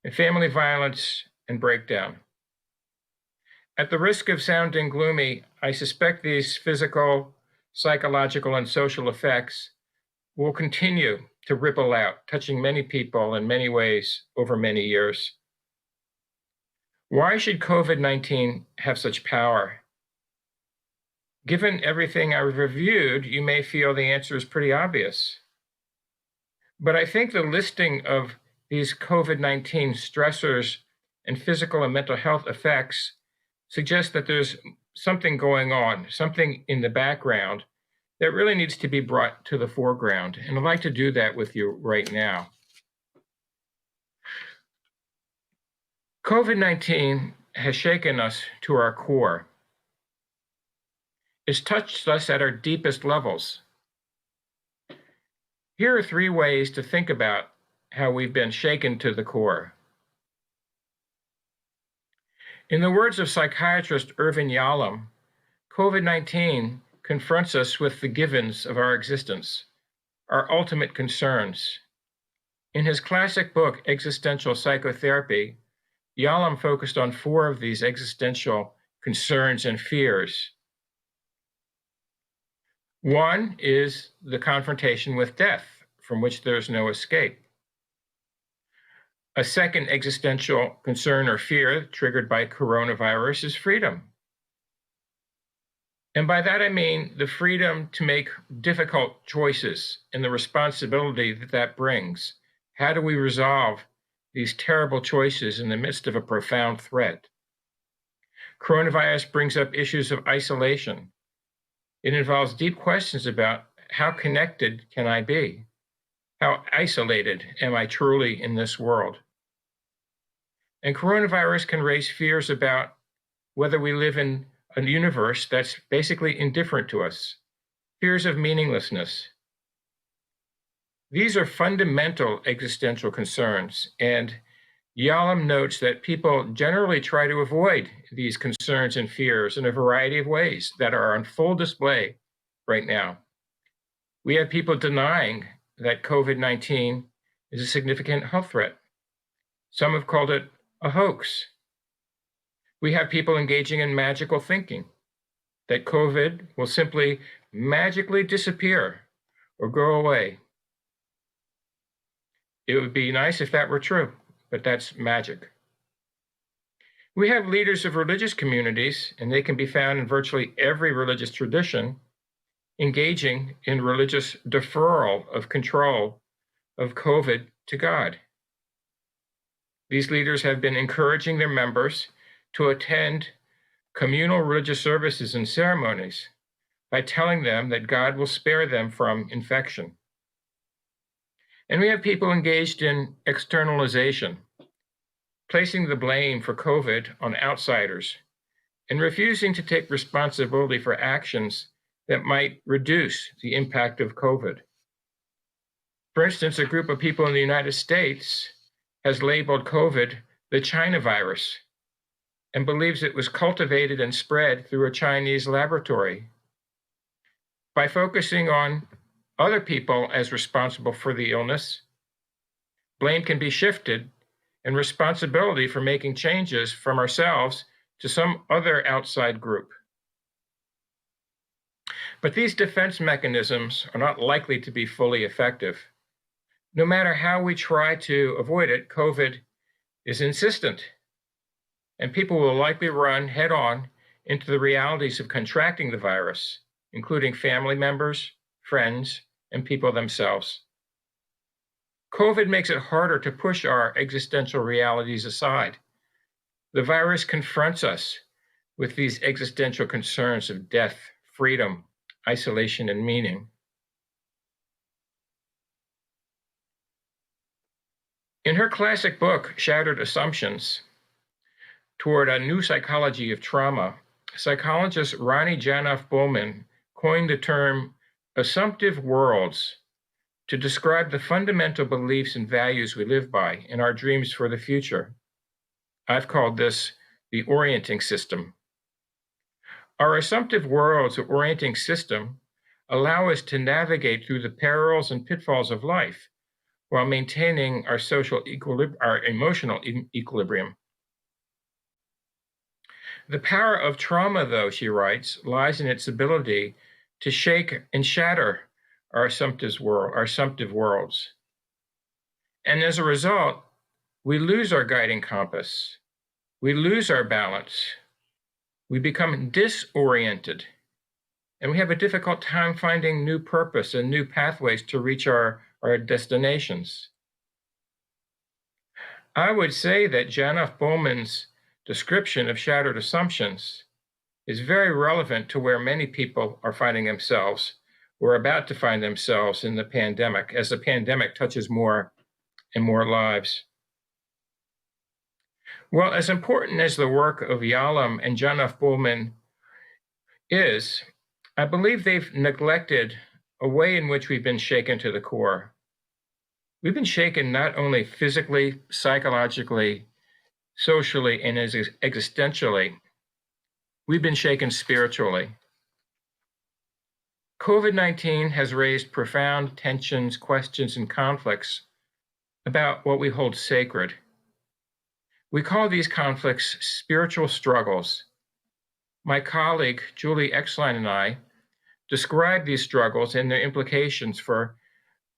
I: and family violence and breakdown. At the risk of sounding gloomy, I suspect these physical, psychological, and social effects will continue to ripple out, touching many people in many ways over many years. Why should COVID-19 have such power? Given everything I've reviewed, you may feel the answer is pretty obvious. But I think the listing of these COVID-19 stressors and physical and mental health effects suggests that there's something going on, something in the background that really needs to be brought to the foreground. And I'd like to do that with you right now. COVID-19 has shaken us to our core. It's touched us at our deepest levels. Here are 3 ways to think about how we've been shaken to the core. In the words of psychiatrist Irvin Yalom, COVID-19 confronts us with the givens of our existence, our ultimate concerns. In his classic book, Existential Psychotherapy, Yalom focused on 4 of these existential concerns and fears. One is the confrontation with death, from which there is no escape. A second existential concern or fear triggered by coronavirus is freedom. And by that I mean the freedom to make difficult choices and the responsibility that that brings. How do we resolve these terrible choices in the midst of a profound threat? Coronavirus brings up issues of isolation. It involves deep questions about how connected can I be? How isolated am I truly in this world? And coronavirus can raise fears about whether we live in a universe that's basically indifferent to us, fears of meaninglessness. These are fundamental existential concerns, and Yalom notes that people generally try to avoid these concerns and fears in a variety of ways that are on full display right now. We have people denying that COVID-19 is a significant health threat. Some have called it a hoax. We have people engaging in magical thinking that COVID will simply magically disappear or go away. It would be nice if that were true, but that's magic. We have leaders of religious communities, and they can be found in virtually every religious tradition, engaging in religious deferral of control of COVID to God. These leaders have been encouraging their members to attend communal religious services and ceremonies by telling them that God will spare them from infection. And we have people engaged in externalization, placing the blame for COVID on outsiders and refusing to take responsibility for actions that might reduce the impact of COVID. For instance, a group of people in the United States has labeled COVID the China virus and believes it was cultivated and spread through a Chinese laboratory. By focusing on other people as responsible for the illness, blame can be shifted and responsibility for making changes from ourselves to some other outside group. But these defense mechanisms are not likely to be fully effective. No matter how we try to avoid it, COVID is insistent, and people will likely run head-on into the realities of contracting the virus, including family members, friends, and people themselves. COVID makes it harder to push our existential realities aside. The virus confronts us with these existential concerns of death, freedom, isolation, and meaning. In her classic book, Shattered Assumptions, Toward a New Psychology of Trauma, psychologist Ronnie Janoff-Bowman coined the term assumptive worlds to describe the fundamental beliefs and values we live by in our dreams for the future. I've called this the orienting system. Our assumptive worlds or orienting system allow us to navigate through the perils and pitfalls of life while maintaining our our emotional equilibrium. The power of trauma, though, she writes, lies in its ability to shake and shatter our assumptive worlds. And as a result, we lose our guiding compass. We lose our balance. We become disoriented. And we have a difficult time finding new purpose and new pathways to reach our destinations. I would say that Janoff-Bowman's description of shattered assumptions is very relevant to where many people are finding themselves or about to find themselves in the pandemic, as the pandemic touches more and more lives. Well, as important as the work of Yalom and Janoff-Bowman is, I believe they've neglected a way in which we've been shaken to the core. We've been shaken not only physically, psychologically, socially, and existentially, we've been shaken spiritually. COVID-19 has raised profound tensions, questions, and conflicts about what we hold sacred. We call these conflicts spiritual struggles. My colleague, Julie Exline, and I describe these struggles and their implications for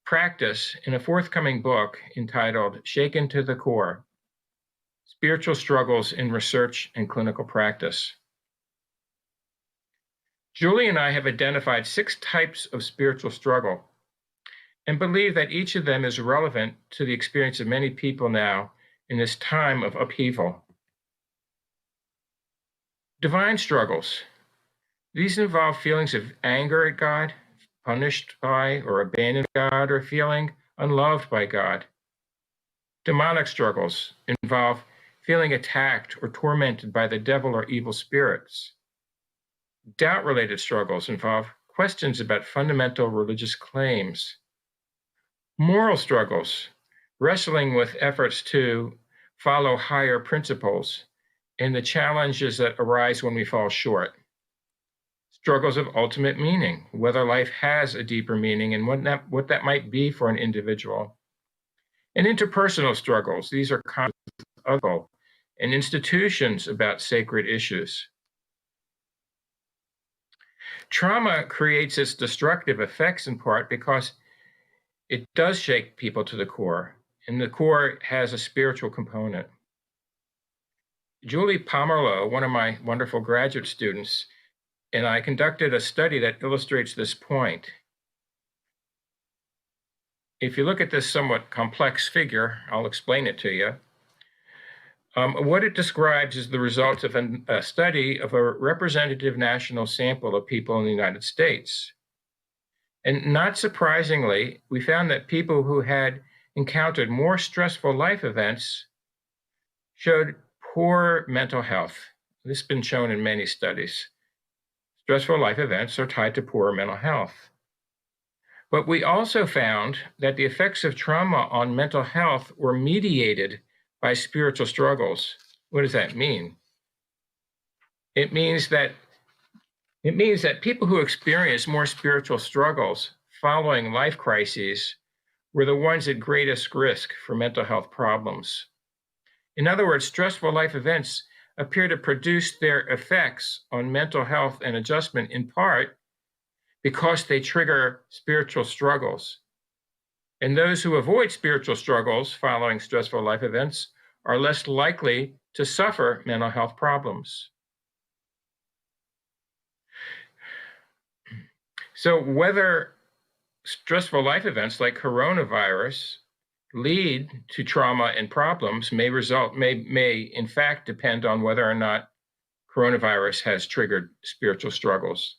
I: practice in a forthcoming book entitled Shaken to the Core: Spiritual Struggles in Research and Clinical Practice. Julie and I have identified 6 types of spiritual struggle and believe that each of them is relevant to the experience of many people now in this time of upheaval. Divine struggles. These involve feelings of anger at God, punished by or abandoned God, or feeling unloved by God. Demonic struggles involve feeling attacked or tormented by the devil or evil spirits. Doubt-related struggles involve questions about fundamental religious claims. Moral struggles, wrestling with efforts to follow higher principles and the challenges that arise when we fall short. Struggles of ultimate meaning, whether life has a deeper meaning and what that might be for an individual. And interpersonal struggles, these are conflicts of people and institutions about sacred issues. Trauma creates its destructive effects in part because it does shake people to the core, and the core has a spiritual component. Julie Pomerleau, one of my wonderful graduate students, and I conducted a study that illustrates this point. If you look at this somewhat complex figure, I'll explain it to you. What it describes is the results of a study of a representative national sample of people in the United States. And not surprisingly, we found that people who had encountered more stressful life events showed poor mental health. This has been shown in many studies. Stressful life events are tied to poor mental health. But we also found that the effects of trauma on mental health were mediated by spiritual struggles. What does that mean? It means that people who experience more spiritual struggles following life crises were the ones at greatest risk for mental health problems. In other words, stressful life events appear to produce their effects on mental health and adjustment in part because they trigger spiritual struggles. And those who avoid spiritual struggles following stressful life events are less likely to suffer mental health problems. So whether stressful life events like coronavirus lead to trauma and problems may in fact depend on whether or not coronavirus has triggered spiritual struggles.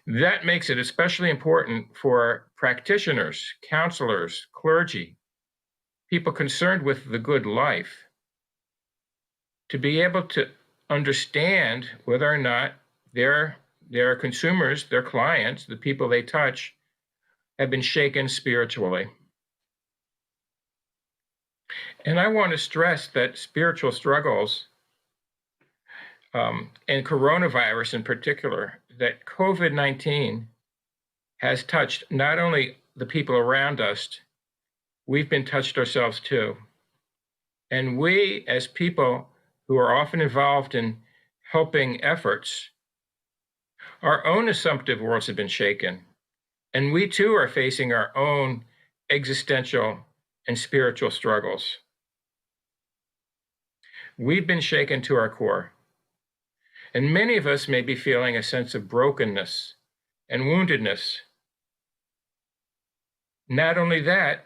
I: That makes it especially important for practitioners, counselors, clergy, people concerned with the good life, to be able to understand whether or not their consumers, their clients, the people they touch, have been shaken spiritually. And I want to stress that spiritual struggles, and coronavirus in particular, that COVID-19 has touched not only the people around us, we've been touched ourselves too. And we, as people who are often involved in helping efforts, our own assumptive worlds have been shaken. And we too are facing our own existential and spiritual struggles. We've been shaken to our core. And many of us may be feeling a sense of brokenness and woundedness. Not only that,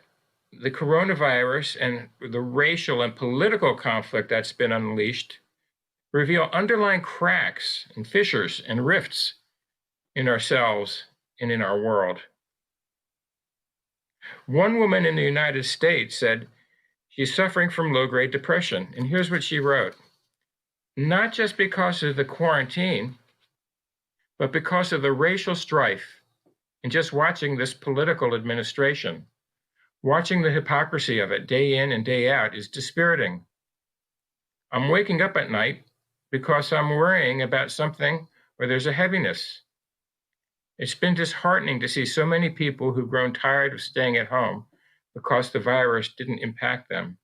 I: the coronavirus and the racial and political conflict that's been unleashed reveal underlying cracks and fissures and rifts in ourselves and in our world. One woman in the United States said she's suffering from low-grade depression, and here's what she wrote. Not just because of the quarantine, but because of the racial strife and just watching this political administration. Watching the hypocrisy of it day in and day out is dispiriting. I'm waking up at night because I'm worrying about something where there's a heaviness. It's been disheartening to see so many people who've grown tired of staying at home because the virus didn't impact them.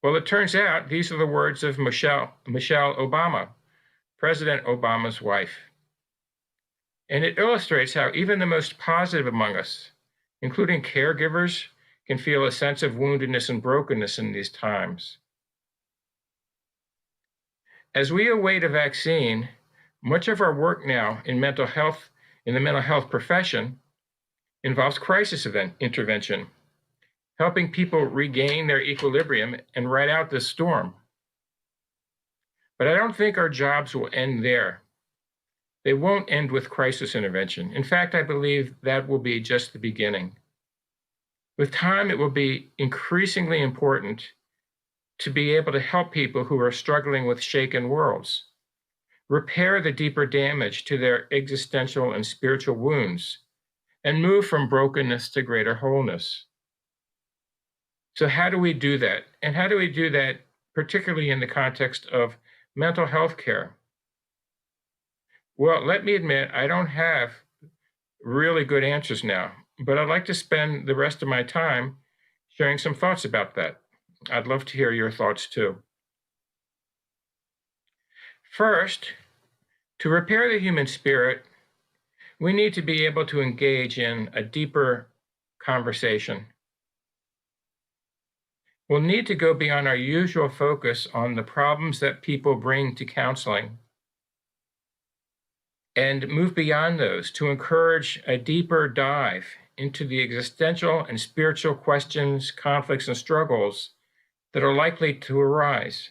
I: Well, it turns out these are the words of Michelle Obama, President Obama's wife. And it illustrates how even the most positive among us, including caregivers, can feel a sense of woundedness and brokenness in these times. As we await a vaccine, much of our work now in mental health, in the mental health profession, involves crisis intervention, helping people regain their equilibrium and ride out this storm. But I don't think our jobs will end there. They won't end with crisis intervention. In fact, I believe that will be just the beginning. With time, it will be increasingly important to be able to help people who are struggling with shaken worlds, repair the deeper damage to their existential and spiritual wounds, and move from brokenness to greater wholeness. So how do we do that? And how do we do that, particularly in the context of mental health care? Well, let me admit, I don't have really good answers now, but I'd like to spend the rest of my time sharing some thoughts about that. I'd love to hear your thoughts too. First, to repair the human spirit, we need to be able to engage in a deeper conversation. We'll need to go beyond our usual focus on the problems that people bring to counseling and move beyond those to encourage a deeper dive into the existential and spiritual questions, conflicts, and struggles that are likely to arise.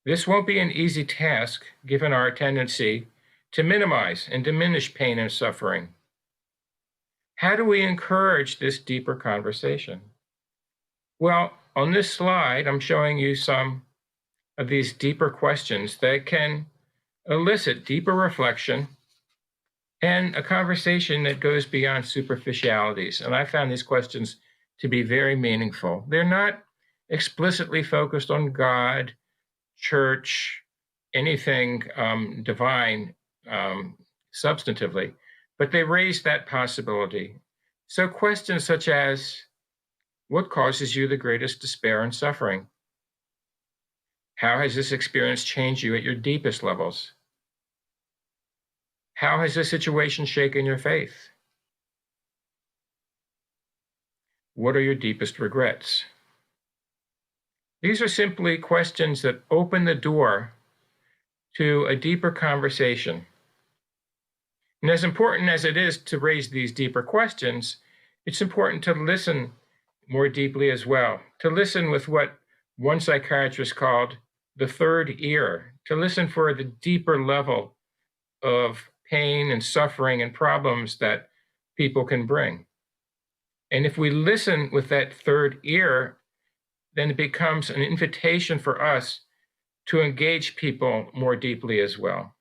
I: This won't be an easy task given our tendency to minimize and diminish pain and suffering. How do we encourage this deeper conversation? Well, on this slide, I'm showing you some of these deeper questions that can elicit deeper reflection and a conversation that goes beyond superficialities. And I found these questions to be very meaningful. They're not explicitly focused on God, church, anything divine substantively, but they raise that possibility. So questions such as, what causes you the greatest despair and suffering? How has this experience changed you at your deepest levels? How has this situation shaken your faith? What are your deepest regrets? These are simply questions that open the door to a deeper conversation. And as important as it is to raise these deeper questions, it's important to listen more deeply as well, to listen with what one psychiatrist called the third ear, to listen for the deeper level of pain and suffering and problems that people can bring. And if we listen with that third ear, then it becomes an invitation for us to engage people more deeply as well.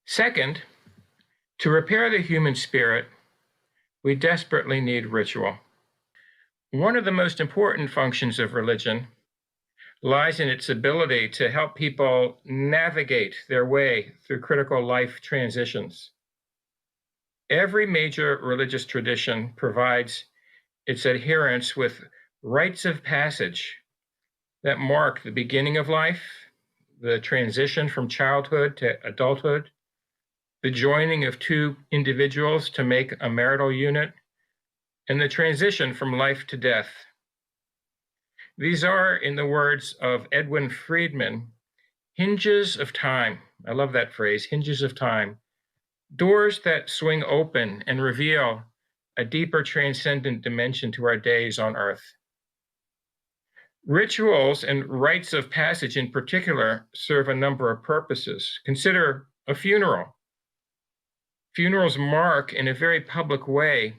I: Second, to repair the human spirit, we desperately need ritual. One of the most important functions of religion lies in its ability to help people navigate their way through critical life transitions. Every major religious tradition provides its adherents with rites of passage that mark the beginning of life, the transition from childhood to adulthood, the joining of two individuals to make a marital unit, and the transition from life to death. These are, in the words of Edwin Friedman, hinges of time. I love that phrase, hinges of time. Doors that swing open and reveal a deeper transcendent dimension to our days on earth. Rituals and rites of passage in particular serve a number of purposes. Consider a funeral. Funerals mark in a very public way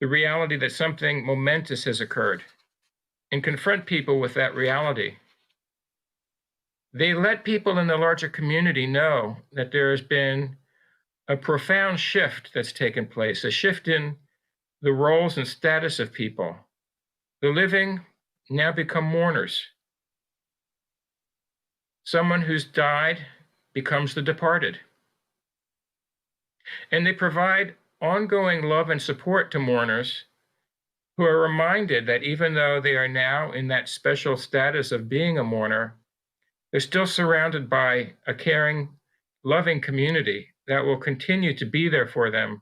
I: the reality that something momentous has occurred and confront people with that reality. They let people in the larger community know that there has been a profound shift that's taken place, a shift in the roles and status of people. The living now become mourners. Someone who's died becomes the departed. And they provide ongoing love and support to mourners who are reminded that even though they are now in that special status of being a mourner, they're still surrounded by a caring, loving community that will continue to be there for them,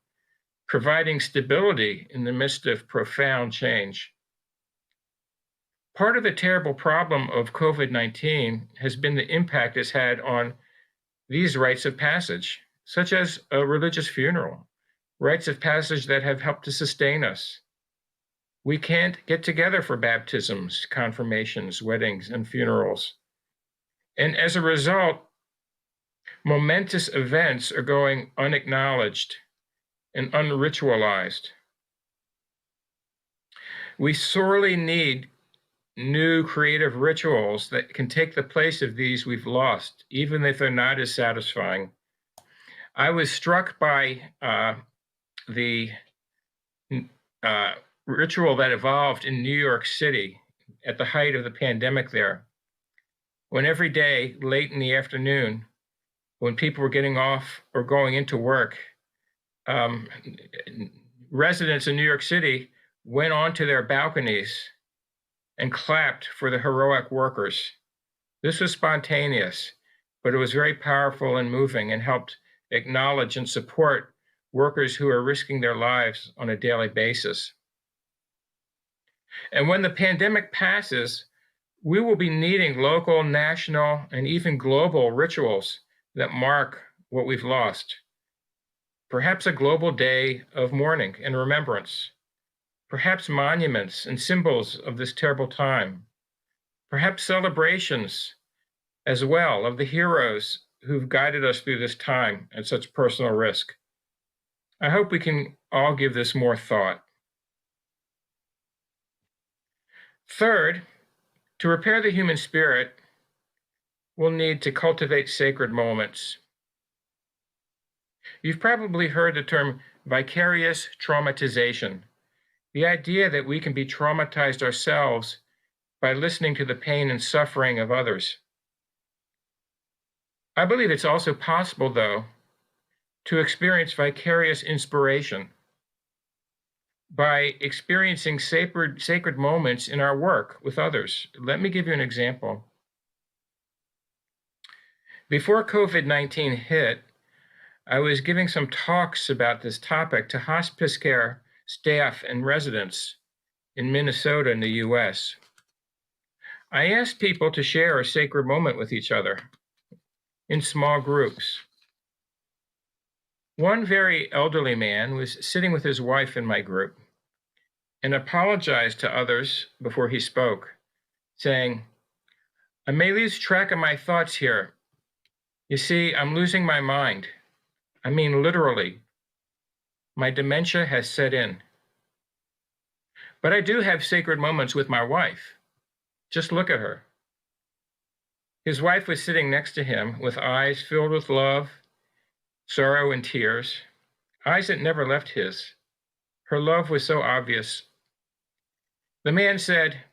I: providing stability in the midst of profound change. Part of the terrible problem of COVID-19 has been the impact it's had on these rites of passage, such as a religious funeral, rites of passage that have helped to sustain us. We can't get together for baptisms, confirmations, weddings, and funerals. And as a result, momentous events are going unacknowledged and unritualized. We sorely need new creative rituals that can take the place of these we've lost, even if they're not as satisfying. I was struck by the ritual that evolved in New York City at the height of the pandemic there, when every day, late in the afternoon, when people were getting off or going into work, residents in New York City went onto their balconies and clapped for the heroic workers. This was spontaneous, but it was very powerful and moving and helped acknowledge and support workers who are risking their lives on a daily basis. And when the pandemic passes, we will be needing local, national, and even global rituals that mark what we've lost. Perhaps a global day of mourning and remembrance. Perhaps monuments and symbols of this terrible time. Perhaps celebrations as well of the heroes who've guided us through this time at such personal risk. I hope we can all give this more thought. Third, to repair the human spirit, we'll need to cultivate sacred moments. You've probably heard the term vicarious traumatization, the idea that we can be traumatized ourselves by listening to the pain and suffering of others. I believe it's also possible, though, to experience vicarious inspiration by experiencing sacred moments in our work with others. Let me give you an example. Before COVID-19 hit, I was giving some talks about this topic to hospice care staff and residents in Minnesota in the US. I asked people to share a sacred moment with each other in small groups. One very elderly man was sitting with his wife in my group and apologized to others before he spoke, saying, "I may lose track of my thoughts here. You see, I'm losing my mind. I mean, literally. My dementia has set in. But I do have sacred moments with my wife. Just look at her." His wife was sitting next to him with eyes filled with love, sorrow, and tears, eyes that never left his. Her love was so obvious. The man said,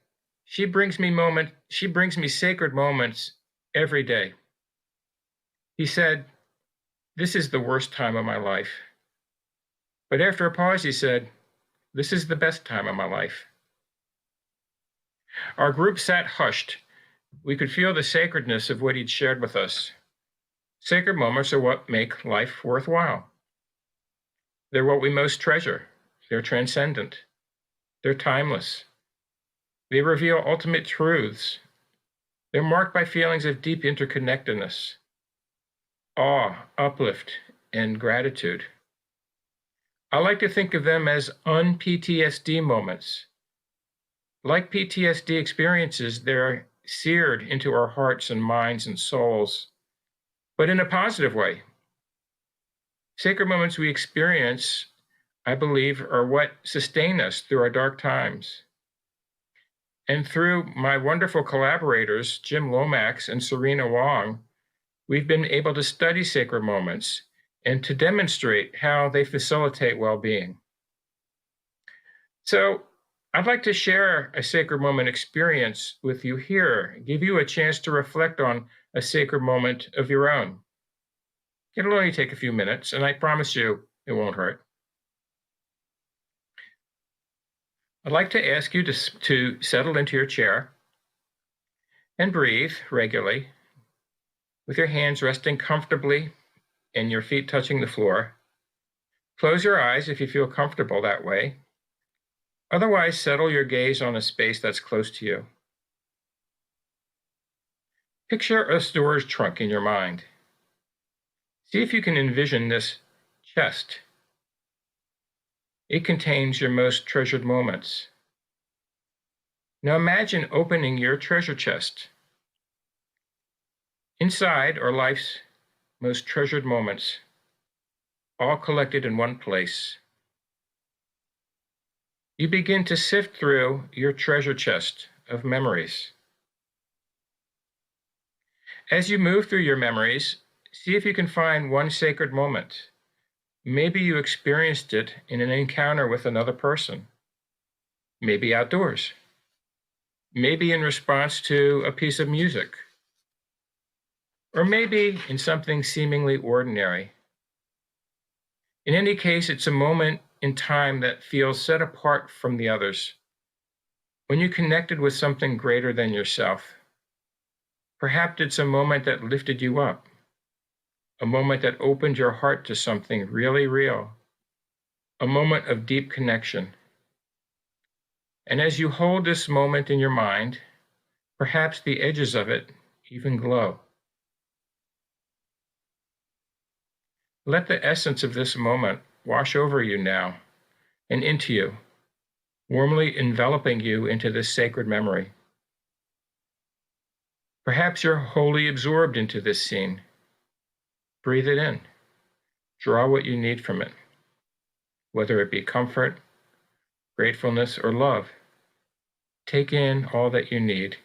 I: she brings me sacred moments every day. He said, "This is the worst time of my life." But after a pause, he said, "This is the best time of my life." Our group sat hushed. We could feel the sacredness of what he'd shared with us. Sacred moments are what make life worthwhile. They're what we most treasure. They're transcendent. They're timeless. They reveal ultimate truths. They're marked by feelings of deep interconnectedness, awe, uplift, and gratitude. I like to think of them as un-PTSD moments. Like PTSD experiences, they're seared into our hearts and minds and souls, but in a positive way. Sacred moments we experience, I believe, are what sustain us through our dark times. And through my wonderful collaborators, Jim Lomax and Serena Wong, we've been able to study sacred moments and to demonstrate how they facilitate well-being. So I'd like to share a sacred moment experience with you here, give you a chance to reflect on a sacred moment of your own. It'll only take a few minutes, and I promise you it won't hurt. I'd like to ask you to settle into your chair and breathe regularly with your hands resting comfortably and your feet touching the floor. Close your eyes if you feel comfortable that way. Otherwise, settle your gaze on a space that's close to you. Picture a storage trunk in your mind. See if you can envision this chest. It contains your most treasured moments. Now imagine opening your treasure chest. Inside are life's most treasured moments, all collected in one place. You begin to sift through your treasure chest of memories. As you move through your memories, see if you can find one sacred moment. Maybe you experienced it in an encounter with another person. Maybe outdoors. Maybe in response to a piece of music. Or maybe in something seemingly ordinary. In any case, it's a moment in time that feels set apart from the others. When you connected with something greater than yourself. Perhaps it's a moment that lifted you up. A moment that opened your heart to something really real. A moment of deep connection. And as you hold this moment in your mind, perhaps the edges of it even glow. Let the essence of this moment wash over you now and into you, warmly enveloping you into this sacred memory. Perhaps you're wholly absorbed into this scene. Breathe it in. Draw what you need from it, whether it be comfort, gratefulness, or love. Take in all that you need.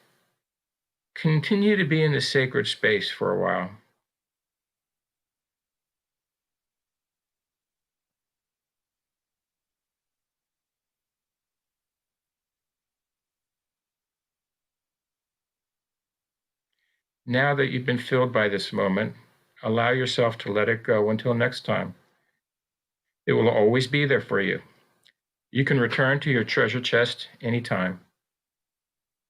I: Continue to be in this sacred space for a while. Now that you've been filled by this moment, allow yourself to let it go until next time. It will always be there for you. You can return to your treasure chest anytime.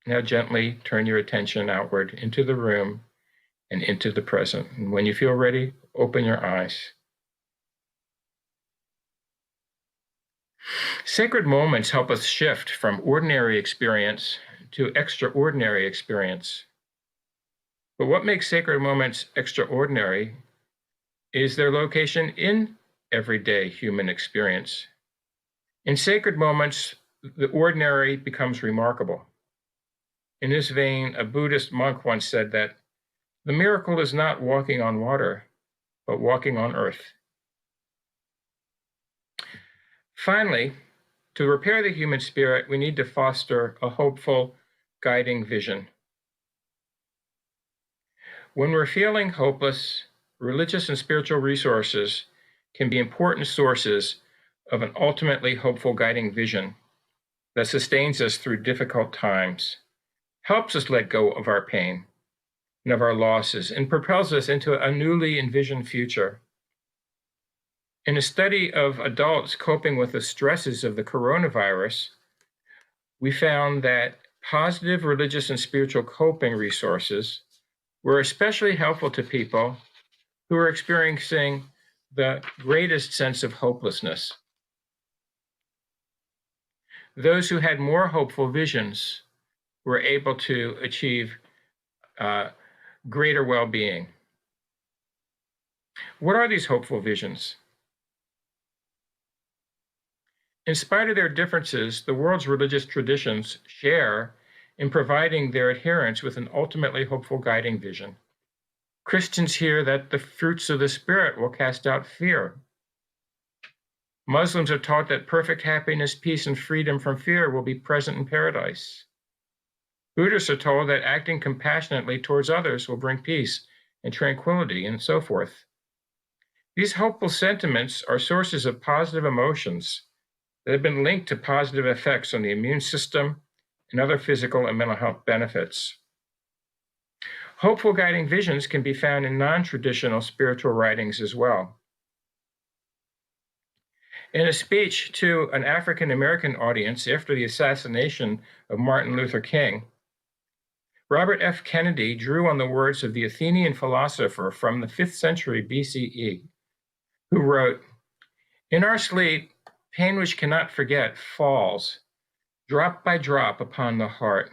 I: Now gently turn your attention outward into the room and into the present. And when you feel ready, open your eyes. Sacred moments help us shift from ordinary experience to extraordinary experience. But what makes sacred moments extraordinary is their location in everyday human experience. In sacred moments, the ordinary becomes remarkable. In this vein, a Buddhist monk once said that the miracle is not walking on water, but walking on earth. Finally, to repair the human spirit, we need to foster a hopeful, guiding vision. When we're feeling hopeless, religious and spiritual resources can be important sources of an ultimately hopeful guiding vision that sustains us through difficult times, helps us let go of our pain and of our losses, and propels us into a newly envisioned future. In a study of adults coping with the stresses of the coronavirus, we found that positive religious and spiritual coping resources were especially helpful to people who are experiencing the greatest sense of hopelessness. Those who had more hopeful visions were able to achieve greater well-being. What are these hopeful visions? In spite of their differences, the world's religious traditions share in providing their adherents with an ultimately hopeful guiding vision. Christians hear that the fruits of the Spirit will cast out fear. Muslims are taught that perfect happiness, peace, and freedom from fear will be present in paradise. Buddhists are told that acting compassionately towards others will bring peace and tranquility, and so forth. These hopeful sentiments are sources of positive emotions that have been linked to positive effects on the immune system and other physical and mental health benefits. Hopeful guiding visions can be found in non-traditional spiritual writings as well. In a speech to an African American audience after the assassination of Martin Luther King, Robert F. Kennedy drew on the words of the Athenian philosopher from the 5th century BCE, who wrote, "In our sleep, pain which cannot forget falls, drop by drop, upon the heart,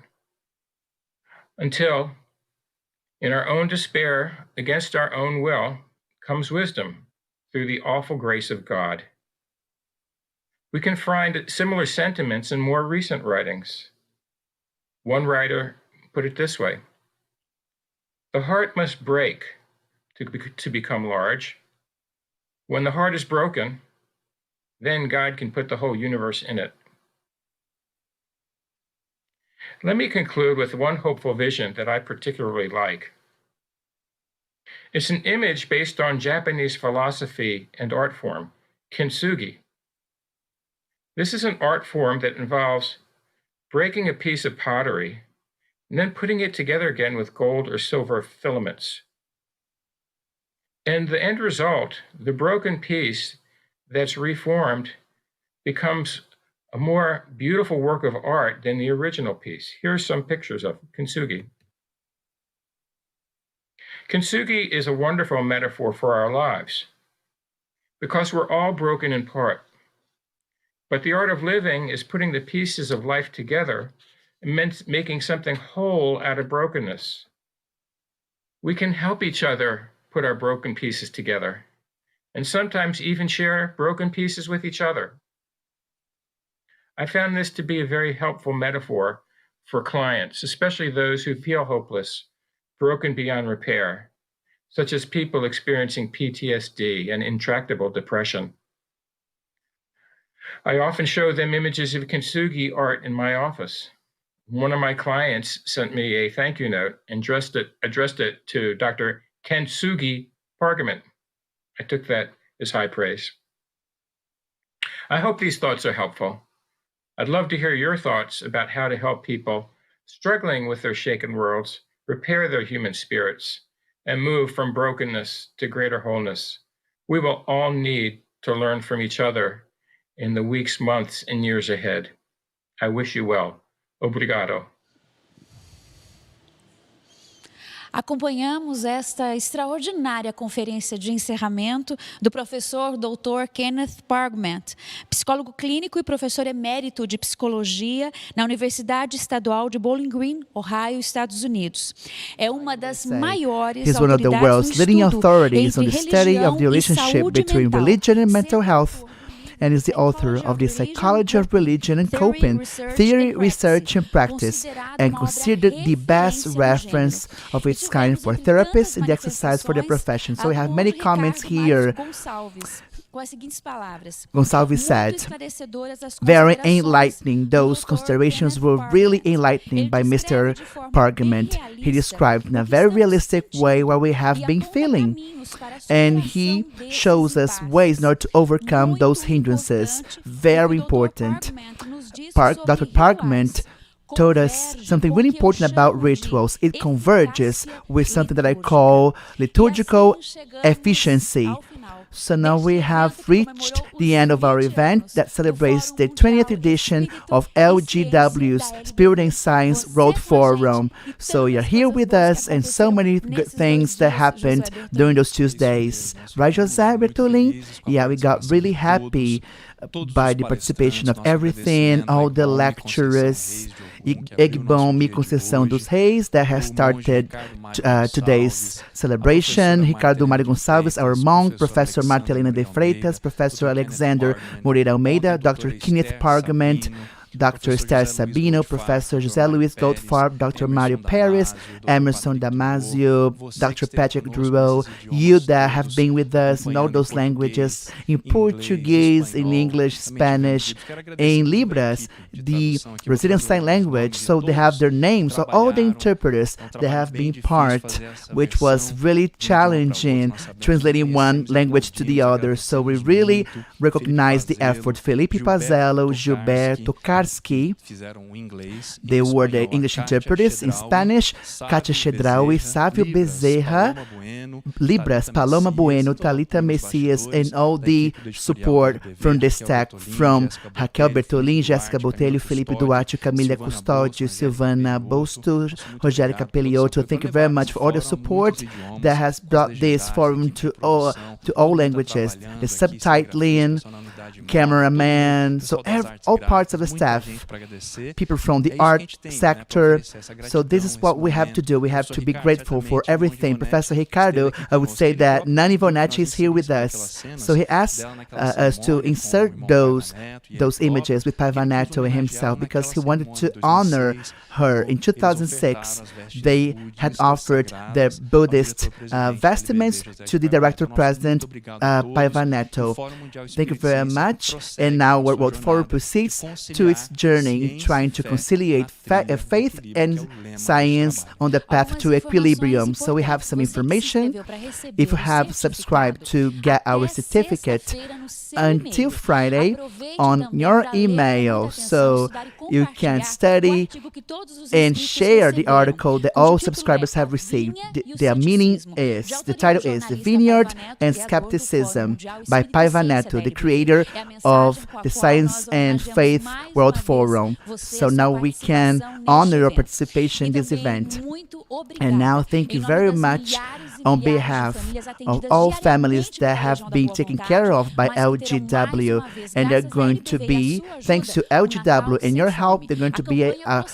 I: until, in our own despair, against our own will, comes wisdom through the awful grace of God." We can find similar sentiments in more recent writings. One writer put it this way: "The heart must break to become large. When the heart is broken, then God can put the whole universe in it." Let me conclude with one hopeful vision that I particularly like. It's an image based on Japanese philosophy and art form, kintsugi. This is an art form that involves breaking a piece of pottery and then putting it together again with gold or silver filaments. And the end result, the broken piece that's reformed, becomes a more beautiful work of art than the original piece. Here are some pictures of kintsugi. Kintsugi is a wonderful metaphor for our lives because we're all broken in part. But the art of living is putting the pieces of life together and making something whole out of brokenness. We can help each other put our broken pieces together, and sometimes even share broken pieces with each other. I found this to be a very helpful metaphor for clients, especially those who feel hopeless, broken beyond repair, such as people experiencing PTSD and intractable depression. I often show them images of kintsugi art in my office. One of my clients sent me a thank you note and addressed it to Dr. Kintsugi Pargament. I took that as high praise. I hope these thoughts are helpful. I'd love to hear your thoughts about how to help people struggling with their shaken worlds repair their human spirits and move from brokenness to greater wholeness. We will all need to learn from each other in the weeks, months, and years ahead. I wish you well. Obrigado.
C: Acompanhamos esta extraordinária conferência de encerramento do professor Dr. Kenneth Pargament, psicólogo clínico e professor emérito de psicologia na Universidade Estadual de Bowling Green, Ohio, Estados Unidos. É uma das maiores
B: He's one of the world's leading authorities on the study of the relationship between religion and mental health, and is the author of The Psychology of Religion and Coping, Theory, Research, and Practice, and considered the best reference of its kind for therapists and the exercise for the profession. So we have many comments here. Gonçalves said, "Very enlightening. Those considerations were really enlightening by Mr. Pargament. He described in a very realistic way what we have been feeling. And he shows us ways in order to overcome those hindrances. Very important." Dr. Pargament told us something really important about rituals. It converges with something that I call liturgical efficiency. So now we have reached the end of our event that celebrates the 20th edition of LGW's Spirit and Science World Forum. So you're here with us and so many good things that happened during those Tuesdays. Right, José Bertolin? Yeah, we got really happy by the participation of everything, all the lecturers. Egbon Mi Conceição dos Reis, that has started today's celebration. Ricardo Mário Gonçalves, our monk, Professor Martelina de Freitas, Professor Alexander Moreira Almeida, Dr. Kenneth Pargament, Dr. Esther Sabino, Professor José Luiz Goldfarb, Dr. Mario Paris, Emerson Damasio, Dr. Patrick Drouot, you that have been with us in all those languages, in Portuguese, in English, Spanish, in Libras, the Brazilian Sign Language, so they have their names, so all the interpreters that have been part, which was really challenging, translating one language to the other, so we really recognize the effort. Felipe Pazello, Gilberto, Carlos Starsky. They were the English interpreters in Spanish, Katia Chedraui, Sávio Bezerra, Libras, Paloma Bueno, Talita Messias, and all the support from the staff from Raquel Bertolin, Jéssica Botelho, Felipe Duarte, Camila Custódio, Silvana Bosto, Rogério Capelioto. Thank you very much for all the support that has brought this forum to all languages. The subtitling, cameraman, so all parts of the staff, people from the art sector. So this is what we have to do. We have to be grateful for everything. Professor Ricardo, I would say that Nani Vonacci is here with us. So he asked us to insert those images with Paiva Neto and himself because he wanted to honor her. In 2006, they had offered their Buddhist vestments to the Director-President Paiva Neto. Thank you very much. And now World Forum proceeds to its journey, trying to conciliate faith and science on the path to equilibrium. So we have some information. If you have subscribed to get our certificate until Friday on your email, so you can study and share the article that all subscribers have received. The title is The Vineyard and Skepticism by Paiva Neto, the creator of the Science and Faith World Forum. So now we can honor your participation in this event. And now thank you very much on behalf of all families that have been taken care of by LGW, and they're going to be, thanks to LGW and your help, they're going to be a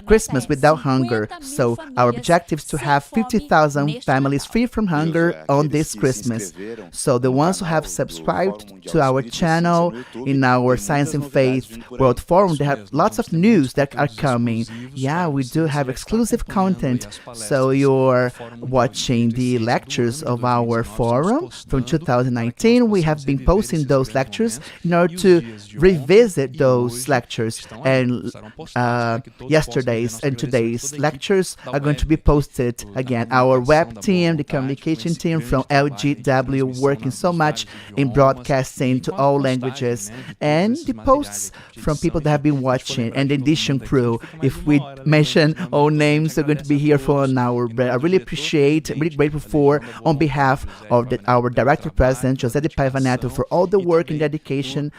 B: Christmas without hunger. So our objective is to have 50,000 families free from hunger on this Christmas. So the ones who have subscribed to our channel in our Science and Faith World Forum, they have lots of news that are coming. Yeah, we do have exclusive content. So you're watching the lectures of our forum from 2019. We have been posting those lectures in order to revisit those lectures, and yesterday's and today's lectures are going to be posted again. Our web team, the communication team from LGW, working so much in broadcasting to all languages, and the posts from people that have been watching, and the edition crew. If we mention all names, they're going to be here for an hour. But I really appreciate, really grateful for, on behalf of our Director President, José de Paiva Neto, for all the work and dedication,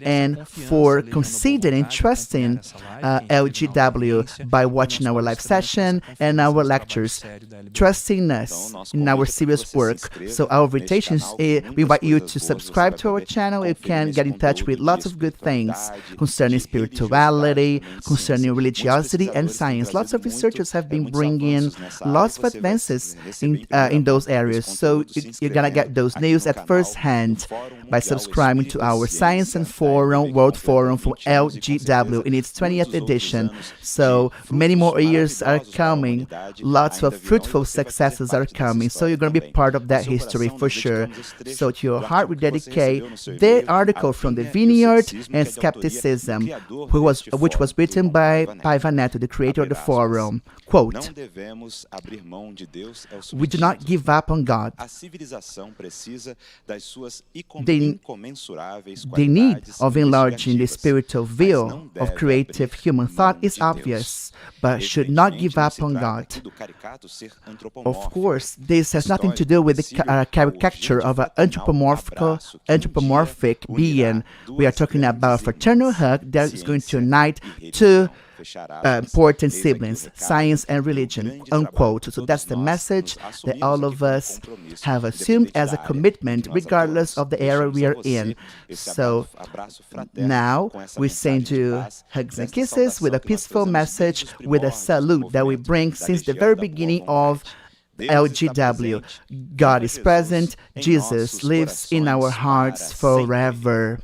B: and for considering and trusting LGW by watching our live session and our lectures, trusting us in our serious work. So our invitations, we invite you to subscribe to our channel. You can get in touch with lots of good things concerning spirituality, concerning religiosity and science. Lots of researchers have been bringing lots of advances in those areas. So you're gonna get those news at first hand by subscribing to our Science and Forum World Forum for LGW in its 20th edition. So many more years are coming. Lots of fruitful successes are coming. So you're going to be part of that history for sure. So to your heart we dedicate the article from The Vineyard and Skepticism, which was written by Paiva Neto, the creator of the forum. Quote, "We do not give up on God. The need of enlarging the spiritual view of creative human thought is obvious, but should not give up on God. Of course, this has nothing to do with the caricature of an anthropomorphic being. We are talking about a fraternal hug that is going to unite two important siblings, science and religion," unquote. So that's the message that all of us have assumed as a commitment, regardless of the era we are in. So now we send you hugs and kisses with a peaceful message, with a salute that we bring since the very beginning of LGW. God is present. Jesus lives in our hearts forever.